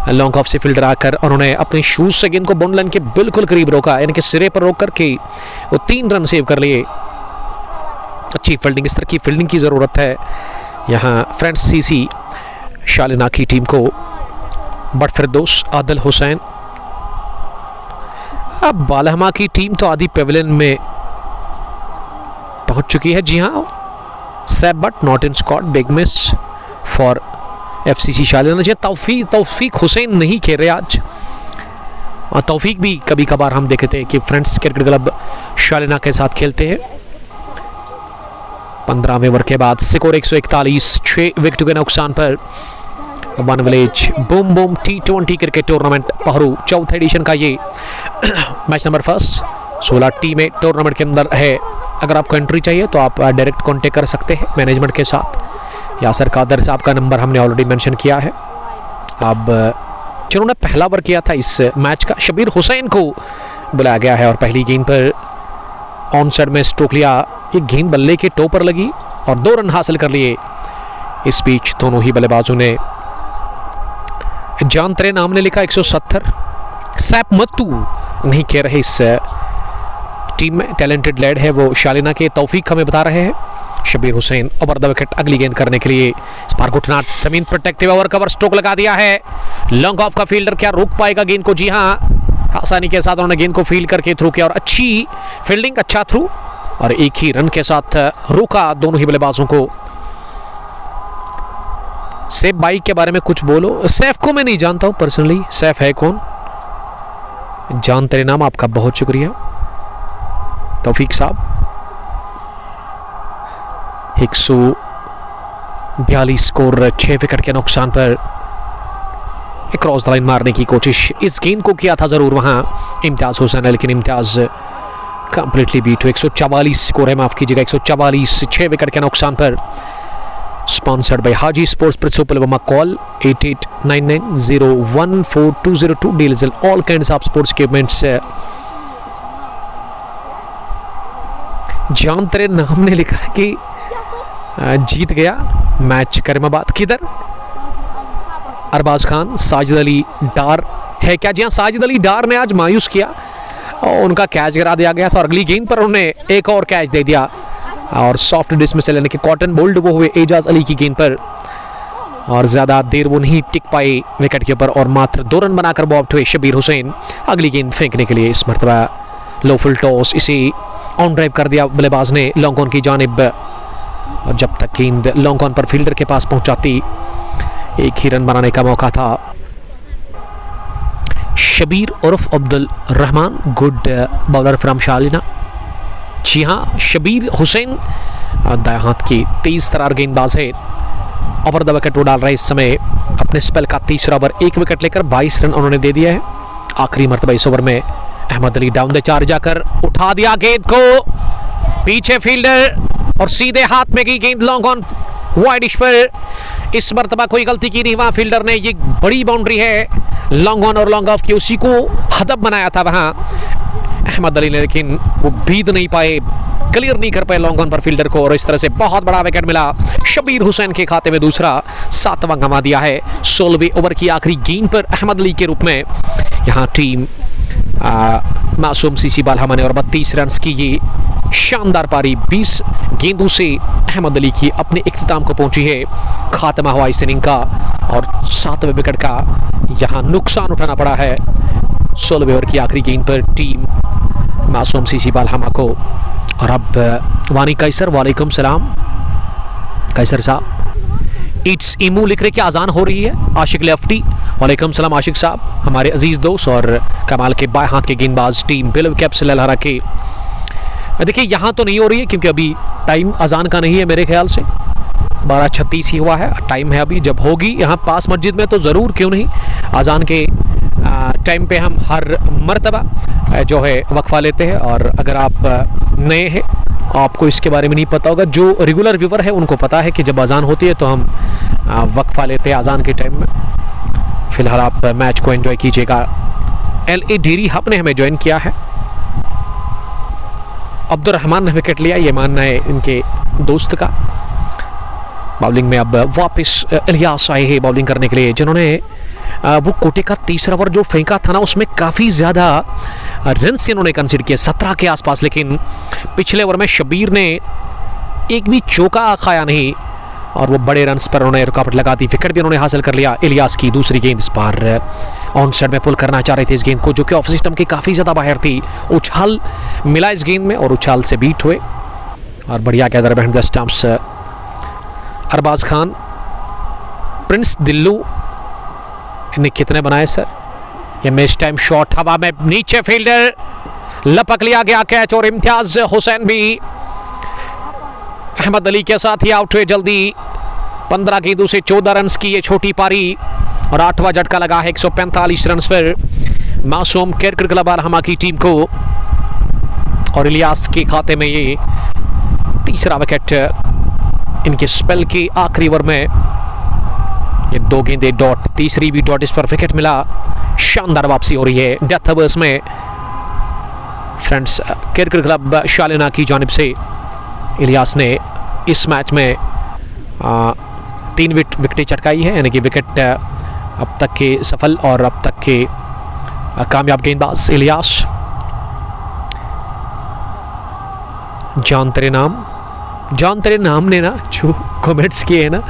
लॉन्ग ऑफ से फील्डर आकर उन्होंने अपने शूज से गेंद को बाउंड लाइन के बिल्कुल करीब रोका, यानी कि सिरे पर रोक करके वो 3 रन सेव कर लिए। अच्छी फील्डिंग, इस तरह की फील्डिंग की ज़रूरत है यहाँ फ्रेंड्स सीसी शालिना की टीम को। बट फिरदौस, आदिल हुसैन, अब बालहमा की टीम तो आदि पेविलियन में पहुंच चुकी है। जी हाँ सैब but not in squad, big miss for FCC Shalina. जी तौफीक हुसैन नहीं खेल रहे आज, और तौफीक भी कभी कभार हम देखते हैं कि फ्रेंड्स क्रिकेट क्लब शालिना के साथ खेलते हैं। 15वें ओवर के बाद स्कोर 141, 6 विकेट के नुकसान पर। One village boom boom T20 cricket tournament Pahru, चौथे एडिशन का ये मैच नंबर 1 16 टीमें टूर्नामेंट के अंदर है। अगर आपको एंट्री चाहिए तो आप डायरेक्ट कांटेक्ट कर सकते हैं मैनेजमेंट के साथ। यासर कादर साहब का नंबर हमने ऑलरेडी मेंशन किया है। अब जिन्होंने पहला ओवर किया था इस मैच का, शबीर हुसैन को बुलाया गया है और पहली गेंद पर ऑन साइड में स्ट्रोक लिया। ये गेंद बल्ले के टो पर लगी और 2 रन हासिल कर लिए। इस बीच दोनों ही बल्लेबाजों ने, जान तरे नाम ने लिखा 170, सैप मत्तू नहीं कह रहे इस टीम में, टैलेंटेड लैड है वो, शालिना के तौफीक हमें बता रहे हैं। Shabir Hussain over the wicket अगली गेंद करने के लिए, स्पार्क उठना, जमीन पर टेकते हुए ओवर कवर स्ट्रोक लगा दिया है। लॉन्ग ऑफ का फील्डर क्या रोक पाएगा गेंद को? जी हाँ, आसानी के साथ उन्होंने गेंद को फील्ड करके थ्रू किया और अच्छी फील्डिंग, अच्छा थ्रू और एक ही रन के साथ रोका दोनों ही बल्लेबाजों को। सैफ भाई के बारे में कुछ बोलो। सैफ को मैं नहीं जानता हूं पर्सनली, सैफ है कौन? जान तेरे नाम, आपका बहुत शुक्रिया तौफीक साहब। 142 स्कोर, 6 विकेट के नुकसान पर एक क्रॉस द लाइन मारने की कोशिश इस गेंद को किया था जरूर वहां इम्तियाज हुसैन ने, लेकिन इम्तियाज कंप्लीटली बीट हुए। 144 स्कोर है, माफ कीजिएगा 144, 6 विकेट के नुकसान पर। Sponsored by Haji sports principal call 8899014202 deals in all kinds of sports equipments. जान तेरे नाम ने लिखा है कि जीत गया मैच करीमाबाद, किधर? अरबाज खान, साजिद अली डार है क्या? जी हाँ, साजिद अली डार ने आज मायूस किया और उनका कैच गिरा दिया गया था और अगली गेंद पर उन्होंने एक और कैच दे दिया और सॉफ्ट डिसमिसल यानी कि कॉटन बोल्ड वो हुए एजाज अली की गेंद पर और ज़्यादा देर वो नहीं टिक पाए विकेट के ऊपर और मात्र 2 रन बनाकर वो आउट हुए। शबीर हुसैन अगली गेंद फेंकने के लिए, इस मरतबा लो फुल टॉस, इसे ऑन ड्राइव कर दिया बल्लेबाज ने लॉन्ग ऑन की जानिब और जब तक गेंद लॉन्ग ऑन पर फील्डर के पास पहुंचाती एक ही रन बनाने का मौका था। शबीर उर्फ Abdul Rahman, good bowler from Shalina. जी हाँ, शबीर हुसैन दाएं हाथ की तेज तरार गेंदबाज है। ओवर द विकेट वो डाल रहे इस समय अपने स्पेल का तीसरा ओवर, 1 विकेट लेकर 22 रन उन्होंने दे दिया है। आखिरी मरतबा इस ओवर में अहमद अली डाउन द 4 जाकर उठा दिया गेंद को, पीछे फील्डर और सीधे हाथ में की गेंद लॉन्ग ऑन वाइडिश पर। इस मरतबा कोई गलती की नहीं वहां फील्डर ने, ये बड़ी बाउंड्री है लॉन्ग ऑन और लॉन्ग ऑफ की, उसी को हदफ बनाया था वहां अहमद अली ने, लेकिन वो बीत नहीं पाए, क्लियर नहीं कर पाए लॉन्ग ऑन पर फील्डर को और इस तरह से बहुत बड़ा विकेट मिला शबीर हुसैन के खाते में। दूसरा 7वां गंवा दिया है 16वें ओवर की आखिरी गेंद पर अहमद अली के रूप में। यहाँ टीम मासूम सीसी बालहमा ने और 32 रन की ये शानदार पारी 20 गेंदों से अहमद अली की अपने इख्तिताम को पहुंची है। खात्मा हुआ इस इनिंग का और 7वें विकेट का यहाँ नुकसान उठाना पड़ा है 16वें ओवर की आखिरी गेंद पर टीम मासूम सीसी बालहमा को। और अब वानी कैसर, वालेकुम सलाम कैसर साहब। इट्स इमू लिख रहे कि आज़ान हो रही है। आशिक लेफ्टी, वालेकुम सलाम आशिक साहब, हमारे अजीज़ दोस्त और कमाल के बाएं हाथ के गेंदबाज टीम बिल कैप से लहरा के। देखिए यहाँ तो नहीं हो रही है क्योंकि अभी टाइम अजान का नहीं है, मेरे ख्याल से 12:36 ही हुआ है टाइम है अभी। जब होगी यहाँ पास मस्जिद में तो ज़रूर, क्यों नहीं, अजान के टाइम पे हम हर मर्तबा जो है वक्फा लेते हैं। और अगर आप नए हैं, आपको इसके बारे में नहीं पता होगा, जो रेगुलर व्यूवर है उनको पता है कि जब अजान होती है तो हम वक्फा लेते हैं अजान के टाइम में। फिलहाल आप मैच को एंजॉय कीजिएगा। LA डेरी हब ने हमें ज्वाइन किया है। अब्दुल रहमान ने विकेट लिया, ये मानना है इनके दोस्त का। बॉलिंग में अब वापस इलियास आए हैं बॉलिंग करने के लिए, जिन्होंने वो कोटे का तीसरा ओवर जो फेंका था ना, उसमें काफ़ी ज़्यादा रन से इन्होंने कंसीडर किया 17 के आसपास, लेकिन पिछले ओवर में शबीर ने एक भी चौका खाया नहीं और वो बड़े रन्स पर उन्होंने रुकावट लगा दी। विकेट भी उन्होंने हासिल कर लिया। इलियास की दूसरी गेंद इस बार ऑन साइड में पुल करना चाह रहे थे इस गेंद को, जो कि ऑफ सिस्टम की काफ़ी ज़्यादा बाहर थी। उछाल मिला इस गेंद में और उछाल से बीट हुए और बढ़िया gather behind the stumps. Arbaaz Khan, prince Dillu ने कितने बनाए सर? ये मिस टाइम शॉट हवा में नीचे, फील्डर लपक लिया गया कैच और इम्तियाज हुसैन भी अहमद अली के साथ ही आउट हुए जल्दी। 15 गेंदों से 14 रन की ये छोटी पारी और 8वां झटका लगा है 145 रन पर मासूम क्रिकेट क्लब बालहमा की टीम को और इलियास के खाते में ये तीसरा विकेट इनके स्पेल के आखिरी ओवर में ये 2 गेंदे डॉट, तीसरी भी डॉट, इस पर विकेट मिला। शानदार वापसी हो रही है डेथ ओवर्स में फ्रेंड्स क्रिकेट क्लब शालिना की जानिब से। इलियास ने इस मैच में 3 विकेटें चटकाई है, यानी कि विकेट अब तक के सफल और अब तक के कामयाब गेंदबाज इलियास। जान तेरे नाम ने ना जो कमेंट्स किए हैं ना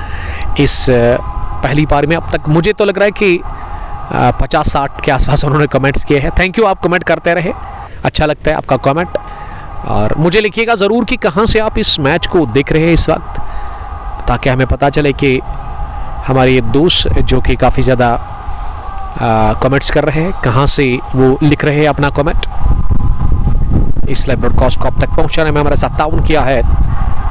इस पहली पारी में, अब तक मुझे तो लग रहा है कि 50-60 के आसपास उन्होंने कमेंट्स किए हैं। थैंक यू, आप कमेंट करते रहे, अच्छा लगता है आपका कमेंट। और मुझे लिखिएगा ज़रूर कि कहाँ से आप इस मैच को देख रहे हैं इस वक्त, ताकि हमें पता चले कि हमारे ये दोस्त जो कि काफ़ी ज़्यादा कमेंट्स कर रहे हैं, कहाँ से वो लिख रहे हैं अपना कमेंट। इस लाइव ब्रॉडकास्ट को अब तक पहुँचाने में हमारे साथ ताउन किया है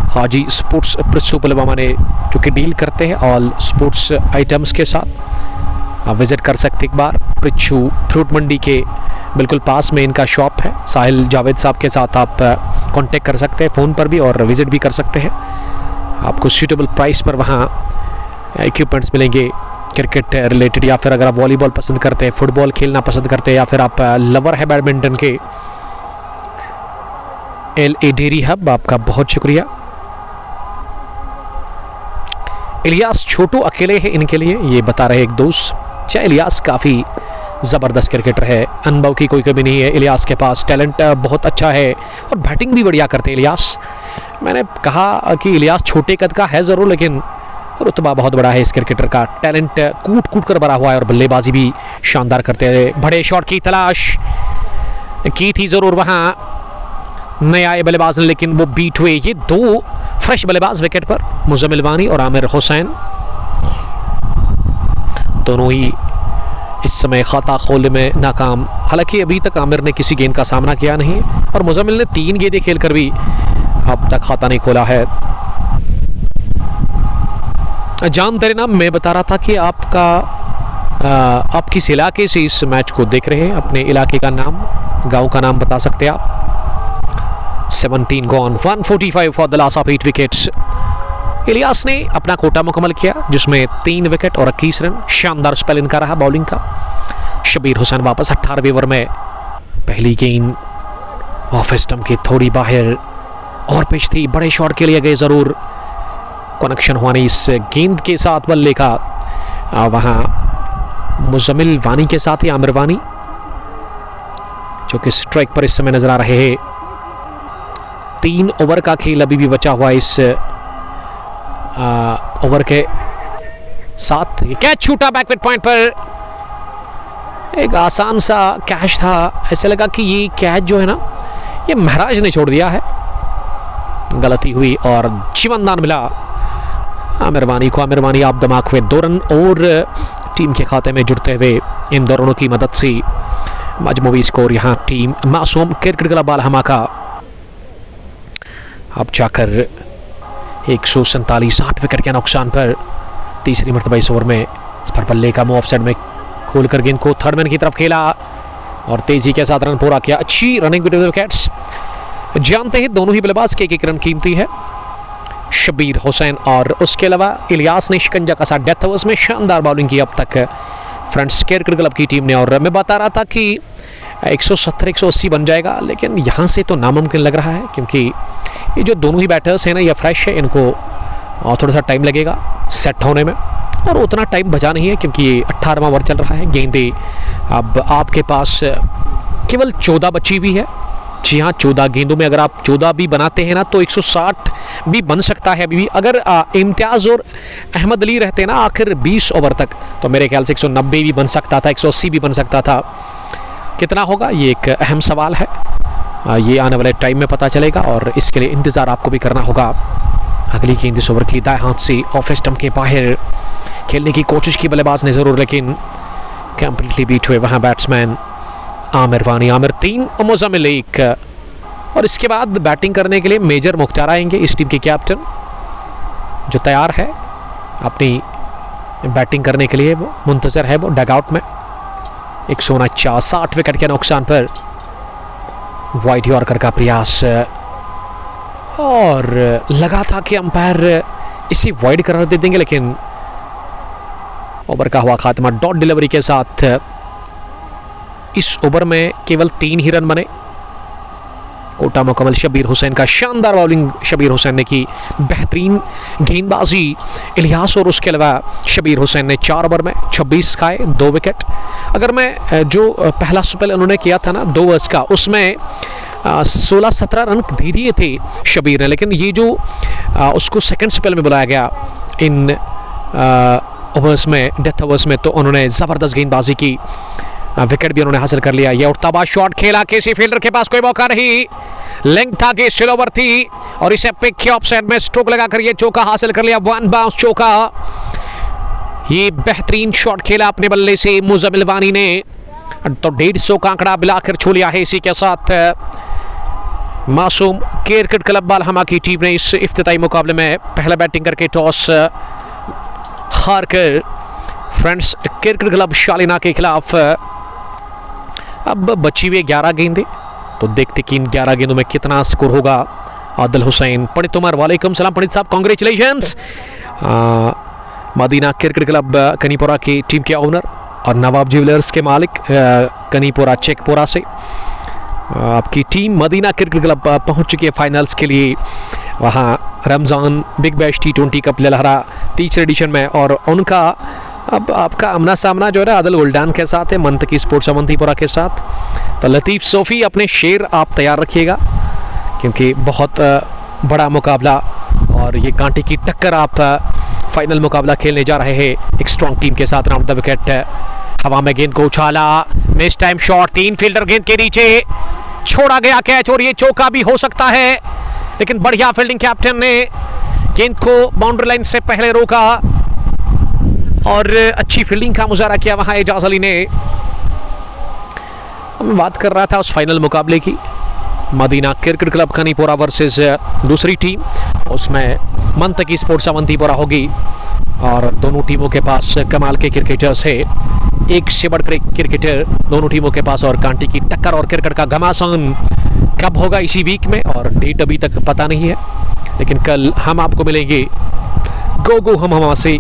हाजी स्पोर्ट्स पृथ्वी पुलवामा ने, जो कि डील करते हैं ऑल स्पोर्ट्स आइटम्स के साथ। आप विज़िट कर सकते एक बार पृथ्वी फ्रूट मंडी के बिल्कुल पास में इनका शॉप है। साहिल जावेद साहब के साथ आप कांटेक्ट कर सकते हैं फ़ोन पर भी और विज़िट भी कर सकते हैं। आपको सूटेबल प्राइस पर वहाँ इक्विपमेंट्स मिलेंगे क्रिकेट रिलेटेड, या फिर अगर आप वॉलीबॉल पसंद करते हैं, फुटबॉल खेलना पसंद करते हैं, या फिर आप लवर है बैडमिंटन के, LA डेयरी हब, आपका बहुत शुक्रिया। इलियास छोटू अकेले हैं इनके लिए, ये बता रहे एक दोस्त। चाहे इलियास काफ़ी ज़बरदस्त क्रिकेटर है, अनुभव की कोई कमी नहीं है इलियास के पास, टैलेंट बहुत अच्छा है और बैटिंग भी बढ़िया करते हैं इलियास। मैंने कहा कि इलियास छोटे कद का है ज़रूर, लेकिन रुतबा बहुत बड़ा है इस क्रिकेटर का, टैलेंट कूट कूट कर भरा हुआ है और बल्लेबाजी भी शानदार करते हैं। बड़े शॉट की तलाश की थी ज़रूर वहाँ नए आए बल्लेबाज ने, लेकिन वो बीट हुए। ये 2 फ्रेश बल्लेबाज विकेट पर, मुजम्मिल वानी और आमिर हुसैन, दोनों ही इस समय खाता खोलने में नाकाम। हालांकि अभी तक आमिर ने किसी गेंद का सामना किया नहीं और मुजम्मिल ने 3 गेंदें खेलकर भी अब तक खाता नहीं खोला है। जान तेरे नाम, मैं बता रहा था कि आप किस इलाके से इस मैच को देख रहे हैं, अपने इलाके का नाम, गांव का नाम बता सकते हैं आप। 17 gone, 145 for the loss of 8 wickets. Ilyas ने अपना कोटा मुकम्मल किया जिसमें 3 विकेट और 21 रन। शानदार स्पेल इनका रहा बॉलिंग का। शबीर हुसैन वापस 18वें ओवर में, पहली गेंद ऑफ स्टंप की थोड़ी बाहर और पिच थी, बड़े शॉट के लिए गए ज़रूर, कनेक्शन हुआ नहीं इस गेंद के साथ बल्ले का। वहाँ मुजम्मिल वानी के साथ ही आमिर वानी जो कि स्ट्राइक पर इस समय नजर आ रहे हैं। 3 ओवर का खेल अभी भी बचा हुआ इस ओवर के साथ। कैच छूटा बैकवर्ड पॉइंट पर, एक आसान सा कैच था, ऐसा लगा कि ये कैच जो है ना ये महराज ने छोड़ दिया है, गलती हुई और जीवनदान मिला आमिर वानी को। आमिर वानी आप दिमाग हुए 2 रन और टीम के खाते में जुड़ते हुए इन दोनों की मदद से मजमूवी स्कोर यहाँ टीम मासूम क्रिकेट क्लब बालहमा का अब जाकर 147 8 विकेट के नुकसान पर तीसरी मरतबा इस ओवर में इस पर बल्ले का मुंह ऑफसाइड में खोलकर गेंद को थर्ड मैन की तरफ खेला और तेजी के साथ रन पूरा किया। अच्छी रनिंग बिटवीन द विकेट्स। जानते हैं दोनों ही बल्लेबाज के एक रन कीमती है, शबीर हुसैन और उसके अलावा इलियास ने शिकंजा का साथ डेथ ओवर्स में शानदार बॉलिंग की अब तक फ्रेंड्स क्रिकेट क्लब की टीम ने। और मैं बता रहा था कि 170 180 बन जाएगा, लेकिन यहाँ से तो नामुमकिन लग रहा है क्योंकि ये जो दोनों ही बैटर्स हैं ना, ये फ्रेश है, इनको थोड़ा सा टाइम लगेगा सेट होने में और उतना टाइम बचा नहीं है क्योंकि 18वां ओवर चल रहा है। गेंदें अब आपके पास केवल 14 बची हुई है। जी हाँ, 14 गेंदों में अगर आप 14 भी बनाते हैं ना तो 160 भी बन सकता है अभी भी। अगर इम्तियाज़ और अहमद अली रहते हैं ना आखिर 20 ओवर तक तो मेरे ख्याल से 190 भी बन सकता था, 180 भी बन सकता था। कितना होगा ये एक अहम सवाल है, ये आने वाले टाइम में पता चलेगा और इसके लिए इंतज़ार आपको भी करना होगा। अगली गेंद इस ओवर की दाएं हाथ से ऑफ स्टंप के बाहर खेलने की कोशिश की बल्लेबाज ने ज़रूर, लेकिन कंप्लीटली बीट हुए वहाँ बैट्समैन आमिर वानी। आमिर 3 और मुजम्मिल 1। और इसके बाद बैटिंग करने के लिए मेजर मुख्तार आएंगे, इस टीम के कैप्टन जो तैयार है अपनी बैटिंग करने के लिए, वो मुंतज़र है वो डगआउट में। 149 60 विकेट के नुकसान पर वाइड यॉर्कर का प्रयास और लगा था कि अंपायर इसे वाइड करार दे देंगे, लेकिन ओवर का हुआ खात्मा डॉट डिलीवरी के साथ। इस ओवर में केवल 3 ही रन बने। कोटा मुकम्मल शबीर हुसैन का शानदार बॉलिंग, शबीर हुसैन ने की बेहतरीन गेंदबाजी इलियास, और उसके अलावा शबीर हुसैन ने 4 ओवर में 26 खाए, 2 विकेट। अगर मैं जो पहला स्पेल उन्होंने किया था ना 2 ओवर्स का, उसमें 16-17 रन दे दिए थे शबीर ने, लेकिन ये जो उसको सेकंड स्पेल में बुलाया गया इन ओवर्स में, डेथ ओवर्स में, तो उन्होंने ज़बरदस्त गेंदबाजी की, विकेट भी उन्होंने हासिल कर लिया। ये उड़ता हुआ शॉट खेला, किसी फील्डर के पास कोई मौका नहीं, लेंथ था कि स्लोवर थी, और इसे पिक किया ऑफ साइड में, स्ट्रोक लगाकर ये चौका हासिल कर लिया, 1 बाउंस चौका। ये बेहतरीन शॉट खेला अपने बल्ले से मुज़म्मिल वानी ने, तो 150 का आंकड़ा मिलाकर छू लिया है। इसी के साथ मासूम क्रिकेट क्लब बालहमा की टीम ने इस इफ्तिताई मुकाबले में पहला बैटिंग करके टॉस हार कर फ्रेंड्स क्रिकेट क्लब शालीना के खिलाफ अब बची हुई 11 गेंदें, तो देखते कि इन 11 गेंदों में कितना स्कोर होगा। आदिल हुसैन, पंडित उमर, वालेकुम सलाम पंडित साहब, कांग्रेचुलेशंस। मदीना क्रिकेट क्लब कनीपुरा की टीम के ओनर और नवाब ज्वेलर्स के मालिक कनीपुरा चेकपुरा से आपकी टीम मदीना क्रिकेट क्लब पहुंच चुकी है फाइनल्स के लिए। वहाँ Ramzan big bash T20 cup लहरा 3रे एडिशन में, और उनका अब आपका आमना सामना जो है आदिल उल्डान के साथ है, मंतकी स्पोर्ट्स अवंतीपुरा के साथ। तो लतीफ़ सोफ़ी अपने शेर आप तैयार रखिएगा, क्योंकि बहुत बड़ा मुकाबला और ये कांटे की टक्कर आप फाइनल मुकाबला खेलने जा रहे हैं एक स्ट्रॉन्ग टीम के साथ। राउंड द विकेट, हवा में गेंद को उछाला, मिस टाइम शॉट, 3 फील्डर गेंद के नीचे, छोड़ा गया कैच, और ये चौका भी हो सकता है, लेकिन बढ़िया फील्डिंग कैप्टन ने गेंद को बाउंड्री लाइन से पहले रोका और अच्छी फील्डिंग का मुजाहरा किया वहां एजाज अली ने। मैं बात कर रहा था उस फाइनल मुकाबले की, मदीना क्रिकेट क्लब कनीपुरा वर्सेस दूसरी टीम, उसमें मंतकी स्पोर्ट्स अवंतीपुरा होगी, और दोनों टीमों के पास कमाल के क्रिकेटर्स है, एक से बढ़कर क्रिकेटर दोनों टीमों के पास, और कांटे की टक्कर और क्रिकेट का घमासान कब होगा इसी वीक में, और डेट अभी तक पता नहीं है, लेकिन कल हम आपको मिलेंगे गोगो हम से,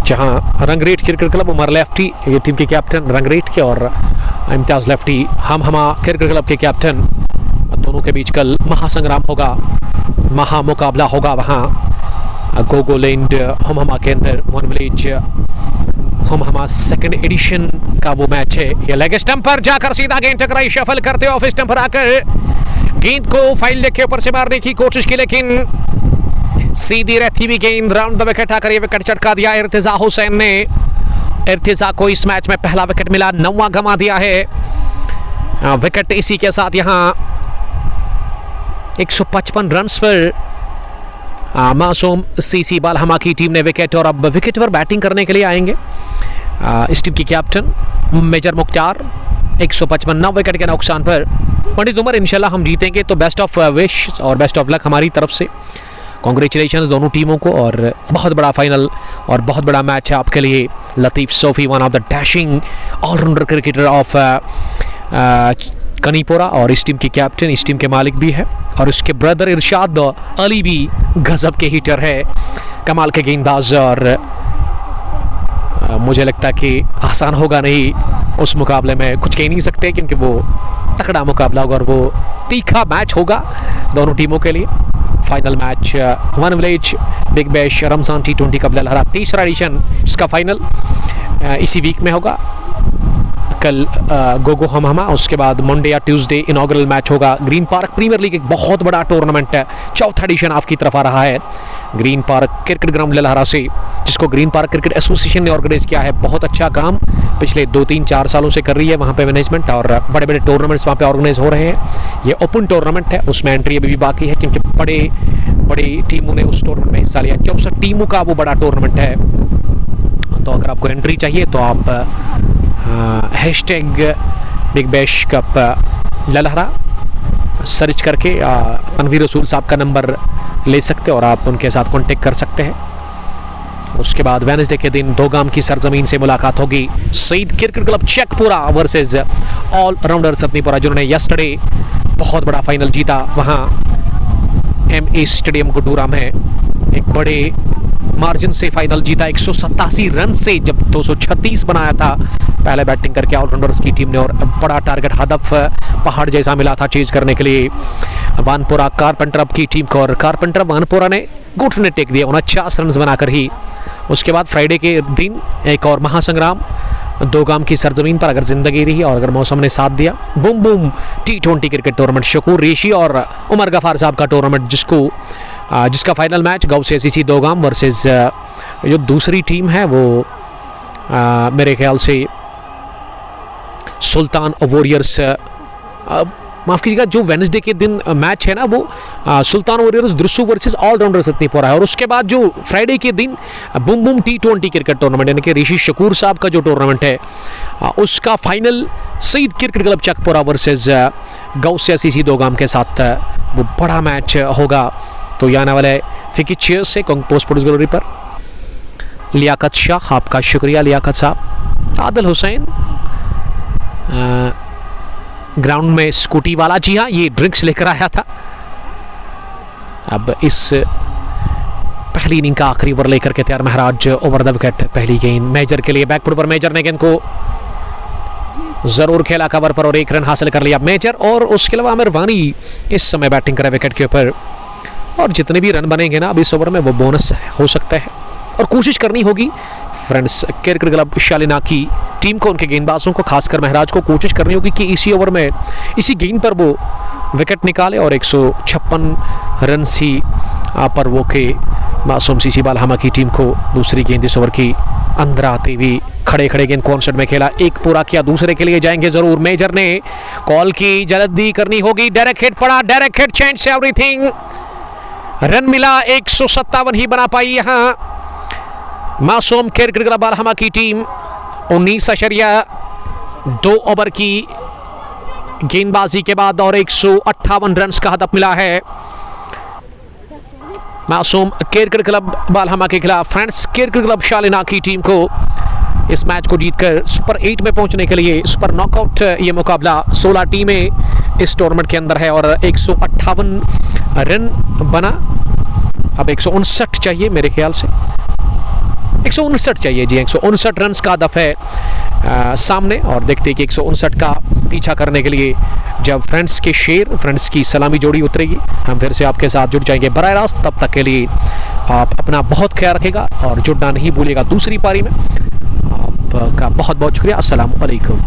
जहां रंगरेट क्रिकेट क्लब उमर लेफ्टी ये टीम के कैप्टन रंगरेट के, और इम्तियाज लेफ्टी हम क्रिकेट क्लब के कैप्टन, दोनों के बीच कल महासंग्राम होगा, महा मुकाबला होगा वहाँ गोगो लैंड हम के अंदर। वन विलेज हम सेकंड एडिशन का वो मैच है। ये लेग स्टंप पर जाकर सीधा गेंद टकराई, शफल करते ऑफ स्टंप पर आकर गेंद को फाइल के ऊपर से मारने की कोशिश की, लेकिन सीधी रहती हुई गेंद राउंड द विकेट आकर ये विकेट चटका दिया इर्तिजा हुसैन ने। इर्तिजा को इस मैच में पहला विकेट मिला, 9वां गंवा दिया है विकेट। इसी के साथ यहाँ 155 रन पर मासूम सीसी बालहमा की टीम ने विकेट, और अब विकेट पर बैटिंग करने के लिए आएंगे इस टीम की कैप्टन मेजर मुख्तार। 155 9 विकेट के नुकसान पर पंडित उमर, इंशाल्लाह हम जीतेंगे, तो बेस्ट ऑफ विश और बेस्ट ऑफ लक हमारी तरफ से। कांग्रेचुलेशंस दोनों टीमों को, और बहुत बड़ा फाइनल और बहुत बड़ा मैच है आपके लिए। Latif Sofi one of the dashing allrounder cricketer of Kanipura, और इस टीम की कैप्टन, इस टीम के मालिक भी है, और उसके ब्रदर इरशाद अली भी गजब के हिटर है, कमाल के गेंदबाज, और मुझे लगता है कि आसान होगा नहीं उस मुकाबले में, कुछ कह नहीं सकते, क्योंकि वो तगड़ा मुकाबला होगा और वो तीखा मैच होगा दोनों टीमों के लिए। Final match one village big bash Ramzan T20 cup लहरा 3रा एडिशन, इसका फाइनल इसी वीक में होगा। कल गोगो हम उसके बाद मंडे या ट्यूसडे इनॉग्रल मैच होगा। ग्रीन पार्क प्रीमियर लीग एक बहुत बड़ा टूर्नामेंट है, 4था एडिशन आपकी तरफ आ रहा है ग्रीन पार्क क्रिकेट ग्राउंड लहरा से, जिसको ग्रीन पार्क क्रिकेट एसोसिएशन ने ऑर्गेनाइज किया है। बहुत अच्छा काम पिछले 2-3-4 सालों से कर रही है वहाँ पे मैनेजमेंट, और बड़े बड़े टूर्नामेंट्स वहाँ पे ऑर्गेनाइज हो रहे हैं। ये ओपन टूर्नामेंट है, उसमें एंट्री अभी भी बाकी है, क्योंकि बड़ी टीमों ने उस टूर्नामेंट में हिस्सा लिया। 64 टीमों का वो बड़ा टूर्नामेंट है, तो अगर आपको एंट्री चाहिए तो आप hashtag big bash cup Lalhara search करके तनवीर रसूल साहब का नंबर ले सकते हैं और आप उनके साथ कांटेक्ट कर सकते हैं। उसके बाद वेडनेसडे के दिन दोगाम की सरजमीन से मुलाकात होगी Saeed cricket club Chekpura versus all rounder Satnipura, जिन्होंने यस्टरडे बहुत बड़ा फाइनल जीता वहाँ MA स्टेडियम गुडूरा में। एक बड़े मार्जिन से फाइनल जीता 187 रन से, जब 236 बनाया था पहले बैटिंग करके ऑलराउंडर्स की टीम ने। और बड़ा टारगेट हदफ पहाड़ जैसा मिला था चेज करने के लिए वानपोरा कारपेंटर की टीम को, और कारपेंटर वानपोरा ने घुटने टेक दिया 49 रन बनाकर ही। उसके बाद फ्राइडे के दिन एक और महासंग्राम दोगाम की सरजमीन पर अगर जिंदगी रही और अगर मौसम ने साथ दिया, boom boom T20 cricket tournament Shakoor Reshi और उमर गफार साहब का टूर्नामेंट, जिसका final match Ghaus SEC Dogam versus जो दूसरी टीम है वो मेरे ख्याल से सुल्तान वॉरियर्स, माफ़ कीजिएगा, जो वेडनेसडे के दिन मैच है ना वो सुल्तान वॉरियर्स द्रुसु वर्सेस ऑलराउंडर सत्नीपुरा है। और उसके बाद जो फ्राइडे के दिन boom boom T20 cricket tournament यानी कि ऋषि शकूर साहब का जो टूर्नामेंट है उसका final Saeed cricket club Chakpura versus Ghaus SEC Dogam के साथ वो बड़ा मैच होगा। तो ये आने वाले फिक्चर्स से कंग स्पोर्ट्स गैलरी पर लियाकत शाह, आपका शुक्रिया लियाकत साहब। आदिल हुसैन ग्राउंड में स्कूटी वाला, जी हाँ ये ड्रिंक्स लेकर आया था। अब इस पहली इनिंग का आखिरी ओवर लेकर के तैयार महराज ओवर द विकेट, पहली गेंद मेजर के लिए, बैकफुट पर मेजर ने गेंद को जरूर खेला कवर पर और 1 रन हासिल कर लिया मेजर। और उसके अलावा आमिर वानी इस समय बैटिंग करे विकेट के ऊपर, और जितने भी रन बनेंगे ना अब इस ओवर में वो बोनस हो सकता है। और कोशिश करनी होगी फ्रेंड्स क्रिकेट क्लब शालिना की टीम को, उनके गेंदबाजों को, खासकर महराज को कोशिश करनी होगी कि इसी ओवर में इसी गेंद पर वो विकेट निकाले और 156 रन ही पर वो के मासूम सीसी बालहमा की टीम को दूसरी गेंद इस ओवर की अंदर आते हुए खड़े खड़े गेंद कॉन्सर्ट में खेला, एक पूरा किया, दूसरे के लिए जाएंगे जरूर। मेजर ने कॉल की, जल्दी करनी होगी, डायरेक्ट हिट पड़ा, direct hit change everything, run मिला 157 ही बना पाई यहाँ मासूम क्रिकेट क्लब बालहमा की टीम। 19.2 ओवर की गेंदबाजी के बाद और 158 रन का हदफ मिला है मासूम क्रिकेट क्लब बालहमा के खिलाफ। फ्रेंड्स क्रिकेट क्लब शालिना की टीम को इस मैच को जीतकर सुपर 8 में पहुंचने के लिए सुपर नॉकआउट ये मुकाबला 16 टीमें इस टूर्नामेंट के अंदर है और 158 रन बना। अब 159 चाहिए मेरे ख्याल से, 159 चाहिए जी, 159 रन का हदफ है सामने। और देखते हैं कि 159 का पीछा करने के लिए जब फ्रेंड्स के शेर, फ्रेंड्स की सलामी जोड़ी उतरेगी, हम फिर से आपके साथ जुड़ जाएंगे बराह रास्त। तब तक के लिए आप अपना बहुत ख्याल रखेगा और जुड़ना नहीं भूलिएगा दूसरी पारी में। आपका बहुत बहुत शुक्रिया। अस्सलाम वालेकुम।